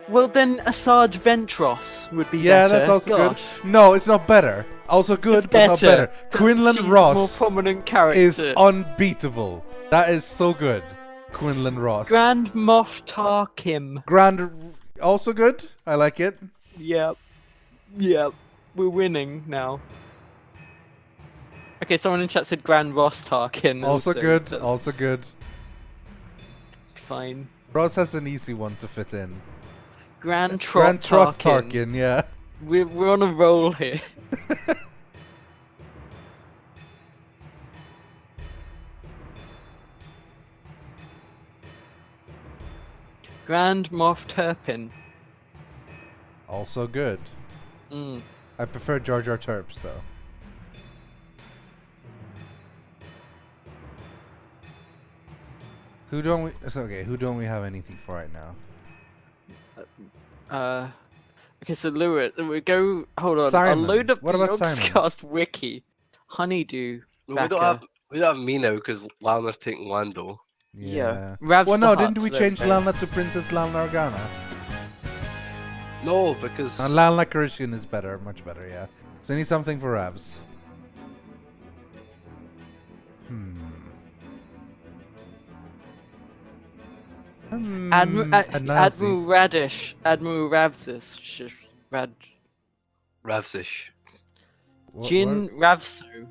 D: Well, then Asajj Ventress would be
A: Yeah,
D: better.
A: that's also
D: Gosh.
A: good. No, it's not better. Also good,
D: It's
A: but not better.
D: 'cause
A: Quinlan
D: she's a
A: Ross
D: more prominent character.
A: is unbeatable. That is so good. Quinlan Ross.
D: Grand Moff Tarkin.
A: Grand, also good. I like it.
D: Yep. Yep. We're winning now. Okay, someone in chat said Grand Ross Tarkin.
A: Also good.
D: That's
A: Also good.
D: fine.
A: Ross has an easy one to fit in.
D: Grand Trot
A: Trot
D: Tarkin.
A: Tarkin, yeah.
D: We're on a roll here. Grand Moff Turpin.
A: Also good.
D: Mm.
A: I prefer Jar Jar Terps though. Who don't we? It's okay. Who don't we have anything for right now?
D: Okay, so Lewis, we go. Hold on.
A: Simon.
D: I'll load up
A: What
D: the
A: about Simon?
D: Yogscast wiki. Honeydew.
I: We don't have me now because Lana's taking Lando.
D: Yeah. Rav's
A: well,
D: the
A: no,
D: Hutt,
A: didn't we
D: there
A: change
D: we go.
A: Lana to Princess Lana Organa?
I: No, because
A: Lana Carishian is better, much better, yeah. So I need something for Ravs.
D: Admiral Radish. Admiral Ravsis.
I: Ravsish.
D: Jin Ravso.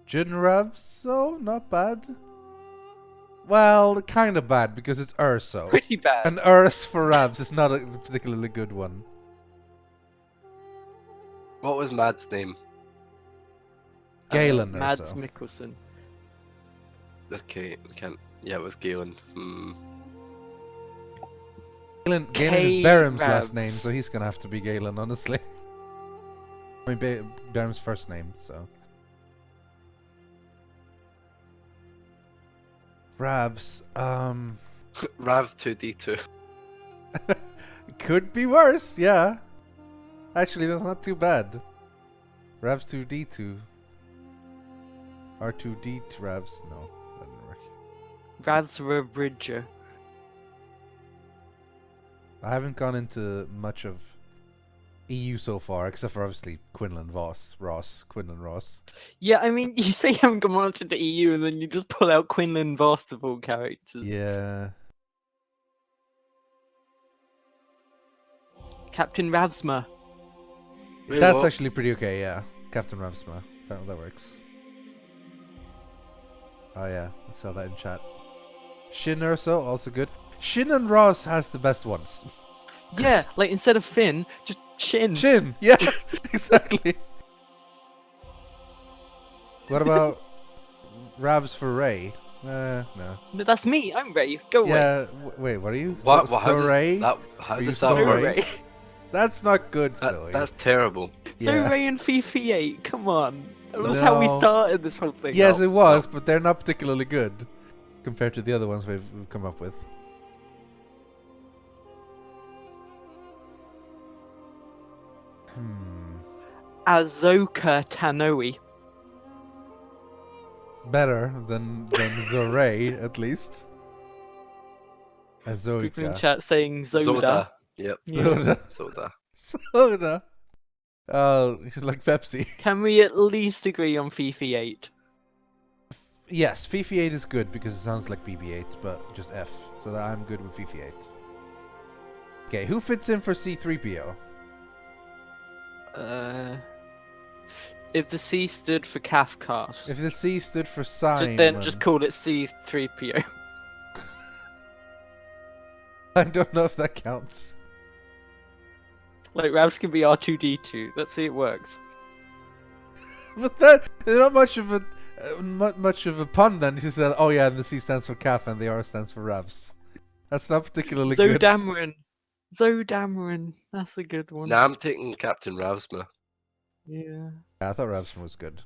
A: Jin Ravso? Not bad. Well, kind of bad because it's Urso.
D: Pretty bad.
A: And Urs for Ravs is not a particularly good one.
I: What was Mad's name?
A: Galen
D: Mads
A: Urso.
D: Mikkelsen.
I: Okay, we can't. Yeah, it was Galen.
A: Galen is Baron's last name, so he's gonna have to be Galen, honestly. I mean, Baron's first name, so. Ravs,
I: Rav's 2D2.
A: could be worse, yeah. Actually, that's not too bad. Ravs 2D2. R2D Ravs, no, that didn't work.
D: Ravsra Bridger.
A: I haven't gone into much of EU so far, except for obviously Quinlan Ross.
D: Yeah, I mean, you say you haven't gone on to the EU, and then you just pull out Quinlan Voss of all characters.
A: Yeah.
D: Captain Ravsma.
I: Wait,
A: That's
I: what?
A: actually pretty okay, yeah. Captain Ravsma. That works. Oh yeah, I saw that in chat. Shin Urso, also good. Shin and Ross has the best ones.
D: Yeah, like instead of Finn, just Shin.
A: Shin, yeah, exactly. What about Ravs for Ray? No.
D: No, that's me. I'm Ray. Go away.
A: Yeah, wait, what are you?
I: What?
A: So
I: how
A: Ray?
I: how
A: Are you
I: does that
A: so
I: work?
A: Ray? That's not good,
I: That,
A: Zoe.
I: that's terrible.
D: So
A: Yeah.
D: Ray and Fifi 8. Come on. That was
A: No.
D: how we started this whole thing.
A: Yes,
I: No,
A: it was, but they're not particularly good compared to the other ones we've come up with.
D: Azoka Tanoe.
A: Better than Zoray, at least.
D: People in
A: Azoika.
D: chat saying Zoda.
I: Zoda. Yep.
D: Yeah.
A: Zoda.
I: Zoda.
A: Soda. Oh, you should like Pepsi.
D: Can we at least agree on Fifi 8?
A: Yes, Fifi 8 is good because it sounds like BB-8, but just F. So that I'm good with Fifi 8. Okay, who fits in for C-3PO?
D: If the C stood for Cathcart,
A: If the C stood for Simon...
D: just call it C3PO.
A: I don't know if that counts.
D: Like Ravs can be R2D2. Let's see it works.
A: But that there's not much of a much of a pun then. She said, "Oh yeah, and the C stands for Calf and the R stands for Ravs." That's not particularly good.
D: Zodamarin. That's a good one.
I: Now I'm taking Captain Ravsma.
D: Yeah.
A: Yeah, I thought Ravs was good.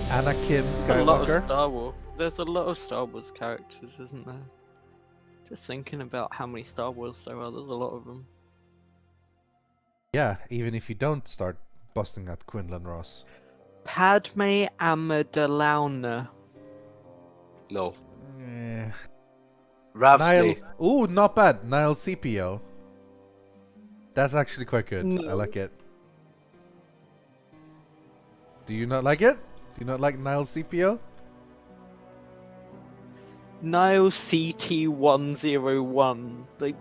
A: Anakin
D: There's a lot of
A: Skywalker.
D: Star Wars. There's a lot of Star Wars characters, isn't there? Just thinking about how many Star Wars there are. There's a lot of them.
A: Yeah, even if you don't start busting out Quinlan Ross.
D: Padme Amidalauna.
I: No.
A: Eh.
I: Ravsney.
A: Nile. Ooh, not bad. Nile CPO. That's actually quite good. I
D: No.
A: like it. Do you not like it? Do you not like Nile CPO?
D: Nile CT101. Like,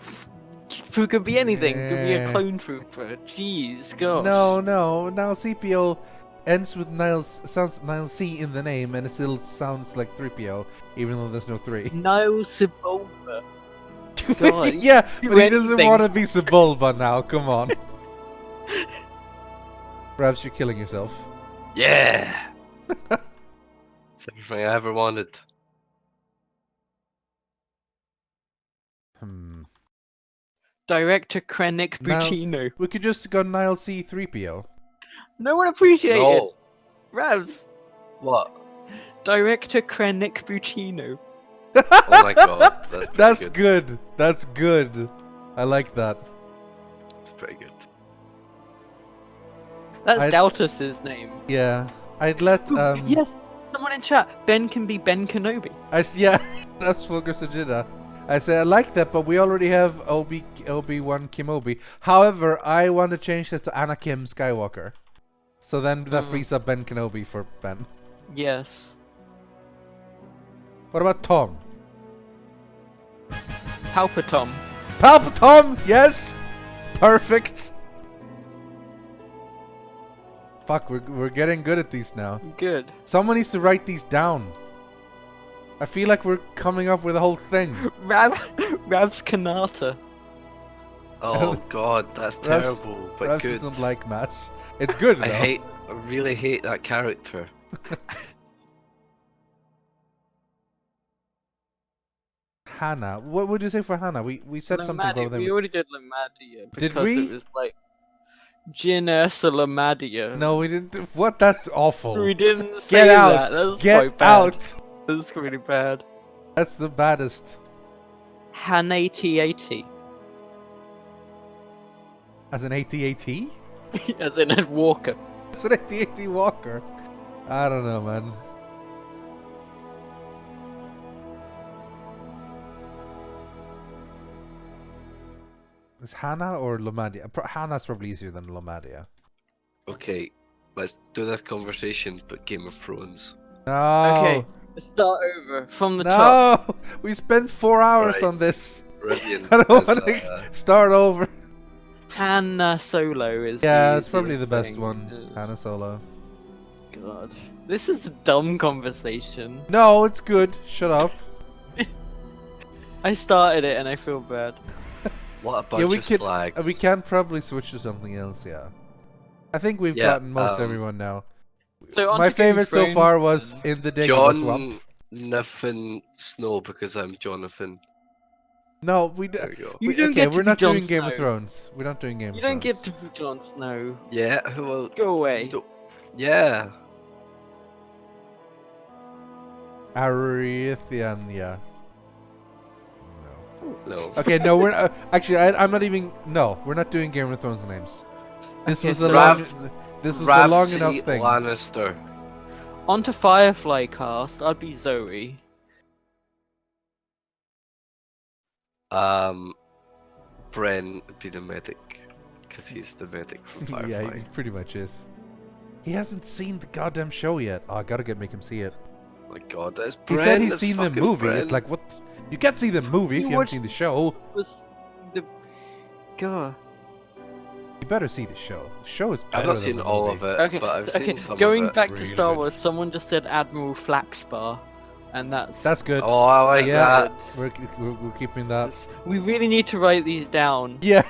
D: Fu could be anything. Could be a
A: Yeah.
D: clone trooper. Jeez, gosh.
A: No, Nile CPO ends with sounds Nile C in the name, and it still sounds like 3PO, even though there's no 3.
D: Nile Sebulba. God,
A: Yeah,
D: do
A: but he doesn't
D: anything.
A: want to be Sebulba now. Come on. Perhaps you're killing yourself.
I: Yeah! It's everything I ever wanted.
D: Director Krennic
A: Now-
D: Buccino.
A: We could just go Nile C 3PO.
D: No one appreciated.
I: No!
D: Ravs.
I: What?
D: Director Krennic Buccino.
I: Oh my god. That's pretty
A: Good. That's good. I like that.
I: It's pretty good.
D: That's
A: I-
D: Daltus's name.
A: Yeah. I'd let
D: Ooh, yes, someone in chat. Ben can be Ben Kenobi.
A: Yeah, that's Fulgur Sajida. I said I like that, but we already have Obi-Wan Kenobi. However, I want to change that to Anakin Skywalker. So then that frees up Ben Kenobi for Ben.
D: Yes.
A: What about Tom?
D: Palpatom.
A: Palpatom! Yes! Perfect! Fuck, we're getting good at these now.
D: Good.
A: Someone needs to write these down. I feel like we're coming up with a whole thing.
D: Rav's Kanata.
I: Oh god, that's terrible, but
A: Perhaps
I: good.
A: doesn't like mass. It's good though.
I: I really hate that character.
A: Hannah. What would you say for Hannah? We said something about them.
D: We already did Lamadia.
A: Did
D: Because
A: we?
D: it was like Jin Ursa Lamadia.
A: No, we didn't. What? That's awful.
D: We didn't say
A: Get out!
D: that. That's
A: Get
D: quite bad.
A: out!
D: That's really bad.
A: That's the baddest.
D: Han-8080.
A: As an AT-AT?
D: As in Ed Walker.
A: As an AT-AT Walker? I don't know, man. Is Hannah or Lomadia? Hannah's probably easier than Lomadia.
I: Okay, let's do this conversation, but Game of Thrones.
A: No!
D: Okay, let's start over from the top.
A: No! We spent 4 hours
I: Right.
A: on this.
I: Rythian
A: I don't
I: is,
A: want to start over.
D: Hanna Solo is
A: Yeah, it's probably the
D: easiest
A: best
D: thing.
A: one. Hannah Solo.
D: God. This is a dumb conversation.
A: No, it's good. Shut up.
D: I started it and I feel bad.
I: What a bunch of slags.
A: We can probably switch to something else, yeah. I think we've
I: Yeah,
A: gotten most everyone now.
D: So on
A: My
D: to Game of
A: favorite so
D: Thrones,
A: far was
D: then.
A: in the Dagobah
I: John
A: Swamp.
I: Nathan Snow because I'm Jonathan.
A: No, we
I: There we go.
D: You don't
A: okay,
D: get to
A: we're
D: be
A: not
D: Jon
A: doing Game of
D: Snow.
A: Thrones. We're not doing Game
D: You
A: of
D: don't
A: Thrones.
D: get to be Jon Snow.
I: Yeah, well,
D: Go away.
I: yeah.
A: Rythian, yeah. No.
I: No.
A: Okay, no, we're actually. I'm not even. No, we're not doing Game of Thrones names. This
D: Okay,
A: was
D: so
A: a long. This was a long
I: Ramsay
A: enough thing.
I: Lannister.
D: On to Firefly cast, I'd be Zoe.
I: Bren would be the medic because he's the medic from Firefly.
A: Yeah, he pretty much is. He hasn't seen the goddamn show yet. Oh, I gotta make him see it.
I: My God, that's Bren.
A: He said he's
I: that's
A: seen the
I: fucking
A: movie.
I: Bren.
A: It's like what? You can't see the movie if
D: You
A: you haven't
D: watched-
A: seen the show.
D: Was the God.
A: You better see the show. The show is better
I: I've not
A: than
I: seen
A: the
I: all
A: movie.
I: of it,
D: Okay,
I: but I've
D: okay.
I: seen some
D: Going
I: of it.
D: back to
A: Really
D: Star
A: good.
D: Wars, someone just said Admiral Flaxbar, and
A: That's good.
I: Oh, I like
A: Yeah.
I: that.
A: We're keeping that.
D: we really need to write these down.
A: Yeah.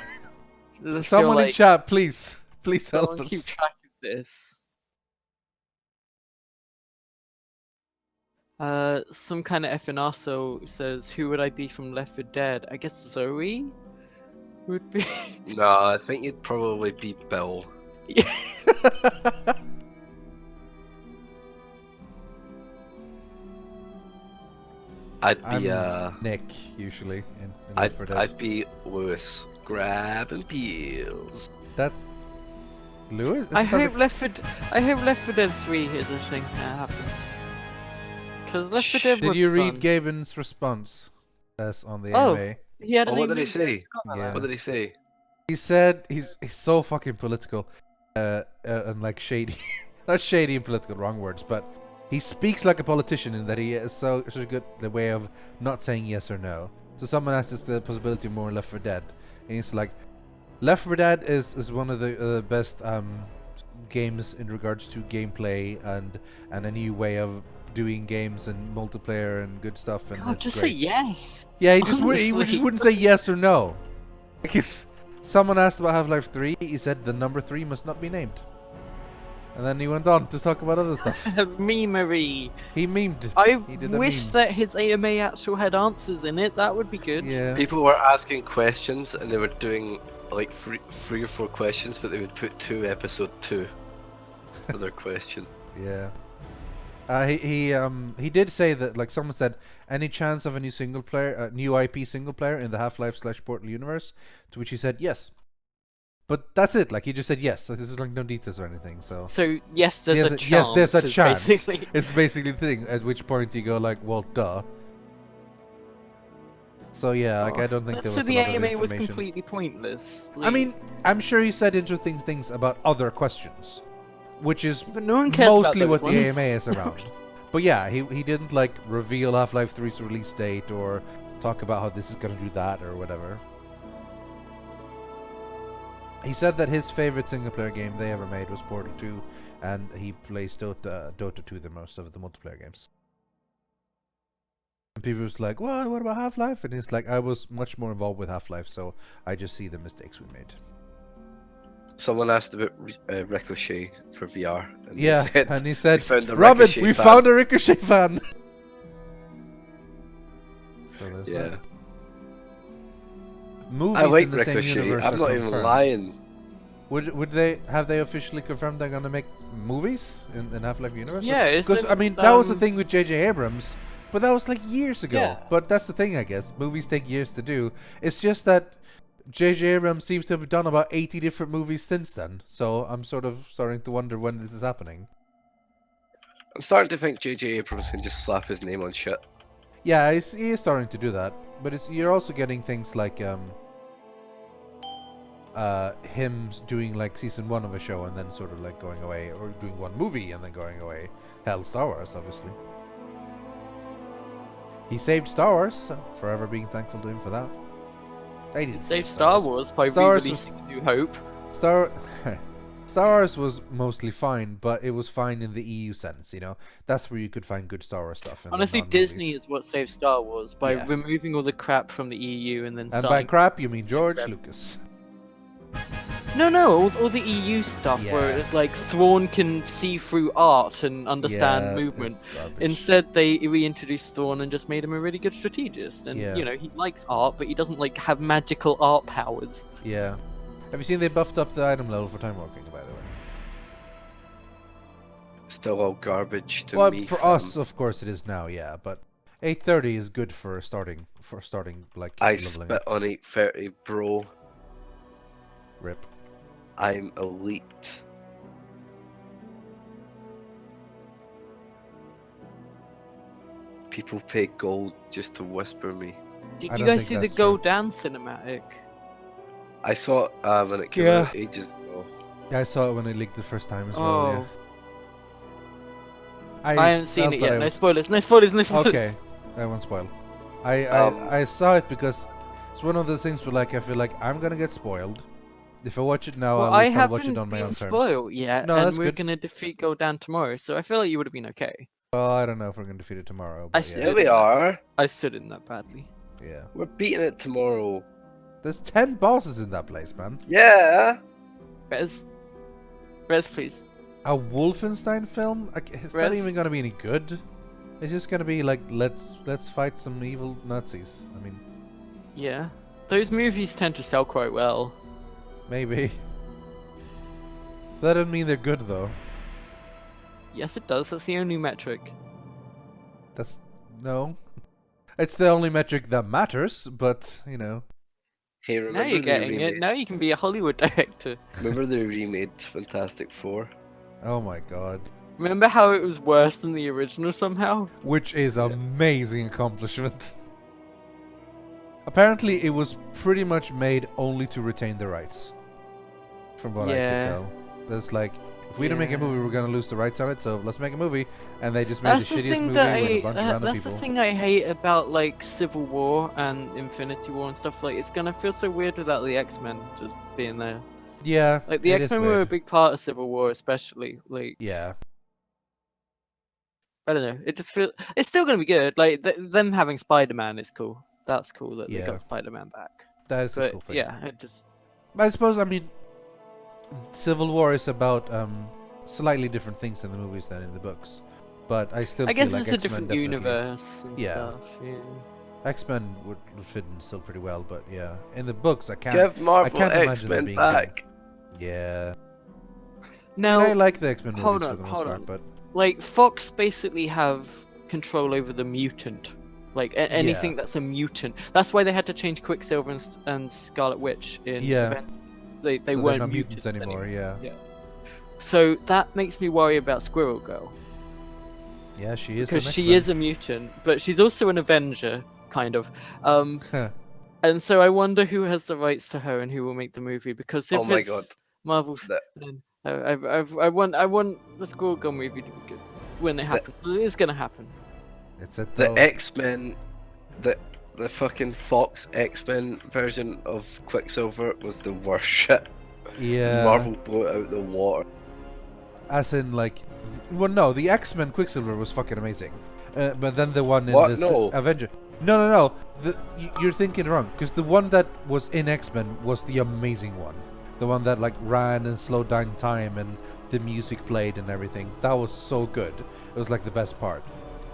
D: Let's
A: Someone
D: feel
A: in
D: like
A: chat, please help
D: someone keep
A: us.
D: track of this. Some kind of effing arsehole says, "Who would I be from Left 4 Dead?" I guess Zoe would be.
I: No, I think you'd probably be Bill. I'd be
A: Nick usually in Left 4 Dead.
I: I'd be Lewis. Grabbing peels.
A: That's Lewis.
D: I
A: Isn't that
D: hope Left 4 Dead 3 is a thing that happens. Because Left 4 Dead
A: Did
D: was
A: you
D: fun.
A: read Gaben's response? That's on the
D: Oh.
A: anime.
D: He had
I: Oh,
D: an
I: what did he
D: email.
I: say?
A: Yeah.
I: What did he say?
A: He said he's so fucking political, and like shady. Not shady and political, wrong words, but he speaks like a politician in that he is such a good the way of not saying yes or no. So someone asked us the possibility of more Left 4 Dead, And he's like, Left 4 Dead is one of the best games in regards to gameplay and a new way of doing games and multiplayer and good stuff. And
D: God,
A: it's
D: just
A: great.
D: say yes.
A: Yeah, he just
D: Honestly.
A: wouldn't say yes or no. Because someone asked about Half-Life 3, he said the number 3 must not be named. And then he went on to talk about other stuff.
D: Memery.
A: He memed.
D: I
A: He did a
D: wish
A: meme.
D: that his AMA actual had answers in it. That would be good.
A: Yeah.
I: People were asking questions and they were doing like three or four questions, but they would put 2 episode 2 for their question.
A: Yeah. He did say that, like, someone said, any chance of a new IP single player in the Half-Life/Portal universe? To which he said yes. But that's it. Like, he just said yes. Like, this is like no details or anything. So
D: yes, there's a chance.
A: Yes, there's a
D: is
A: chance.
D: Basically.
A: It's basically the thing. At which point you go like, well, duh. So yeah, like I don't think there was
D: So
A: a
D: the
A: lot of
D: AMA was
A: information.
D: completely pointless.
A: I mean, I'm sure he said interesting things about other questions, which is
D: but no one cares about
A: mostly
D: those
A: what
D: ones.
A: the AMA is around. But yeah, he didn't like reveal Half-Life 3's release date or talk about how this is gonna do that or whatever. He said that his favorite single-player game they ever made was Portal 2, and he plays Dota 2 the most of the multiplayer games. And people was like, "What? What about Half-Life?" And he's like, "I was much more involved with Half-Life, so I just see the mistakes we made."
I: Someone asked about Ricochet for VR. And
A: Yeah,
I: he said,
A: and he said,
I: found a
A: "Robin,
I: Ricochet
A: we
I: fan."
A: found a Ricochet fan." So there's
I: Yeah.
A: that. Movies
I: I like
A: in the same
I: Ricochet.
A: universe
I: I'm
A: are
I: not even
A: confirmed.
I: lying.
A: Would they have they officially confirmed they're gonna make movies in Half-Life universe?
D: Yeah, it's
A: because
D: in,
A: I mean that was the
D: um,
A: thing with J.J. Abrams, but that was like years ago.
D: Yeah.
A: But that's the thing, I guess. Movies take years to do. It's just that J.J. Abrams seems to have done about 80 different movies since then. So I'm sort of starting to wonder when this is happening.
I: I'm starting to think J.J. Abrams can just slap his name on shit.
A: Yeah, he is starting to do that. But you're also getting things like him doing like season 1 of a show and then sort of like going away, or doing one movie and then going away. Hell, Star Wars, obviously. He saved Star Wars, so forever being thankful to him for that. They didn't
D: Save Star Wars by
A: Star Wars
D: re-releasing A New Hope.
A: Star Wars was mostly fine, but it was fine in the EU sense, you know. That's where you could find good Star Wars stuff. In the
D: Honestly,
A: non-movies.
D: Disney is what saved Star Wars by
A: Yeah.
D: removing all the crap from the EU and then
A: And by
D: starting.
A: crap, you mean George
D: Crap.
A: Lucas.
D: No, all the EU stuff where
A: Yeah.
D: it's like Thrawn can see through art and understand
A: Yeah,
D: movement.
A: it's garbage.
D: Instead, they reintroduced Thrawn and just made him a really good strategist. And
A: Yeah.
D: you know, he likes art, but he doesn't like have magical art powers.
A: Yeah. Have you seen they buffed up the item level for time walking, by the way?
I: Still all garbage to
A: Well,
I: me.
A: for
I: fam.
A: us, of course, it is now. Yeah, but 830 is good for starting like
I: I
A: leveling
I: spit
A: up.
I: on 830, bro.
A: Rip.
I: I'm elite. People pay gold just to whisper me.
D: Did
A: I
D: you
A: don't
D: guys
A: think
D: see the
A: that's
D: Go
A: true.
D: Down cinematic?
I: I saw it when it came
A: Yeah.
I: out ages ago.
A: Yeah, I saw it when it leaked the first time as well.
D: Oh,
A: Yeah.
D: I haven't seen
A: felt
D: it
A: that
D: yet.
A: I
D: No
A: was-
D: spoilers, no spoilers, no spoilers.
A: Okay, I won't spoil. I
I: Um,
A: saw it because it's one of those things where like I feel like I'm gonna get spoiled. If I watch it now,
D: Well,
A: at
D: I
A: least I'll watch it
D: haven't
A: on my own
D: been
A: terms.
D: spoiled yet,
A: No,
D: and
A: that's
D: we're
A: good.
D: gonna defeat Go Down tomorrow, so I feel like you would have been okay.
A: Well, I don't know if we're gonna defeat it tomorrow.
D: I
A: But
D: still-
A: yeah.
I: Here we are.
D: I stood in that badly.
A: Yeah.
I: We're beating it tomorrow.
A: There's 10 bosses in that place, man.
I: Yeah.
D: Rez, please.
A: A Wolfenstein film? Is that
D: Res?
A: even gonna be any good? It's just gonna be like, let's fight some evil Nazis. I mean,
D: Yeah, those movies tend to sell quite well.
A: maybe. That doesn't mean they're good, though.
D: Yes, it does. That's the only metric.
A: That's... no. It's the only metric that matters, but, you know.
I: Hey,
D: Now
I: remember
D: you're
I: they
D: getting it.
I: remade,
D: Now you can be a Hollywood director.
I: remember they remade Fantastic Four?
A: Oh my god.
D: Remember how it was worse than the original somehow?
A: Which is amazing accomplishment. Apparently, it was pretty much made only to retain the rights. From what I
D: Yeah.
A: could tell. There's like, If we don't make a movie, we're gonna lose the rights on it. So let's make a movie, and they just made
D: That's
A: the
D: the
A: shittiest
D: thing
A: movie
D: that
A: with a bunch of random
D: that's
A: people.
D: the thing I hate about like Civil War and Infinity War and stuff. Like, it's gonna feel so weird without the X-Men just being there.
A: Yeah,
D: Like the
A: it is
D: X-Men were a
A: weird.
D: big part of Civil War, especially. Like,
A: Yeah,
D: I don't know. It just feels it's still gonna be good. Like them having Spider-Man is cool. That's cool that they
A: Yeah.
D: got Spider-Man back.
A: that is a
D: But
A: cool thing.
D: yeah, it just
A: I suppose, I mean, Civil War is about slightly different things in the movies than in the books, but I still
D: I
A: feel
D: guess
A: like
D: it's a
A: X-Men
D: different
A: definitely.
D: universe and
A: Yeah.
D: stuff. Yeah.
A: X-Men would fit in still pretty well, but yeah, in the books I can't.
I: Give Marvel
A: can't imagine them
I: X-Men
A: being
I: back.
A: Yeah,
D: Now,
A: I like the X-Men
D: hold
A: movies
D: on,
A: for the most
D: hold
A: part,
D: on.
A: but
D: like Fox basically have control over the mutant. Like anything that's a mutant. That's why they had to change Quicksilver and Scarlet Witch in
A: Yeah.
D: Avengers. They
A: so they're
D: weren't
A: not
D: mutants
A: anymore. Yeah,
D: So that makes me worry about Squirrel Girl
A: yeah, she is.
D: because she is a mutant, but she's also an Avenger, kind of. And so I wonder who has the rights to her and who will make the movie. Because if
I: Oh my
D: it's
I: god.
D: Marvel,
I: That-
D: then I want the Squirrel Girl movie to be good when it happens. It's gonna happen.
A: It's a
I: The X-Men, the fucking Fox X-Men version of Quicksilver was the worst shit.
A: Yeah.
I: Marvel blew it out the water.
A: As in, like, well, no, the X-Men Quicksilver was fucking amazing, but then the one in
I: What?
A: this
I: No.
A: Avenger. No. You're thinking wrong, because the one that was in X-Men was the amazing one, the one that like ran and slowed down time and the music played and everything. That was so good. It was like the best part.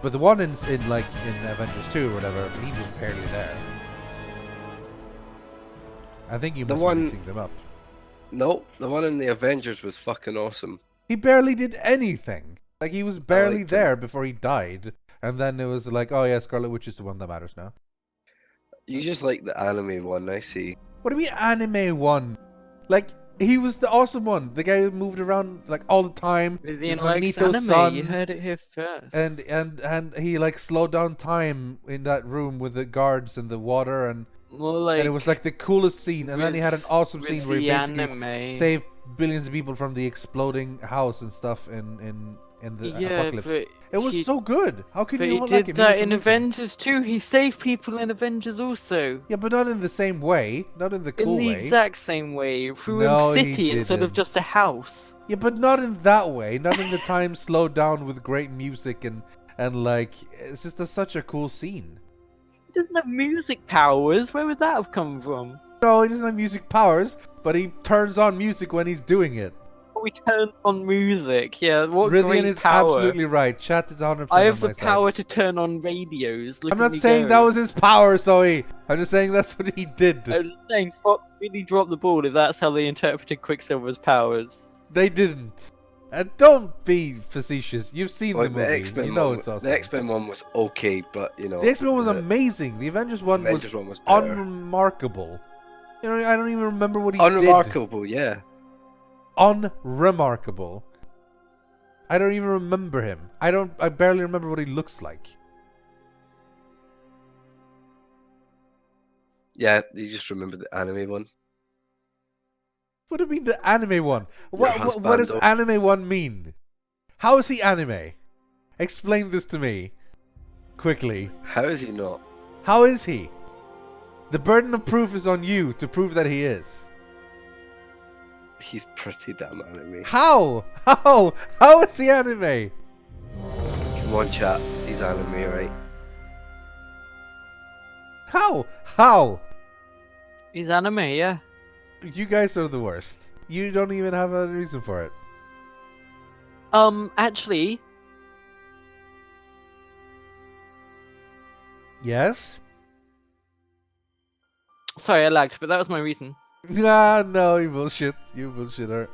A: But the one in Avengers 2 or whatever, he was barely there. I think you
I: The
A: must
I: one-
A: be mixing them up.
I: No, the one in the Avengers was fucking awesome.
A: He barely did anything. Like, he was barely
I: liked him.
A: there before he died. And then it was like, oh yeah, Scarlet Witch is the one that matters now.
I: You just like the anime one, I see.
A: What do you mean anime one? Like, he was the awesome one. The guy who moved around like all the time.
D: Rythian
A: with
D: likes
A: Magneto's
D: anime.
A: son,
D: You heard it here first.
A: and he like slowed down time in that room with the guards and the water and
D: more like
A: it was like the coolest scene. And then he had an awesome scene where he basically
D: anime.
A: saved billions of people from the exploding house and stuff in the apocalypse.
D: But
A: It was
D: he,
A: so good. How could
D: but
A: you
D: he
A: not
D: did
A: like it? He
D: that
A: was
D: in
A: amazing.
D: Avengers too. He saved people in Avengers also.
A: Yeah, but not in the same way. Not in the cool
D: In the
A: way.
D: exact same way, through
A: No,
D: a
A: he
D: city instead of just a
A: didn't.
D: house.
A: Yeah, but not in that way. Not in the time slowed down with great music and like it's just such a cool scene.
D: He doesn't have music powers. Where would that have come from?
A: No, he doesn't have music powers, but he turns on music when he's doing it.
D: We turn on music. Yeah, what
A: Rythian
D: great
A: is
D: power!
A: absolutely right. Chat is 100%
D: I have
A: on
D: the
A: my side.
D: power to turn on radios. Look
A: I'm
D: at
A: not
D: me
A: saying
D: go.
A: that was his power, Zoe. I'm just saying that's what he did.
D: I'm just saying Fox really dropped the ball if that's how they interpreted Quicksilver's powers.
A: They didn't. And don't be facetious. You've seen
I: Like
A: the
I: the
A: movie.
I: X-Men
A: You know
I: one,
A: it's awesome.
I: the X-Men one was okay, but you know
A: The X-Men was
I: the
A: amazing. The Avengers one
I: Avengers one was better.
A: unremarkable. You know, I don't even remember what he
I: Unremarkable, yeah.
A: did. Unremarkable. I don't even remember him. I barely remember what he looks like.
I: Yeah, you just remember the anime one.
A: What do you mean the anime one?
I: Your
A: What does
I: husbando.
A: anime one mean? How is he anime? Explain this to me. Quickly.
I: How is he not?
A: How is he? The burden of proof is on you to prove that he is.
I: He's pretty damn anime.
A: How? How is he anime?
I: Come on, chat. He's anime, right?
A: How?
D: He's anime, yeah.
A: You guys are the worst. You don't even have a reason for it.
D: Actually,
A: Yes?
D: sorry, I lagged, but that was my reason.
A: Nah, no, you bullshit. You bullshitter.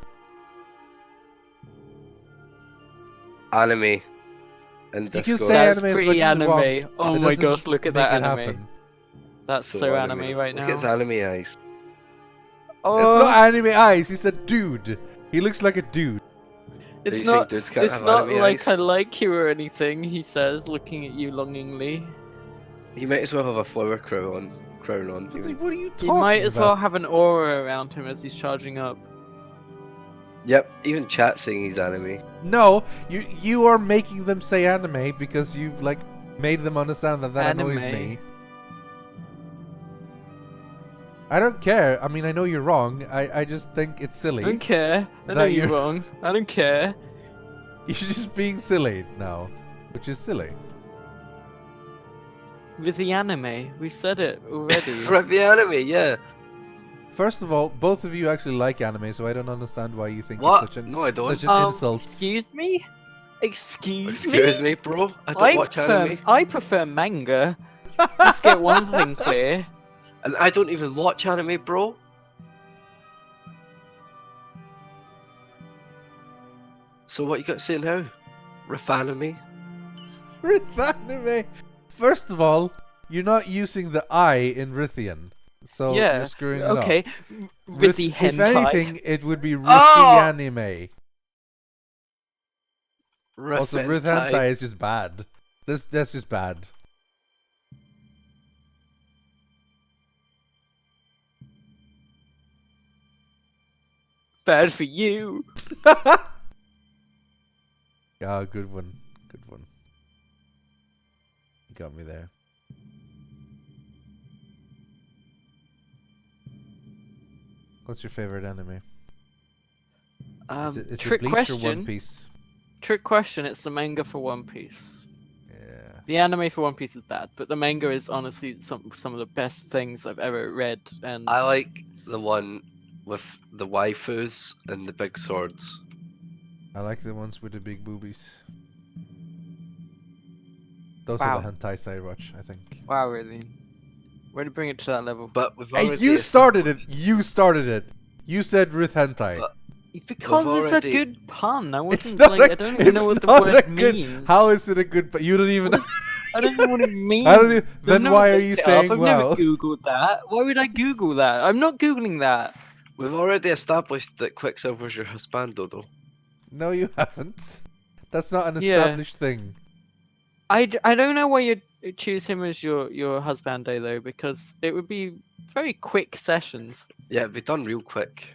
I: Anime. And
A: You can
I: Discord.
A: say
D: That's
A: anime as
D: pretty
A: much as you
D: anime.
A: want.
D: Oh
A: It
D: my
A: doesn't
D: gosh, look at
A: make
D: that
A: it
D: anime.
A: happen.
D: That's so anime right now.
I: Look at his anime eyes.
D: Oh,
A: It's not anime eyes. He's a dude. He looks like a dude.
I: Are you
D: it's
I: saying
D: not.
I: dudes can't
D: It's
I: have
D: not
I: anime
D: like
I: eyes?
D: I like you or anything. He says, looking at you longingly.
I: He might as well have a flower crown on.
A: What are you
D: He
A: talking
D: might as
A: about?
D: well have an aura around him as he's charging up.
I: Yep, even chat saying he's anime.
A: No, you are making them say anime because you've like made them understand that annoys
D: Anime.
A: me. I don't care. I mean, I know you're wrong. I just think it's silly.
D: I don't care. I know
A: that
D: you're
A: you're-
D: wrong. I don't care.
A: You're just being silly now, which is silly.
D: With the anime, we've said it already.
I: Right, the anime, yeah.
A: First of all, both of you actually like anime, so I don't understand why you think
I: What?
A: it's such an
I: No, I don't.
A: such an insult.
D: Excuse me? Excuse
I: Excuse me, bro. I don't watch anime.
D: I prefer manga. Let's get one thing clear.
I: And I don't even watch anime, bro. So what you got to say now? Riff anime?
A: Rythian. First of all, you're not using the I in Rythian, so
D: Yeah,
A: you're screwing it
D: okay.
A: up.
D: Rithy hentai.
A: If anything, it would be
I: Oh!
A: Rythianime.
I: Riff
A: Also, Rythantai is just bad. That's just bad.
D: Bad for you.
A: Yeah, good one. Good one. You got me there. What's your favorite anime? Is it
D: Trick
A: Bleach
D: question.
A: or One Piece?
D: Trick question. It's the manga for One Piece.
A: Yeah.
D: The anime for One Piece is bad, but the manga is honestly some of the best things I've ever read. And
I: I like the one with the waifus and the big swords.
A: I like the ones with the big boobies. Those
D: Wow.
A: are the hentai I watch, I think.
D: wow, really, way to bring it to that level.
I: But we've
A: Hey,
I: already
A: you started it! You started it! You said Ryth hentai.
I: But-
D: Because it's
I: already-
D: a good pun. I
A: It's
D: wasn't
A: not
D: like
A: a-
D: I don't even know
A: it's
D: what the
A: not
D: word
A: a good-
D: means.
A: How is it a good? You don't even.
D: I don't know what it means.
A: I don't. Even,
D: I've
A: then
D: never
A: why are
D: looked
A: you
D: it up.
A: saying
D: I've
A: wow?
D: never googled that. Why would I Google that? I'm not googling that.
I: We've already established that Quicksilver's your husbando, though.
A: No, you haven't. That's not an
D: Yeah.
A: established thing.
D: I don't know why you choose him as your husband though, because it would be very quick sessions.
I: Yeah, it'd be done real quick.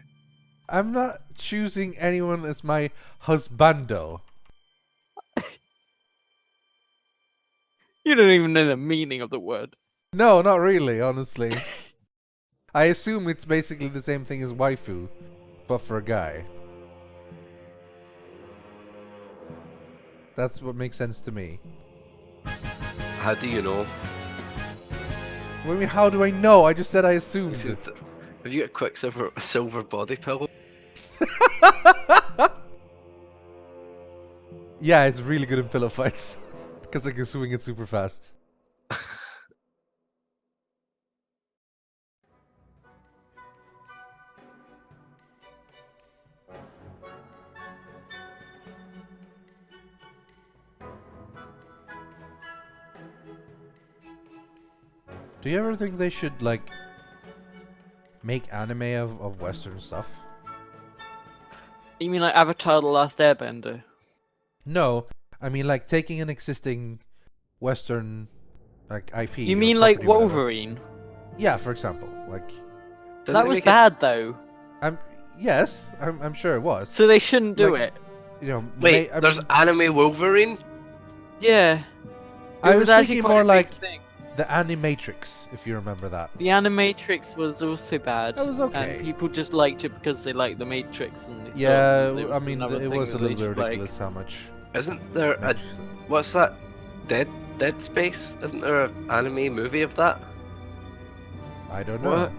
A: I'm not choosing anyone as my husbando.
D: You don't even know the meaning of the word.
A: No, not really, honestly. I assume it's basically the same thing as waifu, but for a guy. That's what makes sense to me.
I: How do you know?
A: What do you mean, how do I know? I just said I
I: You
A: assumed.
I: said that- Have you got Quicksilver a silver body pillow?
A: Yeah, it's really good in pillow fights. Because I can swing it super fast. Do you ever think they should, like, make anime of Western stuff?
D: You mean like Avatar: The Last Airbender?
A: No, I mean, like, taking an existing Western, like, IP.
D: You
A: or
D: mean like
A: property, whatever.
D: Wolverine?
A: Yeah, for example. Like,
I: Didn't
D: That
I: they
D: was
I: make it-
D: bad though.
A: I'm sure it was.
D: So they shouldn't do
A: Like,
D: it.
A: You know,
I: Wait,
A: I
I: there's
A: mean,
I: anime Wolverine?
D: Yeah.
A: I
D: It
A: was
D: actually
A: thinking
D: quite
A: more
D: a big
A: like
D: thing.
A: the Animatrix, if you remember that.
D: The Animatrix was also bad.
A: That was okay.
D: And people just liked it because they liked the Matrix and they thought
A: Yeah,
D: it
A: I
D: was
A: mean,
D: another
A: it
D: thing
A: was a
D: that
A: little
D: they
A: bit
D: should
A: ridiculous how much.
I: Isn't there a...
A: Matrix-
I: What's that? Dead Space? Isn't there an anime movie of that?
A: I don't know.
D: What?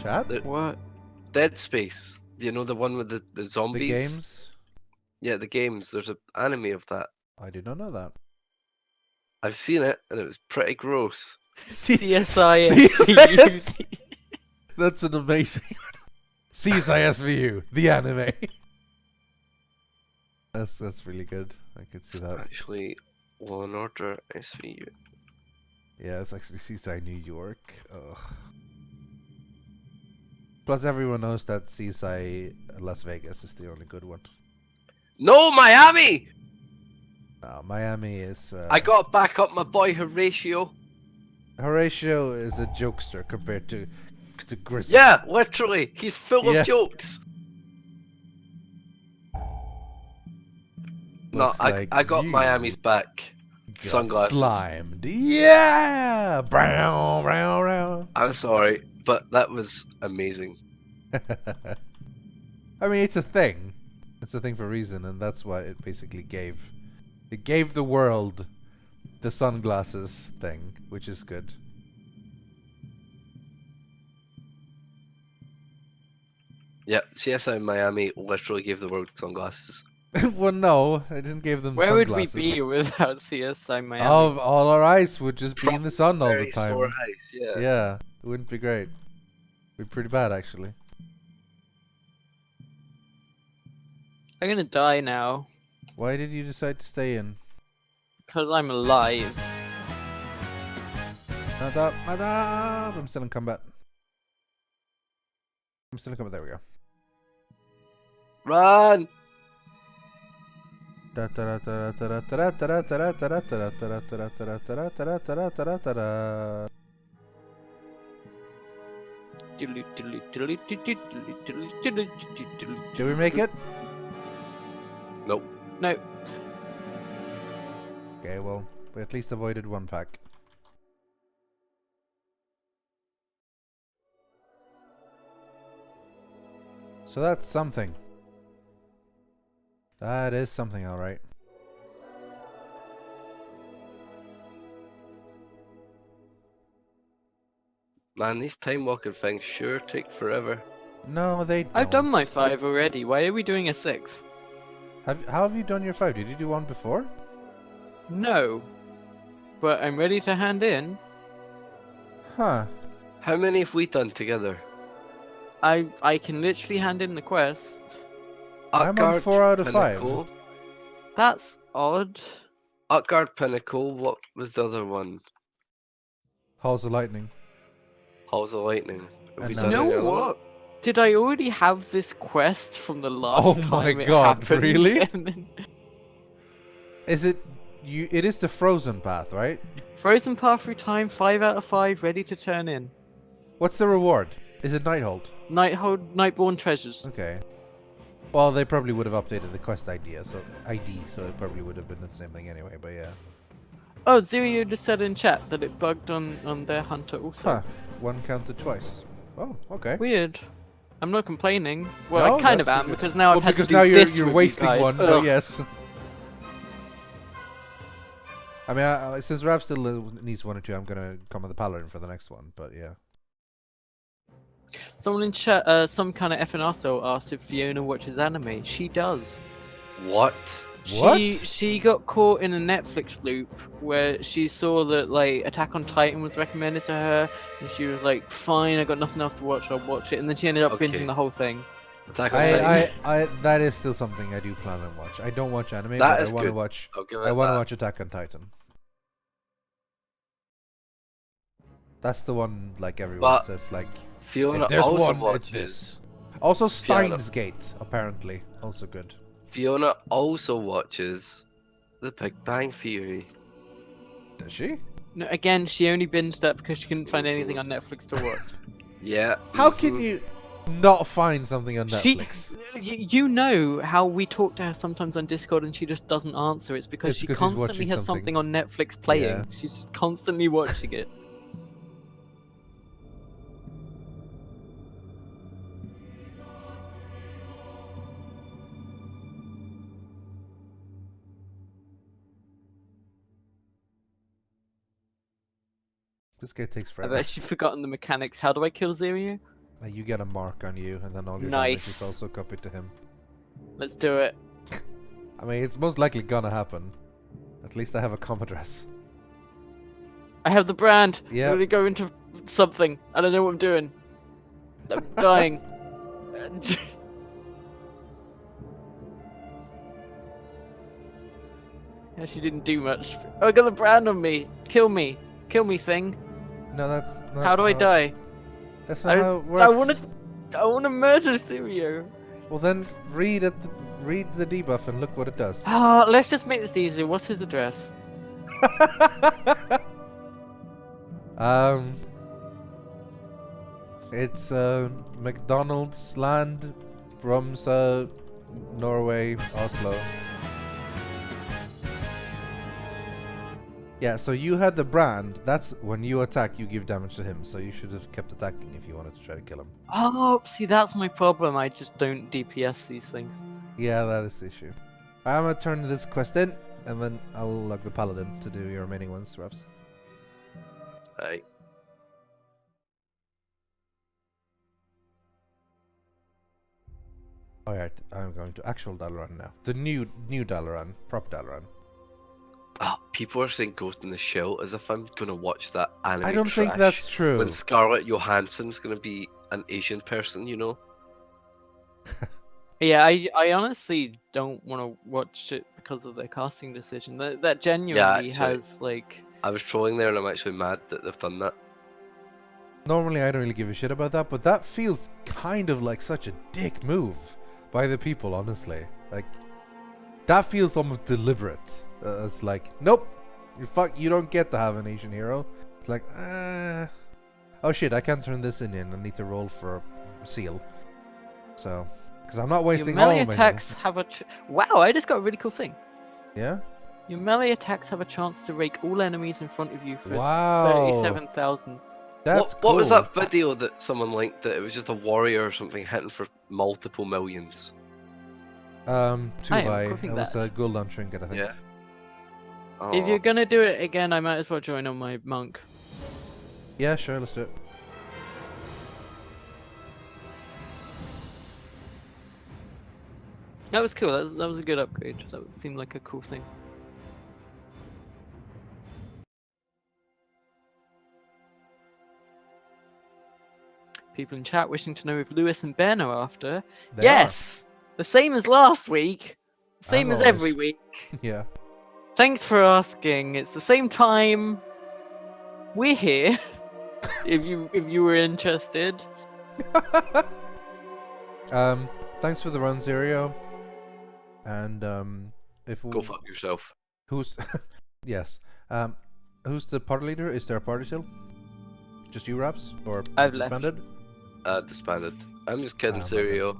A: Chat?
I: The-
D: Like, what?
I: Dead Space. Do you know the one with the
A: The
I: zombies?
A: games?
I: Yeah, the games. There's an anime of that.
A: I did not know that.
I: I've seen it, and it was pretty gross.
D: CSI
A: CSI. That's an amazing CSISVU, the anime. That's really good. I could see that.
I: Actually, Law and Order SVU.
A: Yeah, it's actually CSI New York. Ugh. Plus, everyone knows that CSI Las Vegas is the only good one.
I: No, Miami!
A: Miami is.
I: I gotta back up my boy Horatio.
A: Horatio is a jokester compared to Grissom.
I: Yeah, literally. He's full
A: Yeah.
I: of jokes. No,
A: Looks
I: I
A: like
I: got
A: you
I: Miami's back.
A: got
I: Sunglasses.
A: slimed. Yeah! Brown, brown, brown.
I: I'm sorry, but that was amazing.
A: I mean, it's a thing. It's a thing for a reason, and that's what it basically gave. It gave the world the sunglasses thing, which is good.
I: Yeah, CSI Miami literally gave the world sunglasses.
A: Well, no, I didn't give them
D: Where would we
A: sunglasses.
D: be without CSI Miami?
A: All our eyes would just be in the sun all the
I: Very
A: time.
I: sore eyes, yeah.
A: Yeah, it wouldn't be great. It'd be pretty bad, actually.
D: I'm gonna die now.
A: Why did you decide to stay in?
D: Because I'm alive.
A: Madam, madam! I'm still in combat. I'm still in combat. There we go.
I: Run!
A: Did we make it?
I: Nope.
D: No.
A: Okay, well, we at least avoided one pack. So that's something. That is something, alright.
I: Man, these time walking things sure take forever.
A: No, they don't.
D: I've done my 5 already. Why are we doing a 6?
A: How have you done your 5? Did you do one before?
D: No. But I'm ready to hand in.
A: Huh.
I: How many have we done together?
D: I can literally hand in the quest.
A: I'm on
I: Utgard,
A: 4 out of 5.
I: Pinnacle.
D: That's odd.
I: Utgard, Pinnacle, what was the other one?
A: Halls of Lightning.
I: Halls of Lightning. Have we
A: And
I: done
A: now
D: You
I: any
D: know
I: other one?
D: what? Did I already have this quest from the last
A: Oh
D: time
A: my
D: it
A: God,
D: happened?
A: really?
D: And then-
A: Is it... It is the frozen path, right?
D: Frozen path through time, 5 out of 5, ready to turn in.
A: What's the reward? Is it Nighthold?
D: Nightborn treasures.
A: Okay. Well, they probably would have updated the quest idea, so it probably would have been the same thing anyway, but yeah.
D: Oh, Zero just said in chat that it bugged on their hunter also.
A: Huh. One counted twice. Oh, okay.
D: Weird. I'm not complaining. Well,
A: No,
D: I kind of
A: that's
D: am
A: good.
D: because now I've had to
A: because
D: do
A: now
D: this
A: you're
D: with
A: wasting
D: you guys.
A: one, but
D: Ugh.
A: yes. I mean, since Rav still needs 1 or 2, I'm gonna come with the Paladin for the next one, but yeah.
D: Someone in chat, some kind of FN arsehole asked if Fiona watches anime. She does.
I: What?
A: What?
D: She got caught in a Netflix loop where she saw that like Attack on Titan was recommended to her, and she was like, "Fine, I got nothing else to watch. I'll watch it." And then she ended up
I: Okay.
D: binging the whole thing.
I: Attack on Titan.
A: That is still something I do plan on watch. I don't watch anime,
I: That
A: but I
I: is
A: want to
I: good.
A: watch.
I: I'll give
A: I
I: it
A: want to
I: that.
A: watch Attack on Titan. That's the one like everyone
I: But
A: says like.
I: Fiona
A: If there's
I: also
A: one,
I: watches.
A: it's this. Also,
I: Fiona.
A: Steins Gate apparently also good.
I: Fiona also watches The Big Bang Theory.
A: Does she?
D: No, again, she only binged that because she couldn't find anything on Netflix to watch.
I: Yeah.
A: How can
I: mhm.
A: you not find something on Netflix?
D: You know how we talk to her sometimes on Discord and she just doesn't answer. It's because
A: It's
D: she
A: because she's
D: constantly
A: watching
D: has
A: something.
D: something on Netflix playing.
A: Yeah.
D: She's just constantly watching it.
A: This guy takes
D: I've
A: forever.
D: actually forgotten the mechanics. How do I kill Zero?
A: You get a mark on you, and then all your
D: Nice.
A: damage is also copied to him.
D: Let's do it.
A: I mean, it's most likely gonna happen. At least I have a com address.
D: I have the brand.
A: Yeah.
D: I'm gonna go into something. I don't know what I'm doing. I'm dying. Actually didn't do much. Oh, I got the brand on me. Kill me. Kill me, thing.
A: No, that's not.
D: How do I
A: how-
D: die?
A: That's not how it works.
D: I wanna murder Sirio.
A: Well, then read the debuff and look what it does.
D: Ah, let's just make this easier. What's his address?
A: It's McDonald's Land, Romsa, Norway, Oslo. Yeah, so you had the brand. That's when you attack, you give damage to him. So you should have kept attacking if you wanted to try to kill him.
D: Oh, see, that's my problem. I just don't DPS these things.
A: Yeah, that is the issue. I'm gonna turn this quest in, and then I'll log the paladin to do your remaining ones, Refs.
I: Right.
A: Alright, I'm going to actual Dalaran now. The new Dalaran, proper Dalaran.
I: Oh, people are saying Ghost in the Shell as if I'm gonna watch that anime.
A: I don't think
I: trash
A: that's true.
I: When Scarlett Johansson's gonna be an Asian person, you know?
D: Yeah, I honestly don't want to watch it because of their casting decision. That genuinely
I: actually.
D: has like.
I: I was trolling there and I'm actually mad that they've done that.
A: Normally I don't really give a shit about that, but that feels kind of like such a dick move by the people, honestly. Like, that feels almost deliberate. It's like, nope, you don't get to have an Asian hero. It's like, oh shit, I can't turn this in. I need to roll for a seal. So, because I'm not wasting
D: Your
A: all
D: melee
A: of my
D: attacks have a. Wow, I just got a really cool thing.
A: Yeah?
D: Your melee attacks have a chance to rake all enemies in front of you for
A: Wow.
D: 37,000.
A: That's
I: What was
A: cool.
I: that video that someone linked that it was just a warrior or something hitting for multiple millions?
A: Too
D: I am
A: high.
D: copying
A: That was
D: that.
A: a Gul'dan trinket, I think.
I: Yeah.
D: If
I: Oh,
D: you're gonna do it again, I might as well join on my monk.
A: Yeah, sure, let's do it.
D: That was cool. That was a good upgrade. That seemed like a cool thing. People in chat wishing to know if Lewis and Ben are after.
A: They
D: Yes! The same as last week. Same as every
A: always.
D: week.
A: Yeah.
D: Thanks for asking. It's the same time. We're here. if you were interested.
A: Thanks for the run, Zerio. And if
I: go fuck yourself.
A: who's yes, who's the party leader? Is there a party still? Just you, Raps, or
D: I've left.
A: disbanded?
I: Disbanded. I'm just kidding,
A: my
I: Serio.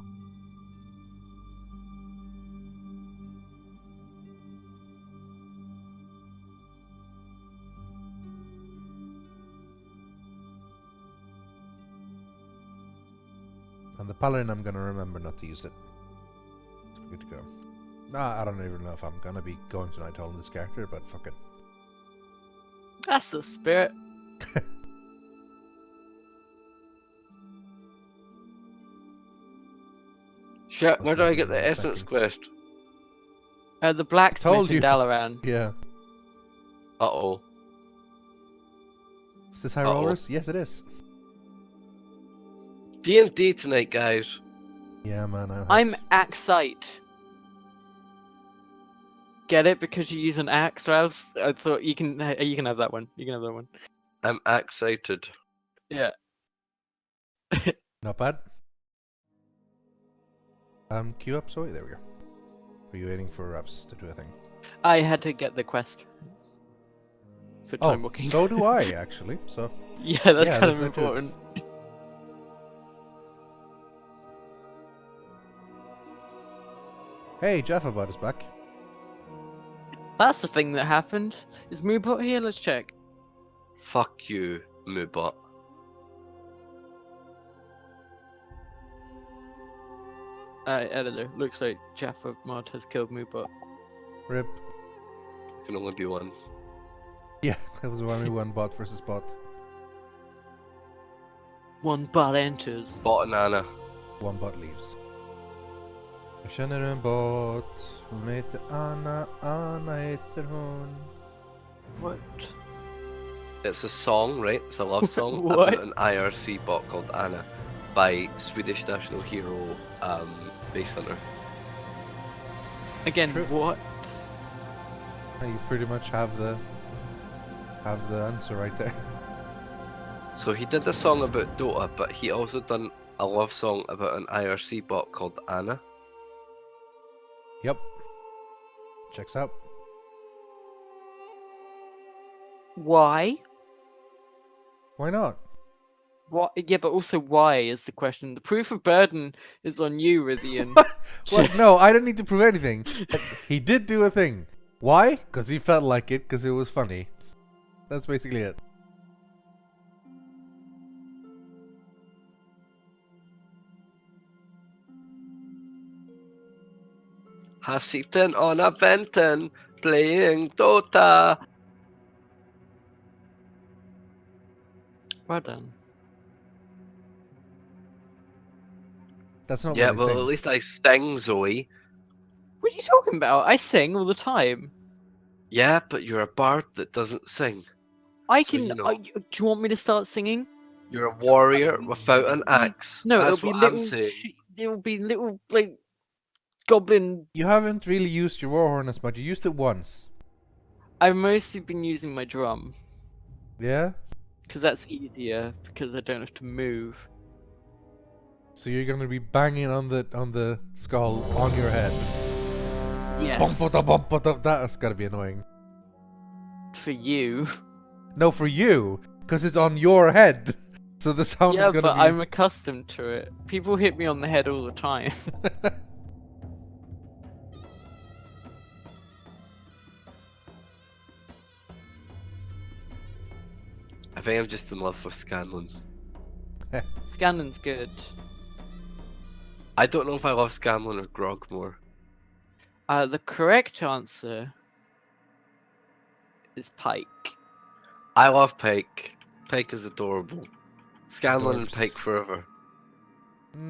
A: And the paladin, I'm gonna remember not to use it. So we're good to go. Nah, I don't even know if I'm gonna be going to Night Hall in this character, but fuck it.
D: That's the spirit.
I: Shit, where do I get the
A: Thank
I: essence
A: you.
I: quest?
D: The blacksmith
A: Told
D: in
A: you.
D: Dalaran.
A: Yeah.
I: Uh-oh.
A: Is this high
I: Uh-oh.
A: rollers? Yes, it is.
I: D&D tonight, guys.
A: Yeah, man.
D: I'm Axite. Get it? Because you use an axe, Ravs? I thought you can have that one. You can have that one.
I: I'm excited.
D: Yeah.
A: Not bad. Queue up, sorry, there we go. Were you waiting for Raps to do a thing?
D: I had to get the quest. For
A: Oh,
D: time walking.
A: so do I, actually. So,
D: yeah, that's
A: yeah,
D: kind of
A: that's legit.
D: important.
A: hey, Jaffabot is back.
D: That's the thing that happened. Is Moobot here? Let's check.
I: Fuck you, Moobot.
D: Editor. Looks like Jaffa Mod has killed Moobot.
A: Rip.
I: Can only be one.
A: Yeah, that was only one bot versus bot.
D: One bot enters.
I: Bot and Anna.
A: One bot leaves. Jag känner en bot. Hon heter Anna. Anna heter hon.
D: What?
I: It's a song, right? It's a love song
D: What?
I: about an IRC bot called Anna by Swedish national hero Base Hunter.
D: Again,
A: true.
D: what?
A: You pretty much have the answer right there.
I: So he did a song about Dota, but he also done a love song about an IRC bot called Anna.
A: Yep. Checks out.
D: Why?
A: Why not?
D: What? Yeah, but also why is the question. The proof of burden is on you, Rythian.
A: Well, no, I don't need to prove anything. He did do a thing. Why? Because he felt like it, because it was funny. That's basically it.
I: Sitting on a venten, playing Dota.
D: Well done.
A: That's not
I: Yeah,
A: what they
I: well, at
A: sing.
I: least I sing, Zoe.
D: What are you talking about? I sing all the time.
I: Yeah, but you're a bard that doesn't sing.
D: I
I: So,
D: can.
I: you know.
D: Do you want me to start singing?
I: You're a warrior without an axe.
D: No,
I: That's
D: it'll be
I: what I'm
D: little.
I: saying.
D: It'll be little like goblin.
A: You haven't really used your warhorn as much. You used it once.
D: I've mostly been using my drum
A: Yeah?
D: because that's easier because I don't have to move.
A: So you're gonna be banging on the skull on your head.
D: Yes.
A: That's gotta be annoying.
D: For you.
A: No, for you, because it's on your head. So the sound
D: Yeah,
A: is gonna
D: but
A: be.
D: I'm accustomed to it. People hit me on the head all the time.
I: I think I'm just in love with Scanlan.
D: Scanlan's good.
I: I don't know if I love Scanlan or Grog more.
D: The correct answer is Pike.
I: I love Pike. Pike is adorable. Scanlan and
A: Adorbs.
I: Pike forever.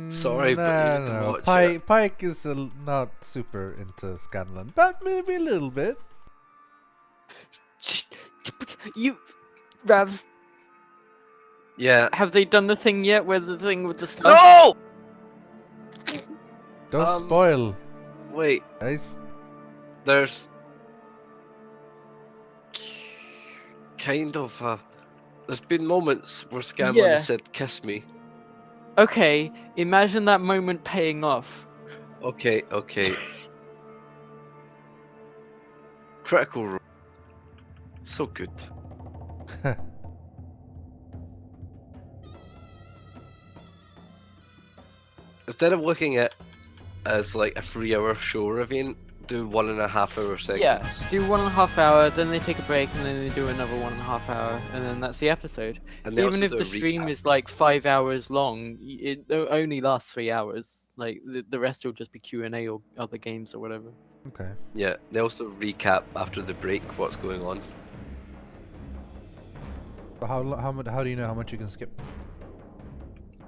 I: Sorry, but you need to
A: No.
I: watch
A: Pike, Pike is not super into Scanlan, but maybe a little bit.
D: You, Ravs,
I: Yeah.
D: have they done the thing yet where the thing with the stuff?
I: No!
A: Don't spoil,
I: Wait,
A: guys.
I: there's kind of there's been moments where Scanlan
D: Yeah.
I: has said kiss me.
D: Okay, imagine that moment paying off.
I: Okay. Critical Role. So good. Instead of looking at as like a 3-hour show Rythian, do 1.5 hour segments.
D: Yeah, do 1.5 hour, then they take a break, and then they do another 1.5 hour, and then that's the episode.
I: And they
D: Even
I: also
D: if
I: do
D: the
I: a
D: stream
I: recap.
D: is like 5 hours long, it only lasts 3 hours. Like the rest will just be Q&A or other games or whatever.
A: Okay.
I: Yeah, they also recap after the break what's going on.
A: But how do you know how much you can skip?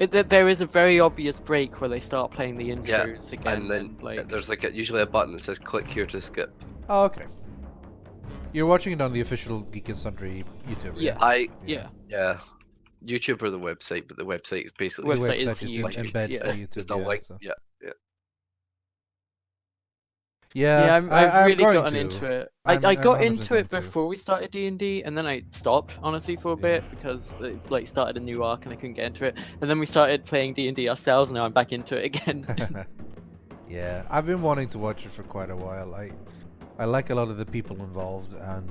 D: There is a very obvious break where they start playing the
I: Yeah,
D: intros again.
I: and then
D: like,
I: there's like usually a button that says click here to skip.
A: Oh, okay. You're watching it on the official Geek and Sundry YouTube.
D: Yeah.
A: Yeah.
I: Yeah. YouTube or the website, but the website is basically
A: The
D: Website is
A: website just
D: YouTube,
A: embeds
D: yeah.
A: the YouTube.
I: Just a
A: Yeah,
I: link.
A: so.
I: Yeah.
A: Yeah,
D: I've really
A: going
D: gotten
A: to.
D: into it.
A: I'm
D: I got
A: 100%
D: into it
A: going to.
D: before we started D&D, and then I stopped, honestly, for a bit, because it like started a new arc and I couldn't get into it. And then we started playing D&D ourselves, and now I'm back into it again.
A: Yeah, I've been wanting to watch it for quite a while. I like a lot of the people involved, and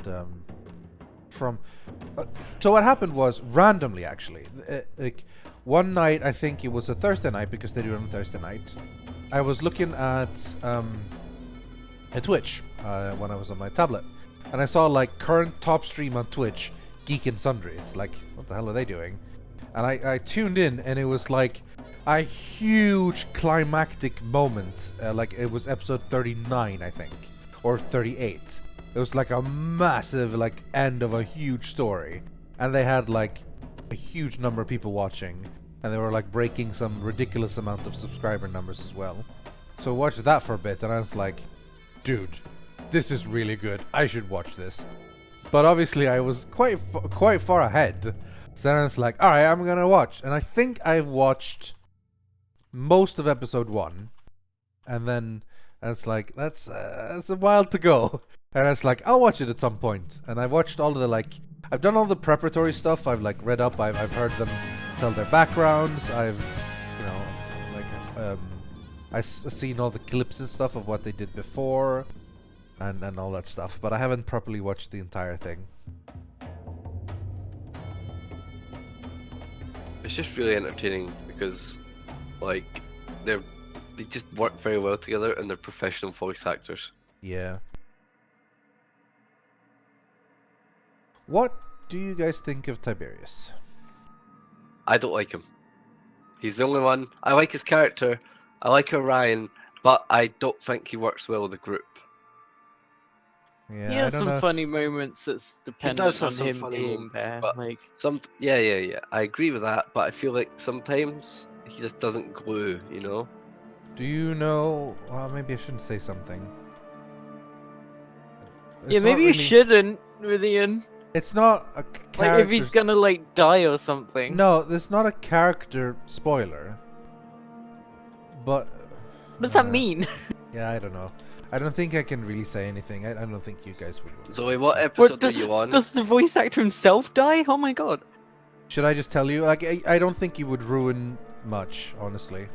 A: so what happened was randomly, actually, like one night, I think it was a Thursday night because they do it on Thursday night. I was looking at Twitch when I was on my tablet, and I saw like current top stream on Twitch, Geek and Sundry. It's like, what the hell are they doing? And I tuned in, and it was like a huge climactic moment. Like it was episode 39, I think, or 38. It was like a massive like end of a huge story, and they had like a huge number of people watching, and they were like breaking some ridiculous amount of subscriber numbers as well. So I watched that for a bit, and I was like, dude, this is really good. I should watch this. But obviously I was quite far ahead. So then I was like, alright, I'm gonna watch. And I think I've watched most of episode 1. And then I was like, that's a while to go. And I was like, I'll watch it at some point. And I watched all of the like, I've done all the preparatory stuff. I've like read up. I've heard them tell their backgrounds. I've, you know, like I've seen all the clips and stuff of what they did before, and all that stuff. But I haven't properly watched the entire thing.
I: It's just really entertaining because, like, they just work very well together and they're professional voice actors.
A: Yeah. What do you guys think of Tiberius?
I: I don't like him. He's the only one. I like his character. I like Orion, but I don't think he works well with the group.
A: Yeah,
D: He
A: I
D: has
A: don't
D: some
A: know.
D: funny moments that's
I: He does
D: dependent
I: have
D: on
I: some
D: him
I: funny
D: being
I: moments,
D: there.
I: but
D: Like,
I: yeah. I agree with that, but I feel like sometimes he just doesn't glue, you know?
A: Do you know? Well, maybe I shouldn't say something.
D: yeah,
A: It's not
D: maybe you
A: really-
D: shouldn't, Rythian.
A: It's not a
D: Like,
A: character.
D: if he's gonna like die or something.
A: No, there's not a character spoiler. But
D: What does that mean?
A: Yeah, I don't know. I don't think I can really say anything. I don't think you guys would.
I: Zoe, what
D: What,
I: episode are you on?
D: does the voice actor himself die? Oh my god.
A: Should I just tell you? Like, I don't think you would ruin much, honestly.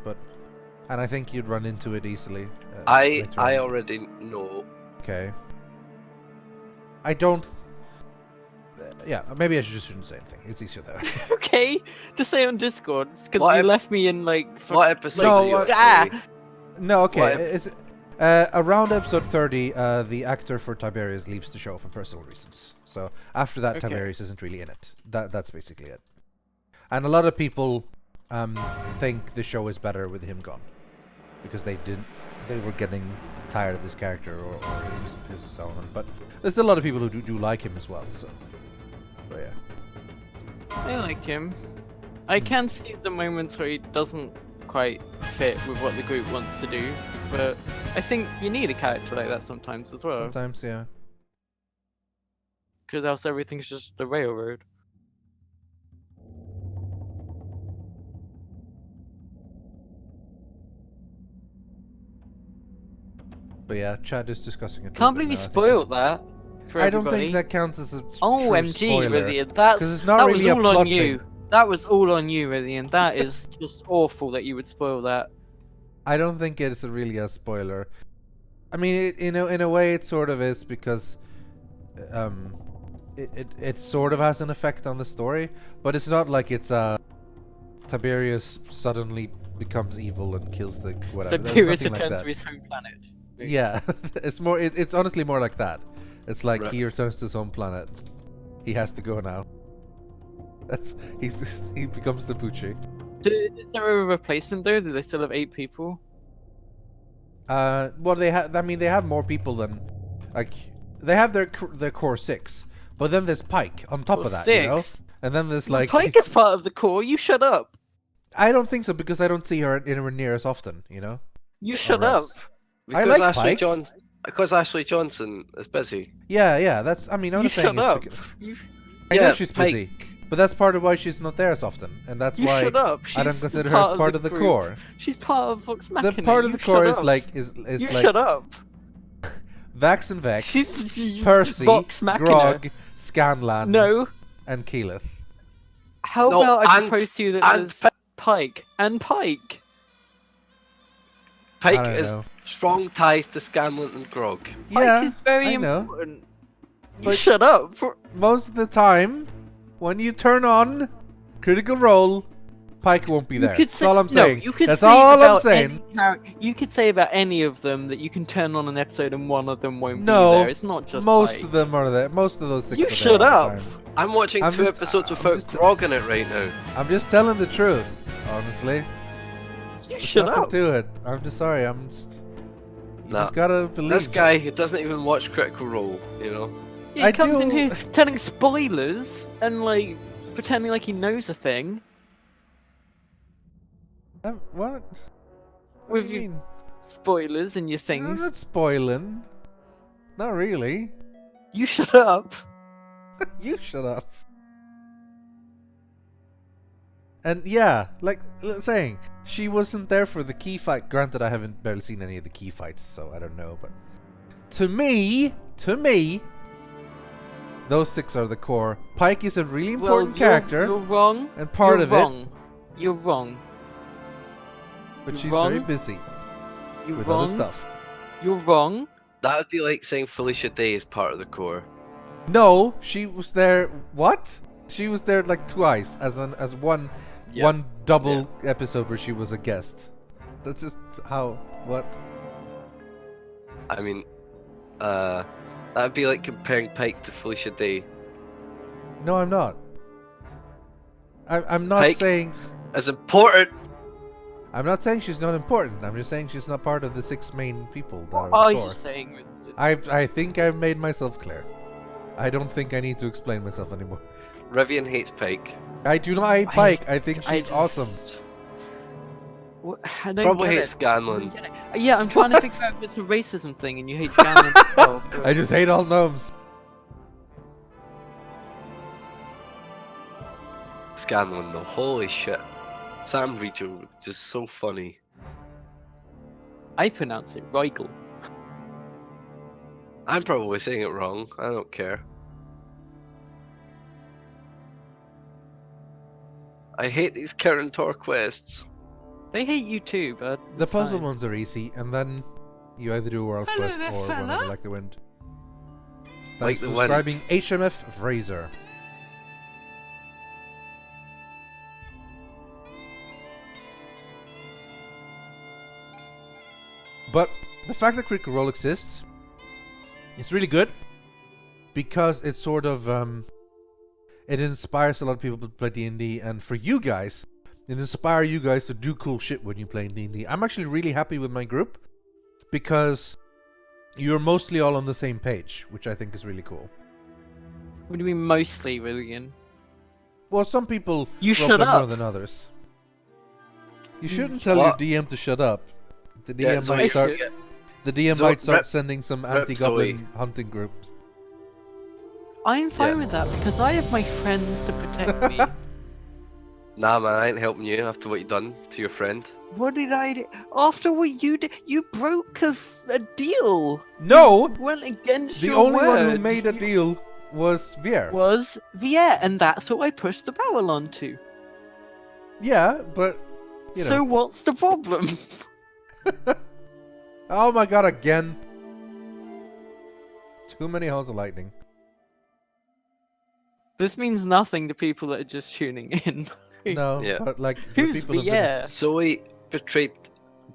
A: And I think you'd run into it easily.
I: I
A: later on.
I: already know.
A: Okay. I don't. Yeah, maybe I just shouldn't say anything. It's easier that way.
D: Okay, just say on Discord because
I: What
D: you
I: ep-
D: left me in like.
I: What episode
A: No,
I: are you
A: what-
I: on, Zoe?
A: No, okay.
I: What
A: It's around episode 30. The actor for Tiberius leaves the show for personal reasons. So after that,
D: Okay.
A: Tiberius isn't really in it. That's basically it. And a lot of people think the show is better with him gone because they were getting tired of his character or his element. But there's still a lot of people who do like him as well. So, but yeah.
D: I like him. I can see the moments where he doesn't quite fit with what the group wants to do, but I think you need a character like that sometimes as well,
A: Sometimes, yeah.
D: because else everything's just the railroad.
A: But yeah, Chad is discussing it.
D: Can't believe you spoiled that for
A: I don't
D: everybody.
A: think that counts as a
D: Oh,
A: true
D: MG,
A: spoiler.
D: Rythian,
A: 'Cause it's not
D: that
A: really
D: was
A: a
D: all on
A: plot
D: you.
A: thing.
D: That was all on you, Rythian. That is just awful that you would spoil that.
A: I don't think it's really a spoiler. I mean, in a way, it sort of is because it sort of has an effect on the story, but it's not like it's Tiberius suddenly becomes evil and kills the whatever. There's
D: Tiberius
A: nothing like
D: returns
A: that.
D: to his home planet.
A: Yeah, it's more. It's honestly more like that. It's like
I: Right.
A: he returns to his own planet. He has to go now. He becomes the Pucci.
D: Is there a replacement though? Do they still have 8 people?
A: Well, they have. I mean, they have more people than, like, they have their core 6, but then there's Pike on top
D: Or
A: of that,
D: 6?
A: you know. And then there's like,
D: Pike is part of the core. You shut up.
A: I don't think so because I don't see her anywhere near as often, you know.
D: You shut
A: Or
D: up.
A: else. I
I: Because
A: like Pike.
I: Because Ashley Johnson is busy.
A: Yeah. That's. I mean, I'm
D: You
A: not saying
D: shut up.
A: it's
D: You,
A: I know
I: Yeah,
A: she's
I: Pike.
A: busy, but that's part of why she's not there as often, and that's
D: you
A: why
D: shut up.
A: I don't
D: She's
A: consider her as part of the
D: group.
A: core.
D: She's part of Vox Machina.
A: The part of
D: You
A: the core
D: shut
A: is
D: up.
A: like
D: You
A: like
D: shut up.
A: Vax and Vex,
D: She's
A: Percy,
D: Vox Machina.
A: Grog, Scanlan,
D: No.
A: and Keyleth.
D: How
I: No,
D: about I
I: and-
D: propose to you that
I: and
D: there's Pike and Pike?
I: Pike
A: don't
I: is
A: know.
I: strong ties to Scanlan and Grog.
D: Pike
A: Yeah,
D: is very
A: I know.
D: important. You
A: But-
D: shut up.
A: Most of the time, when you turn on Critical Role, Pike won't be there. That's all I'm saying.
D: No, you could
A: That's
D: say
A: all I'm
D: about
A: saying.
D: you could say about any of them that you can turn on an episode and one of them won't
A: No,
D: be there. It's not just
A: Most
D: Pike.
A: of them are there. Most of those 6
D: You
A: are there
D: shut
A: all the
D: up.
A: time.
I: I'm watching
A: I'm
I: 2
A: just-
I: episodes
A: I'm
I: without
A: just-
I: Grog in it right now.
A: I'm just telling the truth, honestly.
D: You
A: There's
D: shut
A: nothing
D: up.
A: to it. I'm just sorry. I'm just. You
I: Nah.
A: just gotta believe.
I: This guy who doesn't even watch Critical Role, you know.
D: He
A: I
D: comes in
A: do-
D: here telling spoilers and like pretending like he knows a thing.
A: What? What
D: With
A: do you
D: you-
A: mean?
D: Spoilers and your
A: I'm
D: things.
A: not spoiling. Not really.
D: You shut up.
A: You shut up. And yeah, like saying, she wasn't there for the key fight. Granted, I haven't barely seen any of the key fights, so I don't know. But to me, those 6 are the core. Pike is a really important character,
D: You're wrong.
A: and part
D: you're
A: of
D: wrong. You're wrong.
A: but
D: you're
A: she's
D: wrong.
A: very busy
D: You're
A: with
D: wrong.
A: other stuff.
D: You're wrong.
I: That would be like saying Felicia Day is part of the core.
A: No, she was there. What? She was there like twice as one
I: Yeah.
A: one double episode where she was a guest. That's just how. What?
I: I mean, that would be like comparing Pike to Felicia Day.
A: No, I'm not. I'm not
I: Pike
A: saying...
I: is important.
A: I'm not saying she's not important. I'm just saying she's not part of the 6 main people that
D: What
A: are
D: are
A: the
D: you
A: core.
D: saying?
A: I think I've made myself clear. I don't think I need to explain myself anymore.
I: Rythian hates Pike.
A: I do not hate Pike. I think she's awesome.
D: I don't
I: Probably
D: get
I: hates
D: it.
I: Scanlan.
D: Yeah, I'm trying to figure out if it's a racism thing and you hate Scanlan as well. but-
A: I just hate all gnomes.
I: Scanlan though, holy shit. Sam Reacher was just so funny.
D: I pronounce it Rigel.
I: I'm probably saying it wrong. I don't care. I hate these Karen Tor quests.
D: They hate you too, but
A: The
D: it's
A: puzzle
D: fine.
A: ones are easy, and then you either do a world
J: Hello
A: quest
J: there,
A: or
J: fella.
A: whatever, like the wind.
I: Like
A: Thanks
I: the
A: for
I: wind.
A: describing HMF Fraser. But the fact that Critical Role exists, it's really good because it sort of it inspires a lot of people to play D&D, and for you guys, it inspires you guys to do cool shit when you play D&D. I'm actually really happy with my group because you're mostly all on the same page, which I think is really cool.
D: What do you mean mostly, Rythian?
A: Well, some people
D: You
A: rope
D: shut
A: them more
D: up.
A: than others. You shouldn't tell
I: What?
A: your DM to shut up. The DM
I: Yeah,
A: might
I: Zoe,
A: start.
D: should.
A: The DM
I: Zo-
A: might start
I: rep-
A: sending some
I: rep
A: anti-goblin
I: Zoe.
A: hunting groups.
D: I'm fine
I: Yeah.
D: with that because I have my friends to protect me.
I: Nah man, I ain't helping you after what you done to your friend.
D: What did I do? After what you did, you broke a deal.
A: No,
D: You went against
A: the
D: your
A: only
D: word.
A: one who made a
D: You-
A: deal was Vier.
D: was Vier, and that's who I pushed the barrel onto.
A: Yeah, but you know.
D: So what's the problem?
A: Oh my god, again! Too many Halls of Lightning.
D: This means nothing to people that are just tuning in.
A: No,
I: Yeah.
A: but like the
D: Who's
A: people who've been-
D: Vier?
I: Zoe betrayed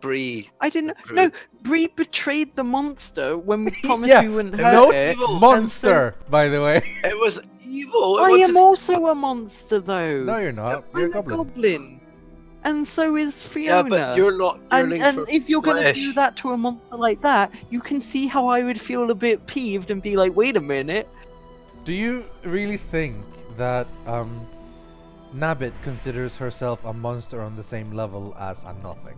I: Bree.
D: I didn't.
I: The
D: No,
I: druid.
D: Bree betrayed the monster when we promised
A: Yeah,
D: we wouldn't
A: no,
D: hurt it.
I: evil.
A: monster, by the way.
I: It was evil. It
D: I
I: wasn't-
D: am also a monster, though.
A: No, you're not. You're
D: I'm
A: a
D: a goblin. And so is
I: Yeah,
D: Fiona.
I: but you're not
D: And
I: yearning for
D: if you're gonna
I: flesh.
D: do that to a monster like that, you can see how I would feel a bit peeved and be like, wait a minute.
A: Do you really think that Nabbit considers herself a monster on the same level as a Nothic?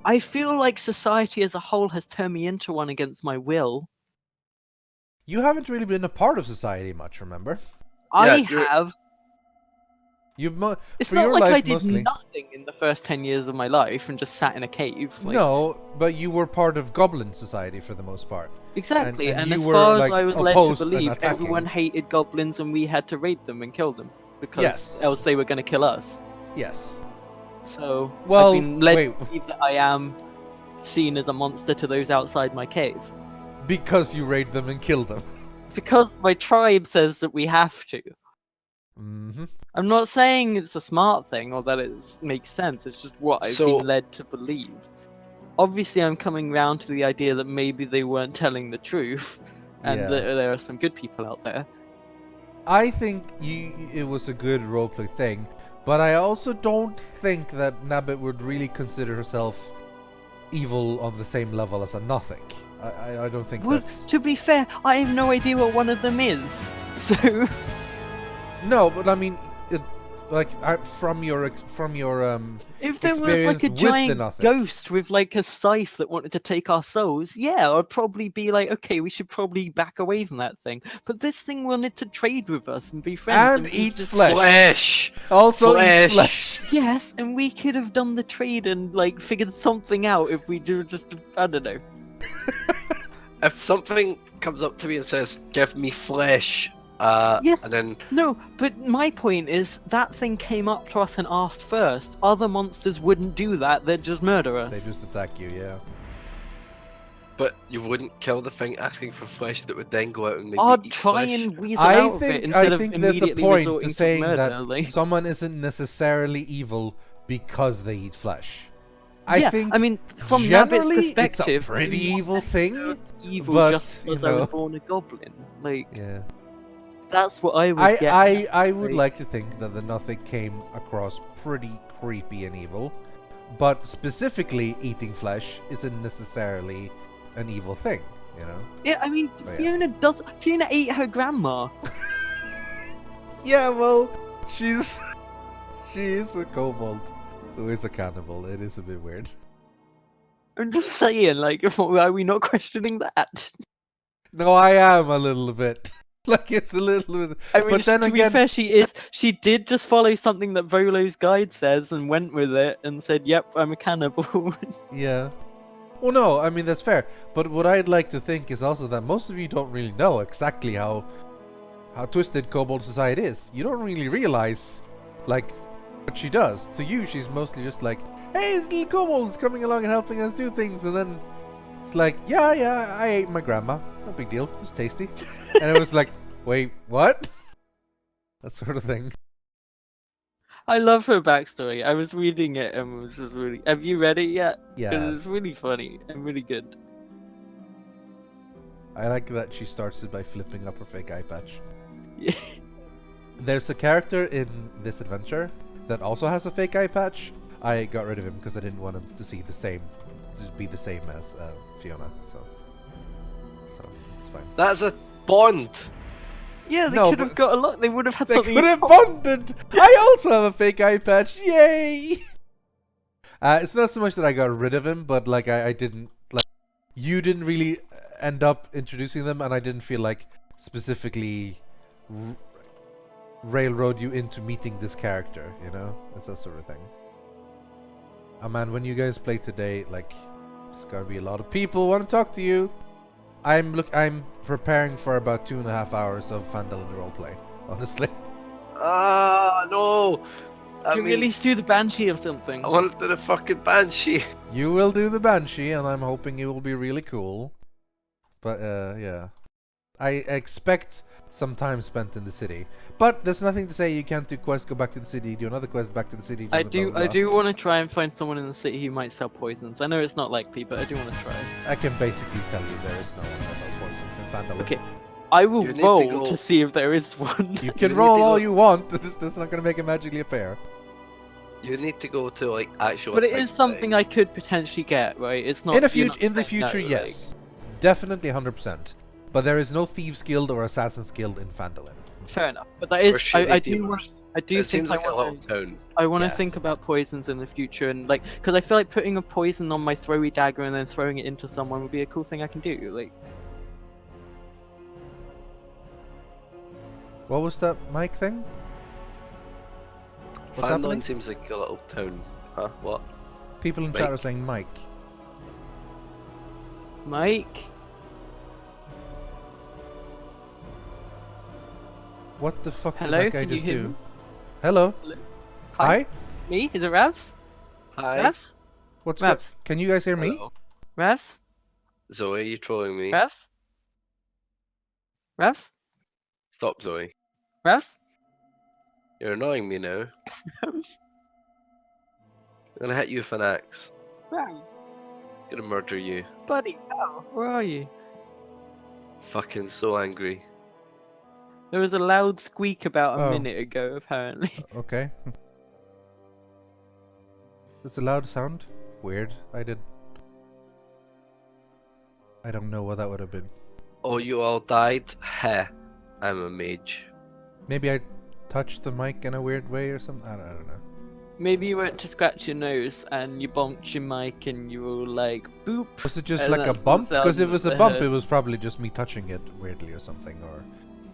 D: I feel like society as a whole has turned me into one against my will.
A: You haven't really been a part of society much, remember?
D: I
I: you're-
D: have.
A: You've
D: It's
A: for
D: not
A: your
D: like I
A: life
D: did
A: mostly.
D: nothing in the first 10 years of my life and just sat in a cave. Like,
A: No, but you were part of Goblin society for the most part.
D: Exactly,
A: and
D: and,
A: you
D: as
A: were,
D: far
A: like,
D: as I was led to
A: opposed and
D: believe,
A: attacking.
D: everyone hated goblins and we had to raid them and kill them. Because
A: Yes.
D: else they were going to kill us.
A: Yes.
D: So,
A: Well,
D: I've been led
A: wait.
D: to believe that I am seen as a monster to those outside my cave.
A: Because you raid them and kill them.
D: Because my tribe says that we have to.
A: Mm-hmm.
D: I'm not saying it's a smart thing or that it makes sense, it's just what I've
I: So-
D: been led to believe. Obviously, I'm coming round to the idea that maybe they weren't telling the truth, and
A: Yeah.
D: that there are some good people out there.
A: I think it was a good roleplay thing, but I also don't think that Nabbit would really consider herself evil on the same level as a Nothic. I don't think
D: Well,
A: that's...
D: to be fair, I have no idea what one of them is. So,
A: No, but I mean, from your
D: if there was like
A: experience
D: a
A: with the
D: giant
A: Nothics.
D: ghost with like a scythe that wanted to take our souls, yeah, I'd probably be like, okay, we should probably back away from that thing. But this thing wanted to trade with us and be friends.
A: And
D: we
A: eat
D: just-
A: flesh.
I: Flesh.
A: Also
I: Flesh.
A: eat flesh.
D: Yes, and we could have done the trade and like figured something out if we do just, I don't know.
I: If something comes up to me and says, "Give me flesh,"
D: Yes.
I: and then
D: No, but my point is that thing came up to us and asked first. Other monsters wouldn't do that; they'd just murder us.
A: They just attack you, yeah.
I: but you wouldn't kill the thing asking for flesh that would then go out and maybe
D: I'd
I: eat
D: try
I: flesh.
D: and weasel
A: I
D: out of it
A: think
D: instead of
A: there's a
D: immediately
A: point
D: resorting
A: to saying
D: murder.
A: that
D: like...
A: someone isn't necessarily evil because they eat flesh. I
D: yeah,
A: think
D: I mean, from Nabbit's
A: generally
D: perspective,
A: it's a pretty evil thing.
D: evil
A: but,
D: just
A: you
D: because I was
A: know.
D: born a goblin. Like,
A: Yeah.
D: That's what I was getting at.
A: I would like to think that the nothing came across pretty creepy and evil, but specifically eating flesh isn't necessarily an evil thing, you know?
D: Yeah, I mean,
A: Oh, yeah.
D: Fiona ate her grandma.
A: Yeah, well, she is a kobold who is a cannibal. It is a bit weird.
D: I'm just saying, like, are we not questioning that?
A: No, I am a little bit. Like, it's a little bit.
D: I mean,
A: but then
D: to
A: again,
D: be fair, she did just follow something that Volo's guide says and went with it and said, "Yep, I'm a cannibal."
A: yeah. Well, no, I mean, that's fair. But what I'd like to think is also that most of you don't really know exactly how twisted kobold society is. You don't really realize, like, what she does. To you, she's mostly just like, hey, this little kobold's coming along and helping us do things. And then it's like, yeah, I ate my grandma. No big deal. It was tasty. And it was like, wait, what? That sort of thing.
D: I love her backstory. I was reading it and was just really. Have you read it yet?
A: Yeah.
D: Because it's really funny and really good.
A: I like that she starts it by flipping up her fake eye patch.
D: Yeah.
A: There's a character in this adventure that also has a fake eye patch. I got rid of him because I didn't want him to see the same, to be the same as Fiona. So it's fine.
I: That's a bond.
D: Yeah, they
A: No,
D: could have
A: but-
D: got a lot. They would have had
A: They
D: something.
A: could
D: in
A: have
D: common.
A: bonded. I also have a fake eye patch. Yay! It's not so much that I got rid of him, but like I didn't like. You didn't really end up introducing them, and I didn't feel like specifically railroad you into meeting this character. You know, it's that sort of thing. Oh man, when you guys play today, like, there's gonna be a lot of people want to talk to you. I'm preparing for about 2.5 hours of Phandalin roleplay. Honestly.
I: No. I
D: Can we
I: mean,
D: at least do the banshee or something?
I: I want to do the fucking banshee.
A: You will do the Banshee, and I'm hoping it will be really cool. But, yeah. I expect some time spent in the city. But there's nothing to say you can't do quests, go back to the city, do another quest, back to the city.
D: I
A: blah,
D: do.
A: blah,
D: I
A: blah.
D: do want to try and find someone in the city who might sell poisons. I know it's not likely, but I do want to try.
A: I can basically tell you there is no one that sells poisons in Phandalin.
D: Okay, I will
I: You need to
D: roll
I: go-
D: to see if there is one.
A: You
I: You
A: can
I: need
A: roll
I: to
A: all
I: go-
A: you want, that's not going to make it magically appear.
I: You need to go to like actual.
D: But it
I: big
D: is something
I: city.
D: I could potentially get, right? It's not
A: In the
D: you're
A: future,
D: not saying no, like-
A: yes. Definitely 100%. But there is no Thieves Guild or Assassin's Guild in Phandalin.
D: Fair enough, but that
I: Or
D: is.
I: shitty
D: I do.
I: dealers.
D: I do
I: It
D: think
I: seems like
D: I
I: a
D: want.
I: little town.
D: I want to
A: Yeah.
D: think about poisons in the future, and like, because I feel like putting a poison on my throwy dagger and then throwing it into someone would be a cool thing I can do. Like,
A: What was that mic thing? What's happening?
I: Phandalin seems like a little town. Huh? What?
A: People in chat are
I: Mike.
A: saying Mike.
D: Mike.
A: What the fuck
D: Hello,
A: did that guy
D: can you
A: just
D: hear
A: do?
D: me?
A: Hello? Hi?
D: Me? Is it Ravs?
I: Hi.
D: Ravs?
A: What's
D: Ravs?
A: go- Can you guys hear me?
I: Hello.
D: Ravs?
I: Zoe, you trolling me?
D: Ravs? Ravs?
I: Stop, Zoe.
D: Ravs?
I: You're annoying me now.
D: Ravs?
I: I'm gonna hit you with an axe.
D: Ravs?
I: Gonna murder you.
D: Buddy, oh, where are you?
I: Fucking so angry.
D: There was a loud squeak about a
A: Oh.
D: minute ago, apparently.
A: Okay. It's a loud sound? Weird. I don't know what that would have been.
I: Oh, you all died? Heh. I'm a mage.
A: Maybe I touched the mic in a weird way or something? I don't know.
D: Maybe you went to scratch your nose and you bumped your mic and you were like, boop.
A: Was it just
D: And
A: like a
D: that's the
A: bump? Because if
D: sound
A: it was
D: that
A: a
D: I
A: bump,
D: heard.
A: it was probably just me touching it weirdly or something, or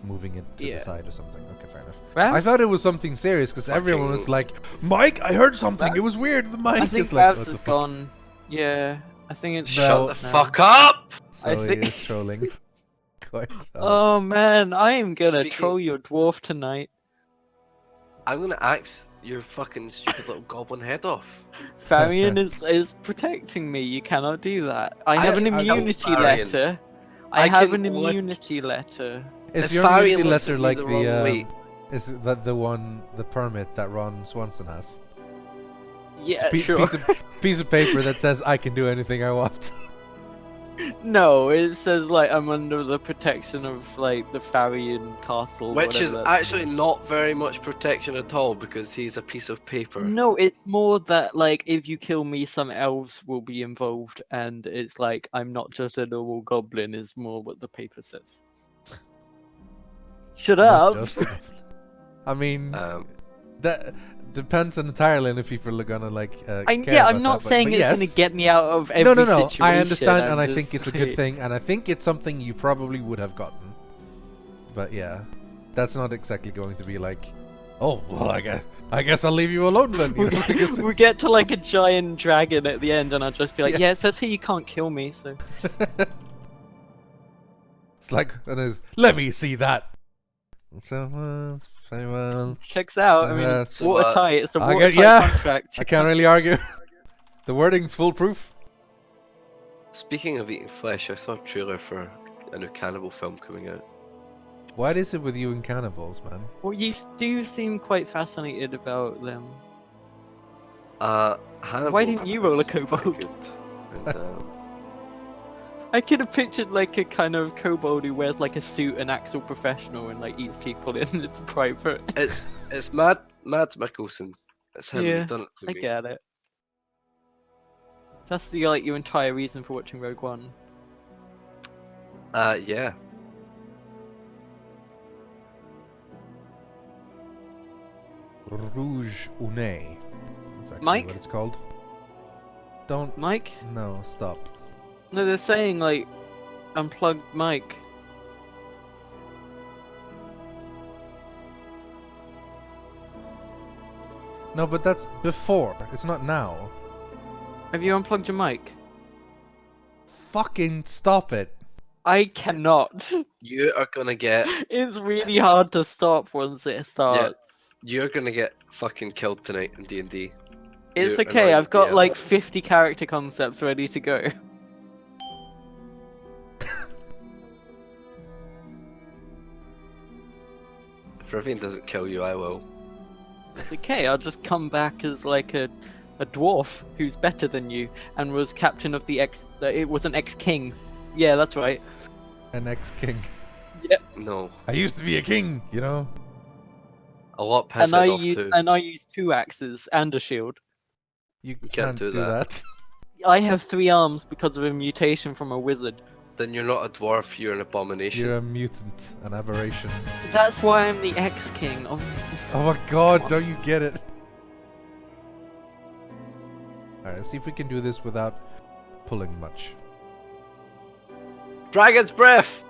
A: moving it to
D: Yeah.
A: the side or something. Okay, fair enough.
D: Ravs?
A: I thought it was something serious because everyone was
I: Fucking-
A: like, Mike, I heard something. It
D: Ravs?
A: was weird. The mic
D: I think
A: is like,
D: Ravs
A: what the
D: is
A: fuck?
D: gone. Yeah, I think it's
I: Shut
A: No.
I: the
D: Ravs now.
I: fuck up!
A: So
D: I
A: he
D: think-
A: is trolling. Quite.
D: Oh man, I am gonna
I: Speaking-
D: troll your dwarf tonight.
I: I'm gonna axe your fucking stupid little goblin head off.
D: Farian is protecting me. You cannot do that. I have an
A: I don't-
D: immunity
I: Farian.
D: letter. I
I: I
D: have
I: can
D: an
I: look-
D: immunity letter.
A: Is
I: If
A: your
I: Farian
A: immunity
I: looks
A: letter
I: at me
A: like
I: the wrong
A: the
I: way-
A: is that the one, the permit that Ron Swanson has?
D: Yeah,
A: It's a
D: sure.
A: piece of paper that says I can do anything I want.
D: No, it says like I'm under the protection of like the Farian castle.
I: Which is
D: whatever that's
I: actually
D: called.
I: not very much protection at all because he's a piece of paper.
D: No, it's more that like if you kill me, some elves will be involved, and it's like I'm not just a normal goblin. Is more what the paper says. Shut
A: Not
D: up.
A: just- I mean,
I: Um,
A: that depends entirely on if people are gonna like. Care
D: I'm
A: about
D: not
A: that,
D: saying
A: but
D: it's
A: yes.
D: gonna get me out of every
A: No.
D: situation.
A: I understand, and I
D: I'm
A: think
D: just
A: it's a good
D: like-
A: thing, and I think it's something you probably would have gotten. But yeah, that's not exactly going to be like, oh well, I guess I'll leave you alone then. You know, because
D: we get to like a giant dragon at the end, and I'll just be like,
A: Yeah.
D: yeah, it says here you can't kill me, so.
A: it's like, let me see that. So very well.
D: Checks out. I mean, it's
I: So,
D: watertight. It's a
A: I
D: watertight
A: get- yeah,
D: contract.
A: I can't really argue. The wording's foolproof.
I: speaking of eating flesh, I saw a trailer for a new cannibal film coming out.
A: What is it with you and cannibals, man?
D: Well, you do seem quite fascinated about them.
I: Hannibal
D: Why didn't you roll a
I: was pretty
D: kobold?
I: good, and,
D: I could have pictured like a kind of kobold who wears like a suit and acts all professional and like eats people in its private.
I: it's Mads Mikkelsen. It's him.
D: Yeah,
I: He's done it to
D: I
I: me.
D: get it. That's the like your entire reason for watching Rogue One.
I: Yeah.
A: Rouge Une. That's actually
D: Mike?
A: what it's called. Don't.
D: Mike?
A: No, stop.
D: No, they're saying like unplug Mike.
A: No, but that's before. It's not now.
D: Have you unplugged your mic?
A: Fucking stop it.
D: I cannot.
I: You are gonna get.
D: It's really hard to stop once it starts.
I: You're gonna get fucking killed tonight in D&D.
D: It's
I: You're
D: okay,
I: annoying
D: I've got
I: DM.
D: like 50 character concepts ready to go.
I: If Rythian doesn't kill you, I will.
D: It's okay, I'll just come back as like a dwarf who's better than you and was captain of the it was an ex-king. Yeah, that's right.
A: An ex-king.
I: No.
A: I used to be a king, you know?
I: A lot piss
D: And
I: it
D: I
I: off
D: use
I: too.
D: and I use 2 axes and a shield.
A: You
I: can't
A: can't
I: do
A: do
I: that.
A: that.
D: I have 3 arms because of a mutation from a wizard.
I: Then you're not a dwarf, you're an abomination.
A: You're a mutant, an aberration.
D: That's why I'm the ex-king. Oh,
A: Oh my god, don't you get it? Alright, let's see if we can do this without pulling much.
I: Dragon's breath!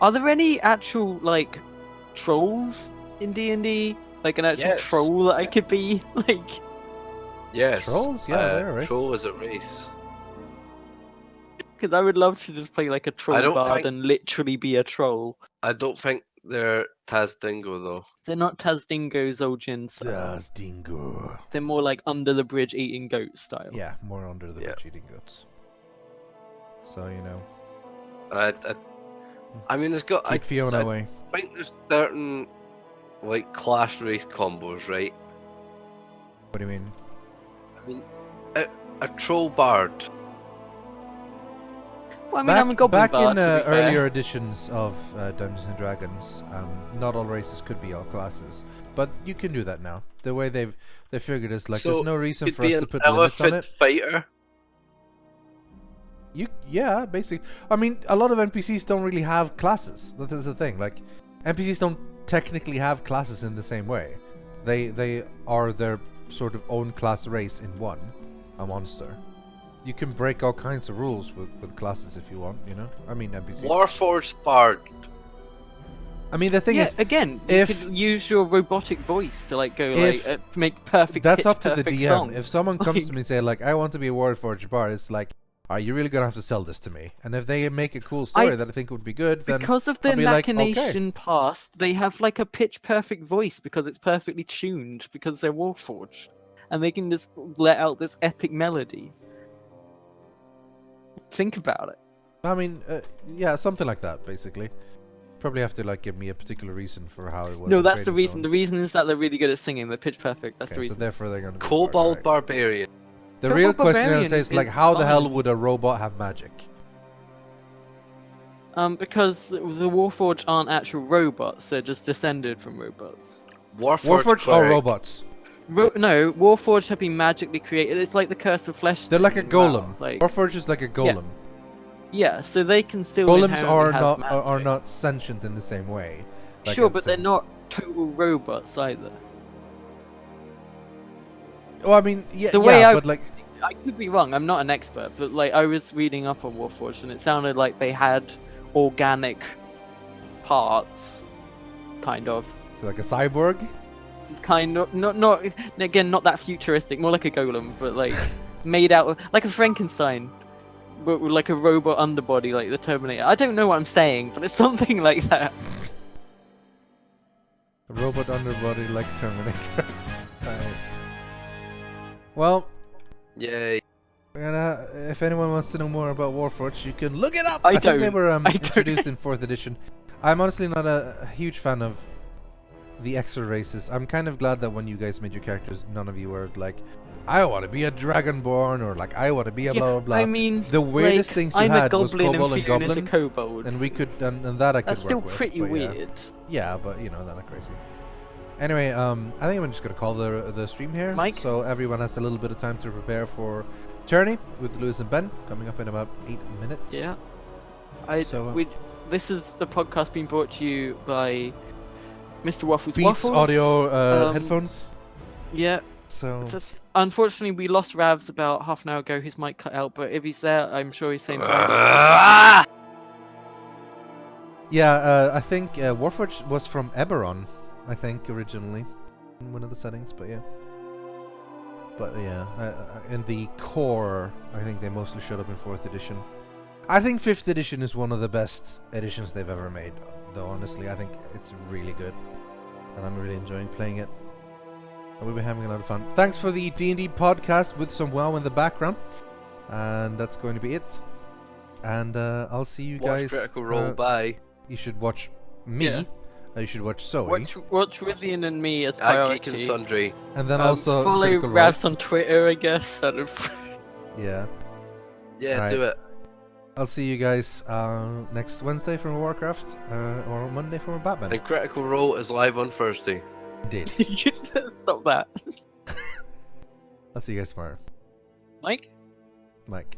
D: Are there any actual like trolls in D&D? Like an actual
I: Yes.
D: troll that I could be? Like,
I: Yes.
A: Trolls? Yeah, they're a race.
I: Troll is a race.
D: because I would love to just play like a troll
I: don't
D: bard
I: think-
D: and literally be a troll.
I: I don't think they're Tazdingo though.
D: They're not Tazdingo's Ojin style.
A: Das Dingo.
D: They're more like under the bridge eating goat style.
A: Yeah, more under the
I: Yeah.
A: bridge eating goats. So, you know,
I: I mean, it's got.
A: keep Fiona
I: I
A: away.
I: think there's certain like class race combos, right?
A: What do you mean?
I: I mean, a troll bard.
D: Well, I mean, I'm a goblin
A: back
D: bard,
A: in
D: to be fair.
A: earlier editions of Dungeons and Dragons, not all races could be all classes, but you can do that now. The way they figured is like
I: So,
A: there's no reason
I: Could
A: for
I: be
A: us
I: an
A: to put limits on
I: elephant
A: it.
I: fighter.
A: Yeah, basically. I mean, a lot of NPCs don't really have classes. That is the thing. Like, NPCs don't technically have classes in the same way. They are their sort of own class race in one, a monster. You can break all kinds of rules with classes if you want, you know? I mean, NPCs.
I: Warforged bard.
A: I mean, the thing
D: yeah,
A: is,
D: again,
A: if-
D: you could use your robotic voice to like go
A: If-
D: like make perfect.
A: that's
D: pitch
A: up to the
D: perfect
A: DM.
D: Song.
A: If someone comes
D: Like-
A: to me and say, like, I want to be a Warforged Bard, it's like, are you really going to have to sell this to me? And if they make a cool story that I think would be good, then
D: because of
A: I'll
D: their
A: be like, okay.
D: machination past, they have like a pitch perfect voice because it's perfectly tuned because they're Warforged, and they can just let out this epic melody. Think about it.
A: I mean, yeah, something like that, basically. Probably have to like give me a particular reason for how it was.
D: No, that's the
A: upgraded,
D: reason.
A: so
D: The reason is that they're really good at singing. They're pitch perfect. That's
A: okay,
D: the
A: so
D: reason.
A: therefore they're going to be
I: Kobold
A: right.
I: barbarian.
A: The
D: Kobold
A: real question
D: Barbarian
A: is like,
D: is
A: how the hell
D: fine.
A: would a robot have magic?
D: Because the Warforged aren't actual robots; they're just descended from robots.
A: Warforged are robots.
D: No, Warforged have been magically created. It's like the Curse of Flesh.
A: They're like a
D: thing in WoW,
A: golem.
D: Like,
A: Warforged is like a golem.
D: yeah, so they can still.
A: Golems
D: inherently
A: are
D: have
A: are
D: magic.
A: not sentient in the same way. Like
D: Sure,
A: a
D: but they're
A: thing.
D: not total robots either.
A: Well, I mean, yeah,
D: The way
A: but like,
D: I could be wrong. I'm not an expert, but like I was reading up on Warforged, and it sounded like they had organic parts, kind of.
A: it's like a cyborg.
D: Not again, not that futuristic, more like a golem, but like made out of like a Frankenstein, but with like a robot underbody, like the Terminator. I don't know what I'm saying, but it's something like that.
A: A robot underbody like Terminator. Right. Well,
I: Yay.
A: if anyone wants to know more about Warforged, you can look it up.
D: I
A: think they
D: don't.
A: were
D: I don't.
A: introduced in 4th edition. I'm honestly not a huge fan of the extra races. I'm kind of glad that when you guys made your characters, none of you were like, I want to be a Dragonborn, or like, I want to be a blah blah blah.
D: I mean,
A: the weirdest
D: like,
A: things you
D: I'm
A: had
D: a
A: was
D: goblin
A: Kobold
D: and
A: and
D: Fiona is a
A: Goblin,
D: kobold.
A: and we could and that I could
D: That's still
A: work with,
D: pretty
A: but yeah.
D: weird.
A: Yeah, but you know, that's not crazy. Anyway, I think I'm just gonna call the stream here.
D: Mike?
A: So everyone has a little bit of time to prepare for Journey with Lewis and Ben coming up in about 8 minutes.
D: Yeah. This is the podcast being brought to you by Mr. Waffles
A: Beats
D: Waffles.
A: audio headphones.
D: Yeah.
A: So
D: Unfortunately, we lost Ravs about half an hour ago. His mic cut out, but if he's there, I'm sure he's saying hi.
A: yeah, I think Warforged was from Eberron, I think originally in one of the settings, but yeah. But yeah, in the core, I think they mostly showed up in 4th edition. I think 5th edition is one of the best editions they've ever made, though honestly, I think it's really good. And I'm really enjoying playing it. And we'll be having a lot of fun. Thanks for the D&D podcast with some WoW in the background. And that's going to be it. And I'll see you guys.
I: Critical Role, bye.
A: You should watch me.
D: Yeah.
A: You should watch Zoe.
D: Watch Rythian and me as
I: At Geek and
D: priority.
I: Sundry.
A: And then also
D: follow
A: Critical Role.
D: Ravs on Twitter, I guess.
A: Yeah.
I: Yeah,
A: Right.
I: do it.
A: I'll see you guys next Wednesday from Warcraft or Monday from Batman.
I: And Critical Role is live on Thursday.
A: Indeed.
D: Stop that.
A: I'll see you guys tomorrow.
D: Mike?
A: Mike.